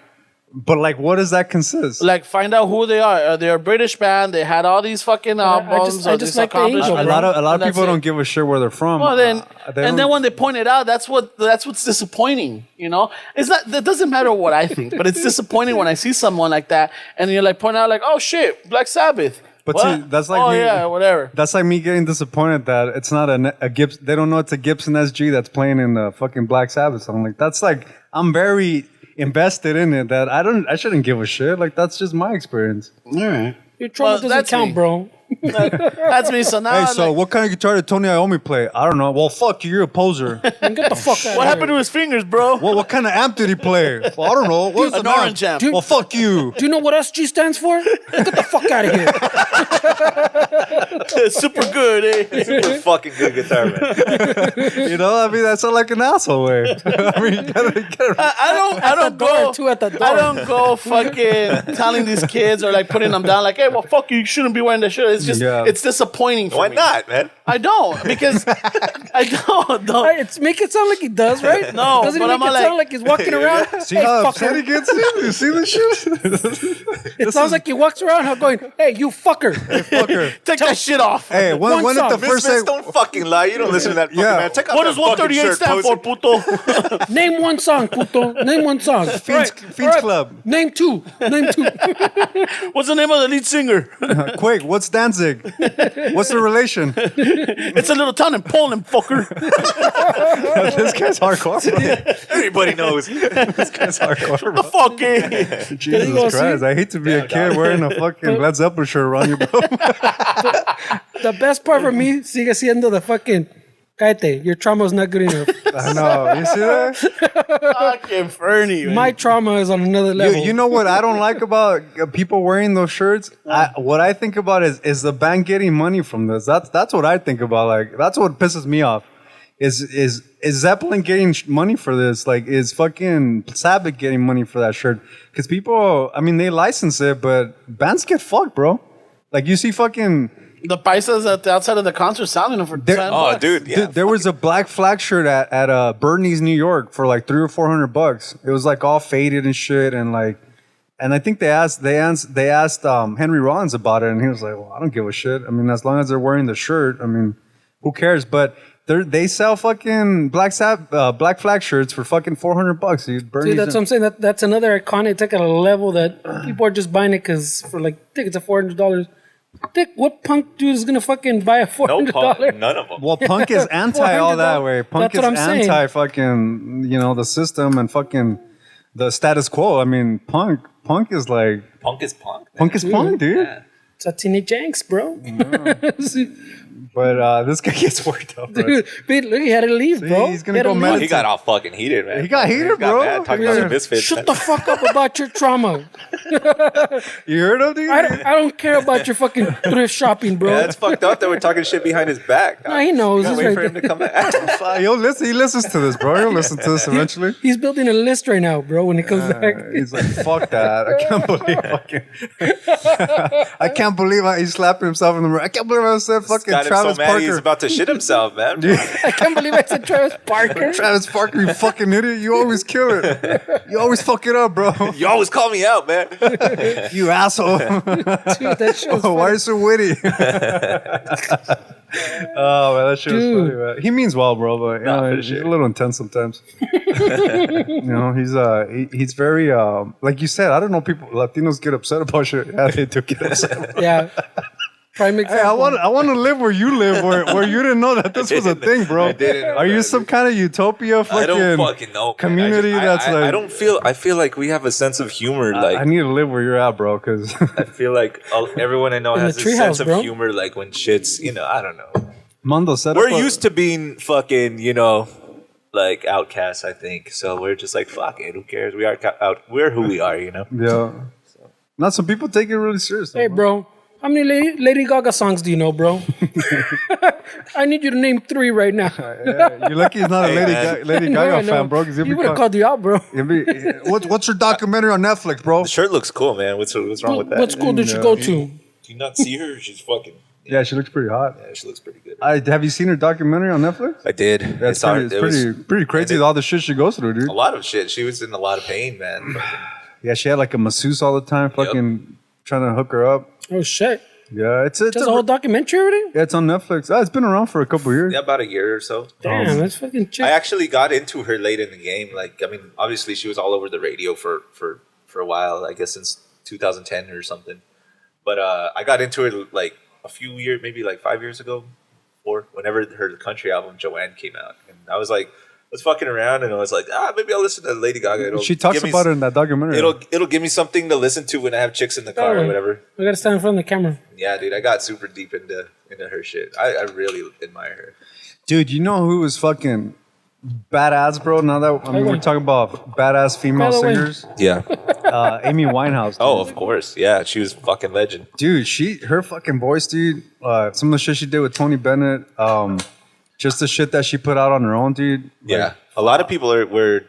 But, like, what does that consist? Like, find out who they are. They're a British band. They had all these fucking albums. I or just these like the accomplishments. angel, a bro. lot of And that's people it. don't give a shit where they're from. Well, then, They and don't- then when they point it out, that's what's disappointing. It's not. That doesn't matter what I think, but it's disappointing when I see someone like that, and you're like pointing out like, oh shit, Black Sabbath. But What? see, that's like oh me- yeah, whatever. That's like me getting disappointed that it's not a Gibson. They don't know it's a Gibson SG that's playing in the fucking Black Sabbath song. Like, that's like, I'm very invested in it that I shouldn't give a shit. Like, that's just my experience. All right, Your trauma Well, doesn't that's count, me. bro. that's me. So now, Hey, so what kind of guitar did Tony Iommi play? I don't know. Well, fuck you. You're a poser. And get the fuck out what of happened to his fingers, bro? What kind of amp did he play? Well, I don't know. What's An orange amp. Well, fuck you. Do you know what SG stands for? Get the fuck out of here. Super good, eh? Super fucking good guitar, man. You know, I mean, that's not like an asshole way. I mean, you gotta I don't door, go. two at the door. I don't go fucking telling these kids or like putting them down like, hey, well, fuck you. You shouldn't be wearing that shirt. It's just, Yeah. it's disappointing for Why me. not, man? I don't because I don't. Hey, it's make it sound like he does, right? No, doesn't but it I'm make it like- sound like he's walking around? see Hey, how fucker. upset he gets? You see this shit? It sounds like he walks around going, "Hey, you fucker! Fucker. Take that shit off. Hey, when One did the song. first Misfits, say? don't fucking lie. You don't listen to that fucking Yeah. man. Take out What that does 138 fucking stand shirt, for, poser. puto? Name one song, puto. Name one song. Fiends Club. Name two. Name two. What's the name of the lead singer? Quick, what's Danzig? What's the relation? It's a little town in Poland, fucker. This guy's hardcore, bro. Everybody knows. This guy's hardcore, bro. Fuck it. Jesus Christ. I hate to be a kid wearing a fucking Led Zeppelin shirt around you, bro. The best part for me, sigue siendo the fucking, cállate, your trauma's not good enough. I know. You see that? Fucking Fernie, man. My trauma is on another level. You know what I don't like about people wearing those shirts? What I think about is the band getting money from this. That's what I think about. Like, that's what pisses me off. Is Zeppelin getting money for this? Like, is fucking Sabbath getting money for that shirt? Because people, I mean, they license it, but bands get fucked, bro. Like, you see fucking... The paisas at the outside of the concert selling them for 10 Oh, bucks. dude. Yeah. Dude, there was a Black Flag shirt at Bernie's, New York for like $300 or $400. It was like all faded and shit, and like, and I think they asked Henry Rollins about it, and he was like, "Well, I don't give a shit. I mean, as long as they're wearing the shirt, I mean, who cares?" But they sell fucking Black Flag shirts for fucking $400, dude. Bernie's Dude, that's what I'm saying. That's another iconic. Take at a level that people are just buying it because for like tickets of $400. Dick, what punk dude is gonna fucking buy a No $400? punk. None of them. well, punk is anti all that way. Punk That's what I'm is saying. anti fucking the system and fucking the status quo. I mean, punk is like Punk is punk. man. punk is punk, dude. Yeah. It's a teenage angst, bro. But this guy gets worked up. Bro. Dude, look, he had to leave, bro. he's gonna He had go to mad. leave. He got all fucking heated, man. He got heated, bro. Mad, talking about Yeah. some misfits. Shut the fuck up about your trauma. You heard him, dude? I don't care about your fucking thrift shopping, bro. Yeah, it's fucked up that we're talking shit behind his back. No, he knows. Gotta He's wait right for him there. to come back. He'll listen. He listens to this, bro. He'll listen to this eventually. He's building a list right now, bro, when he comes back. He's like, fuck that. I can't believe I can't believe he's slapping himself in the mirror. I can't believe I said fucking Got him Travis so mad he's Parker. about to shit himself, man. I can't believe I said Travis Parker. Travis Parker, you fucking idiot. You always kill it. You always fuck it up, bro. You always call me out, man. You asshole. Dude, that show's Why are funny. you so witty? Oh, man, that shit was Dude. funny, man. He means well, bro, but for he's sure. a little intense sometimes. He's very like you said, I don't know, people Latinos get upset about shit. Yeah, they do get upset. Yeah. Prime Hey, example. I want to live where you live, where you didn't know that this was a thing, bro. I didn't know Are you that, some dude. kind of utopia fucking? I don't fucking know. man. community I that's like- I don't feel. I feel like we have a sense of humor. Like I need to live where you're at, bro, because I feel like everyone I know In has the a sense treehouse, of bro. humor. Like when shit's, I don't know. Mondo set We're up used to being fucking, like outcasts. I think so. We're just like fuck it. Who cares? We are out. We're who we are. Yeah. Not some people take it really serious. Hey, bro. How many Lady Gaga songs do you know, bro? I need you to name 3 right now. Yeah, you're lucky he's not a Lady No, Gaga I know. fan, bro. Because He would have called you out, bro. What's your documentary on Netflix, bro? The shirt looks cool, man. What's wrong with that? What school did you go to? Do you not see her? She's fucking. Yeah, she looks pretty hot. Yeah, she looks pretty good. Have you seen her documentary on Netflix? I did. That's I saw pretty, her. it's It was pretty crazy and it- all the shit she goes through, dude. a lot of shit. She was in a lot of pain, man. Yeah, she had like a masseuse all the time, fucking trying to hook her up. Oh, shit. Yeah, it's There's a whole documentary already? yeah, it's on Netflix. Oh, it's been around for a couple years. Yeah, about a year or so. Damn, that's fucking chick. I actually got into her late in the game. Like, I mean, obviously she was all over the radio for a while. I guess since 2010 or something. But I got into it like a few years, maybe like 5 years ago, or whenever her country album Joanne came out, and I was like, was fucking around, and I was like, maybe I'll listen to Lady Gaga. It'll She talks give me about it in that documentary. It'll give me something to listen to when I have chicks in the car or whatever. We gotta stand in front of the camera. Yeah, dude, I got super deep into her shit. I really admire her. Dude, you know who was fucking badass, bro? Now that we're talking about badass female By the way. singers, Yeah. Amy Winehouse. Dude. Oh, of course. Yeah, she was fucking legend. Dude, her fucking voice, dude. Some of the shit she did with Tony Bennett, just the shit that she put out on her own, dude. Yeah, a lot of people were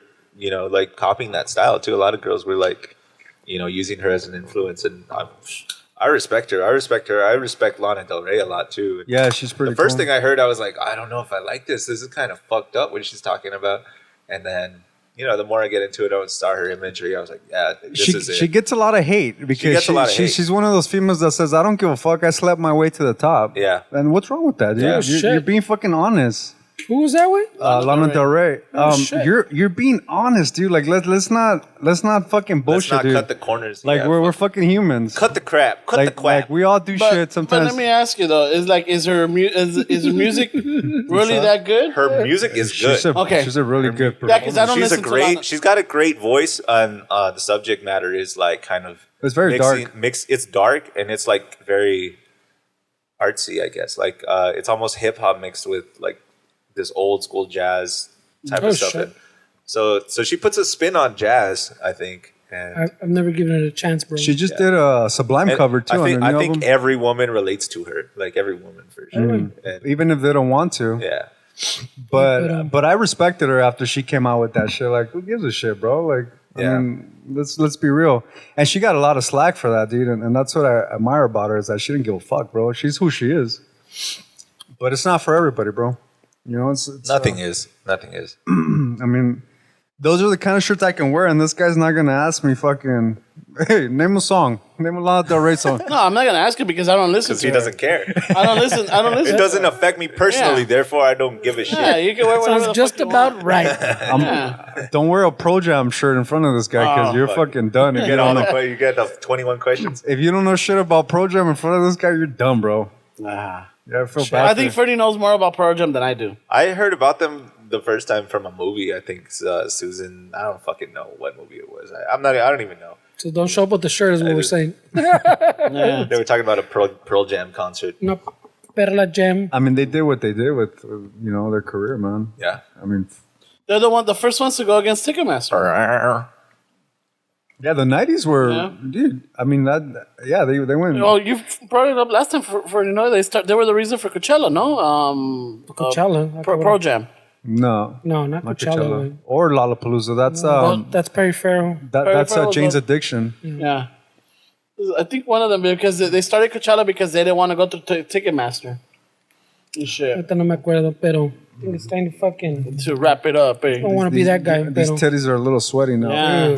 like copying that style too. A lot of girls were like, using her as an influence, and I respect her. I respect Lana Del Rey a lot too. Yeah, she's pretty. The first cool. thing I heard, I was like, I don't know if I like this. This is kind of fucked up what she's talking about. And then the more I get into it, I would start her imagery. I was like, yeah, this is it. She gets a lot of hate because she's one of those females that says, I don't give a fuck. I slept my way to the top. Yeah. And what's wrong with that? Yeah. You're being fucking honest. Who was that with? Lana Del Rey. Shit. You're being honest, dude. Like let's not fucking bullshit, Let's not dude. cut the corners. Like Yeah, we're fucking humans. cut the crap. Cut the like quack. we all do shit But sometimes. let me ask you though: is her music really that good? Her music is good. Okay. She's a really good Yeah, 'cause I don't She's listen to Lana. she's got a great voice, and the subject matter is like kind of It's very dark. It's dark and it's like very artsy, I guess. Like it's almost hip hop mixed with like this old school jazz type of stuff. Shit. So she puts a spin on jazz, I think. And I've never given it a chance, bro. She just did a Sublime and cover too. I think album. every woman relates to her, like every woman for sure. And, Even if they don't want to. yeah, But I respected her after she came out with that shit. Like, who gives a shit, bro? Like, Yeah. I mean, let's be real. And she got a lot of slack for that, dude. And that's what I admire about her is that she didn't give a fuck, bro. She's who she is. But it's not for everybody, bro. You know, it's nothing is. I mean, those are the kind of shirts I can wear, and this guy's not gonna ask me fucking, hey, name a song, name a Lana Del Rey song. No, I'm not gonna ask you because I don't listen. Because To he her. doesn't care. I don't listen. It doesn't affect me personally, Yeah. therefore I don't give a shit. Yeah, you can wear whatever Sounds the just fuck you about want. right. Yeah. Don't wear a Pro Jam shirt in front of this guy because you're fucking done. If You you, get all don't know, you get the 21 questions. if you don't know shit about Pro Jam in front of this guy, you're dumb, bro. Nah. Yeah, I feel bad. I think Freddie knows more about Pearl Jam than I do. I heard about them the first time from a movie. I think Susan. I don't fucking know what movie it was. I don't even know. So don't show up with the shirt is what we're saying. Yeah. They were talking about a Pearl Jam concert. No, Perla Jam. I mean, they did what they did with their career, man. Yeah. I mean, They're the first ones to go against Ticketmaster. yeah, the '90s were, Yeah. dude. I mean they went. Oh, you brought it up last time for they were the reason for Coachella, no? Coachella. Pearl Jam. No, No, not Coachella. or Lollapalooza. That's That's Perry Farrell. that's Farrell's Jane's one. Addiction. Yeah. I think one of them because they started Coachella because they didn't want to go through Ticketmaster. And shit. Ahorita no me acuerdo, pero I think it's time to fucking. To wrap it up. I don't want to be that guy, These pero. titties are a little sweaty now. Yeah.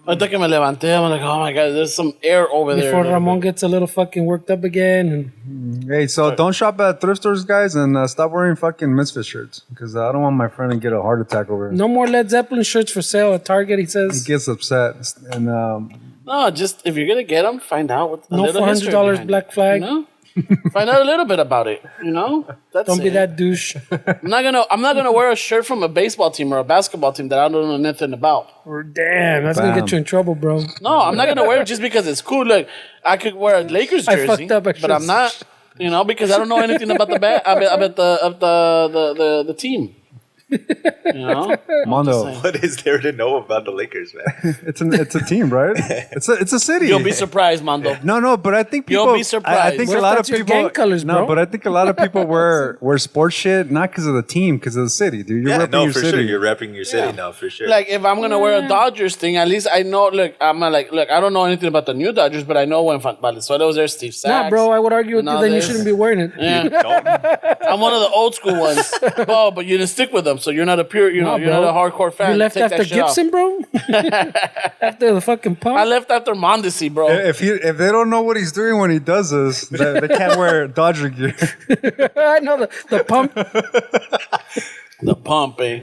Ahorita que me levanté, I'm like, oh my god, there's some air over there. Before Ramon gets a little fucking worked up again, and Hey, so don't shop at thrift stores, guys, and stop wearing fucking Misfit shirts because I don't want my friend to get a heart attack over it. no more Led Zeppelin shirts for sale at Target. He He says gets upset, and No, just if you're gonna get them, find out what a no little history $400 behind Black it, Flag. You know? Find out a little bit about it. You know, that's Don't be it. that douche. I'm not gonna wear a shirt from a baseball team or a basketball team that I don't know nothing about. Or damn, that's gonna Bam. get you in trouble, bro. No, I'm not gonna wear it just because it's cool. Look, I could wear a Lakers I jersey, fucked up, I but I'm should've- not. You know, because I don't know anything about the the team. You know, Mondo, What is there to know about the Lakers, man? it's a team, right? It's a city. you'll be surprised, Mondo. No, but I think people. You'll be surprised. I think What a if lot of that's your people. gang colors, no, bro? but I think a lot of people wear sports shit not because of the team, because of the city, dude. You're Yeah, repping no, your for city. sure. You're repping your city now, for sure. Like if I'm gonna wear a Dodgers thing, at least I know. Look, I'm not look. I don't know anything about the new Dodgers, but I know when Valenzuela was there, Steve Sachs. Nah, bro, I would argue with and you. all Then you this. shouldn't be wearing it. Yeah, Don't. I'm one of the old school ones. Oh, but you didn't stick with them, so you're not a pure. You're Nah, not a hardcore fan. You left Take that after shit off. Gibson, bro. After the fucking pump. I left after Mondesi, bro. If they don't know what he's doing when he does this, they can't wear Dodger gear. I know the pump. The pump, eh?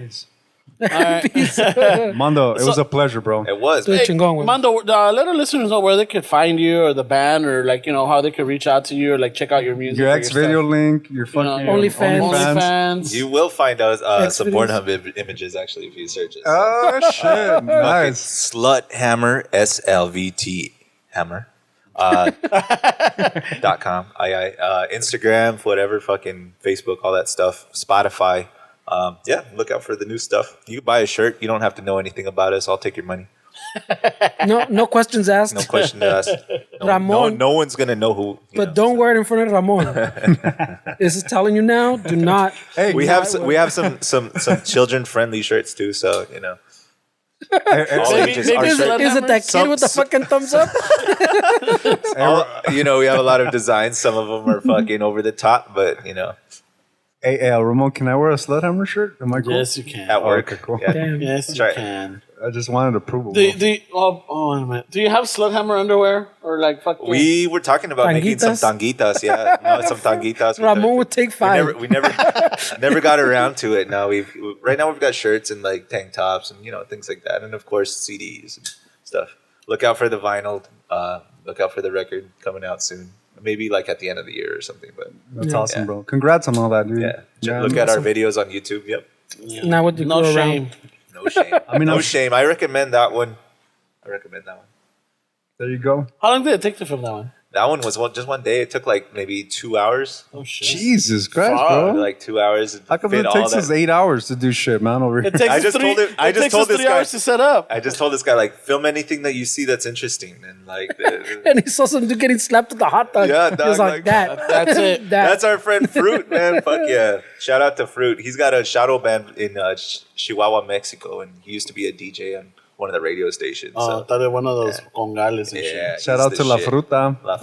All right. Mondo, it was a pleasure, bro. It was, Hey, man. chingón, güey. Mondo, let our listeners know where they could find you or the band or like, you know, how they could reach out to you or like check out your music. Your or X stuff. video link, your fucking OnlyFans. OnlyFans. You will find out some videos. Pornhub images actually if you search it. Oh shit! Nice. Slvthammer, SLVT Hammer. .com. Instagram, whatever, fucking Facebook, all that stuff. Spotify. Yeah, look out for the new stuff. You can buy a shirt. You don't have to know anything about us. I'll take your money. No questions asked. No question to ask. Ramon. No one's gonna know who. But don't wear it in front of Ramon. This is telling you now. Do not. Hey, We have some children friendly shirts too. So you know. All Maybe- ages maybe are it's shirt- like- Is it that kid Some- with the fucking thumbs up? we have a lot of designs. Some of them are fucking over the top, but you know. Hey, Ramon, can I wear a Slvthammer shirt? Am I cool? Yes, you can. At work. Okay, cool. Yeah. Damn. Yes, you Try it. can. I just wanted approval. Wait a minute. Do you have Slvthammer underwear or like fuck? We were talking about making some tanguitas. Yeah, some tanguitas. Ramon would take 5. We never got around to it. Now right now we've got shirts and like tank tops and things like that, and of course CDs and stuff. Look out for the vinyl. Look out for the record coming out soon. Maybe like at the end of the year or something. But That's awesome, bro. Congrats on all that, dude. yeah. Look at our videos on YouTube. Yep. Yeah. Now what do No go shame. around? No shame. No shame. I recommend that one. There you go. How long did it take to film that one? That one was just one day. It took like maybe 2 hours. Oh shit. Jesus Christ, Fuck. bro. Like 2 hours. How come fit it all takes us that. 8 hours to do shit, man, over here? It takes I us just three, told him- I it just takes told us this 3 guy- hours to set up. I just told this guy, like, film anything that you see that's interesting. And like, And he saw some dude getting slapped with a hot dog. Yeah, He dog, was like, like, that. That's it. that's our friend Fruit, man. Fuck yeah. Shout out to Fruit. He's got a shadow band in Chihuahua, Mexico. And he used to be a DJ on one of the radio stations. Oh, So, thought it one of those congales and yeah. shit. Shout he's out the to La shit. Fruta. La El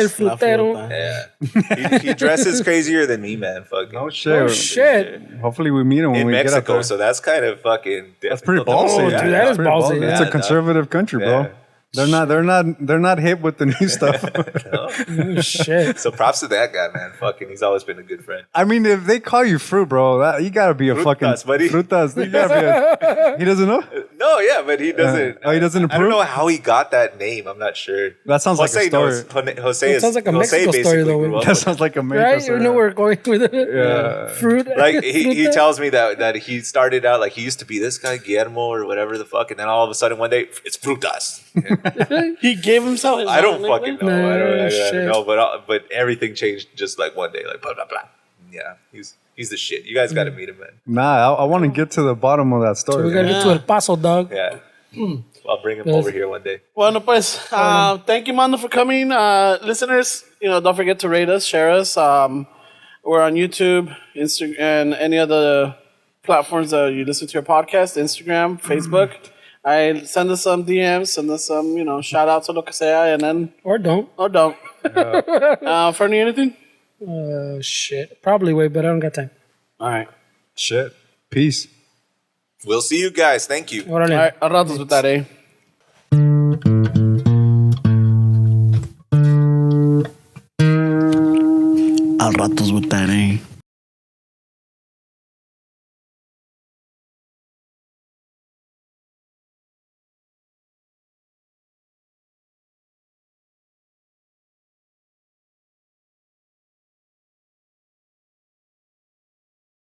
Frutas. frutero. Yeah. He dresses crazier than me, man. Fucking. Oh, shit. Oh, shit. Hopefully we meet him when In we get up Mexico, there. so that's kind of fucking. That's pretty difficult to ballsy. Oh, say. dude, that is pretty ballsy. It's Yeah, a conservative country, bro. Yeah. They're not hip with the new stuff. Oh, shit. So props to that guy, man. Fucking, he's always been a good friend. I mean, if they call you fruit, bro, you gotta be a fucking Frutas, buddy. Frutas. You gotta be he doesn't know. No, yeah, but he doesn't. Oh, he doesn't I don't approve? know how he got that name. I'm not sure. That sounds like a Jose story. knows. Jose It is. sounds like a Jose Mexico story, basically though. grew up That with sounds like a Right? You know where we're going with it. Yeah. Fruit. like he Fruta. tells me that he started out like he used to be this guy Guillermo or whatever the fuck, and then all of a sudden one day it's Frutas. He gave himself his I don't own fucking nickname? know. I No don't shit. know, but everything changed just like one day, like blah blah blah. Yeah, he's the shit. You guys got to meet him, man. Nah, I want to get to the bottom of that story. We gotta get to El Paso, dog. Yeah, I'll bring him Yes. over here one day. Bueno, pues, thank you, Mondo, for coming. Listeners, don't forget to rate us, share us. We're on YouTube, Instagram, and any other platforms that you listen to your podcast, Instagram, Facebook. Send us some DMs, send us some, shout outs or lo que sea, and then, Or don't. or don't. Fernie, anything? Shit. Probably wait, but I don't got time. All right. Shit. Peace. We'll see you guys. Thank you. Órale. All right. A ratos with that, eh? Al ratos with that, eh?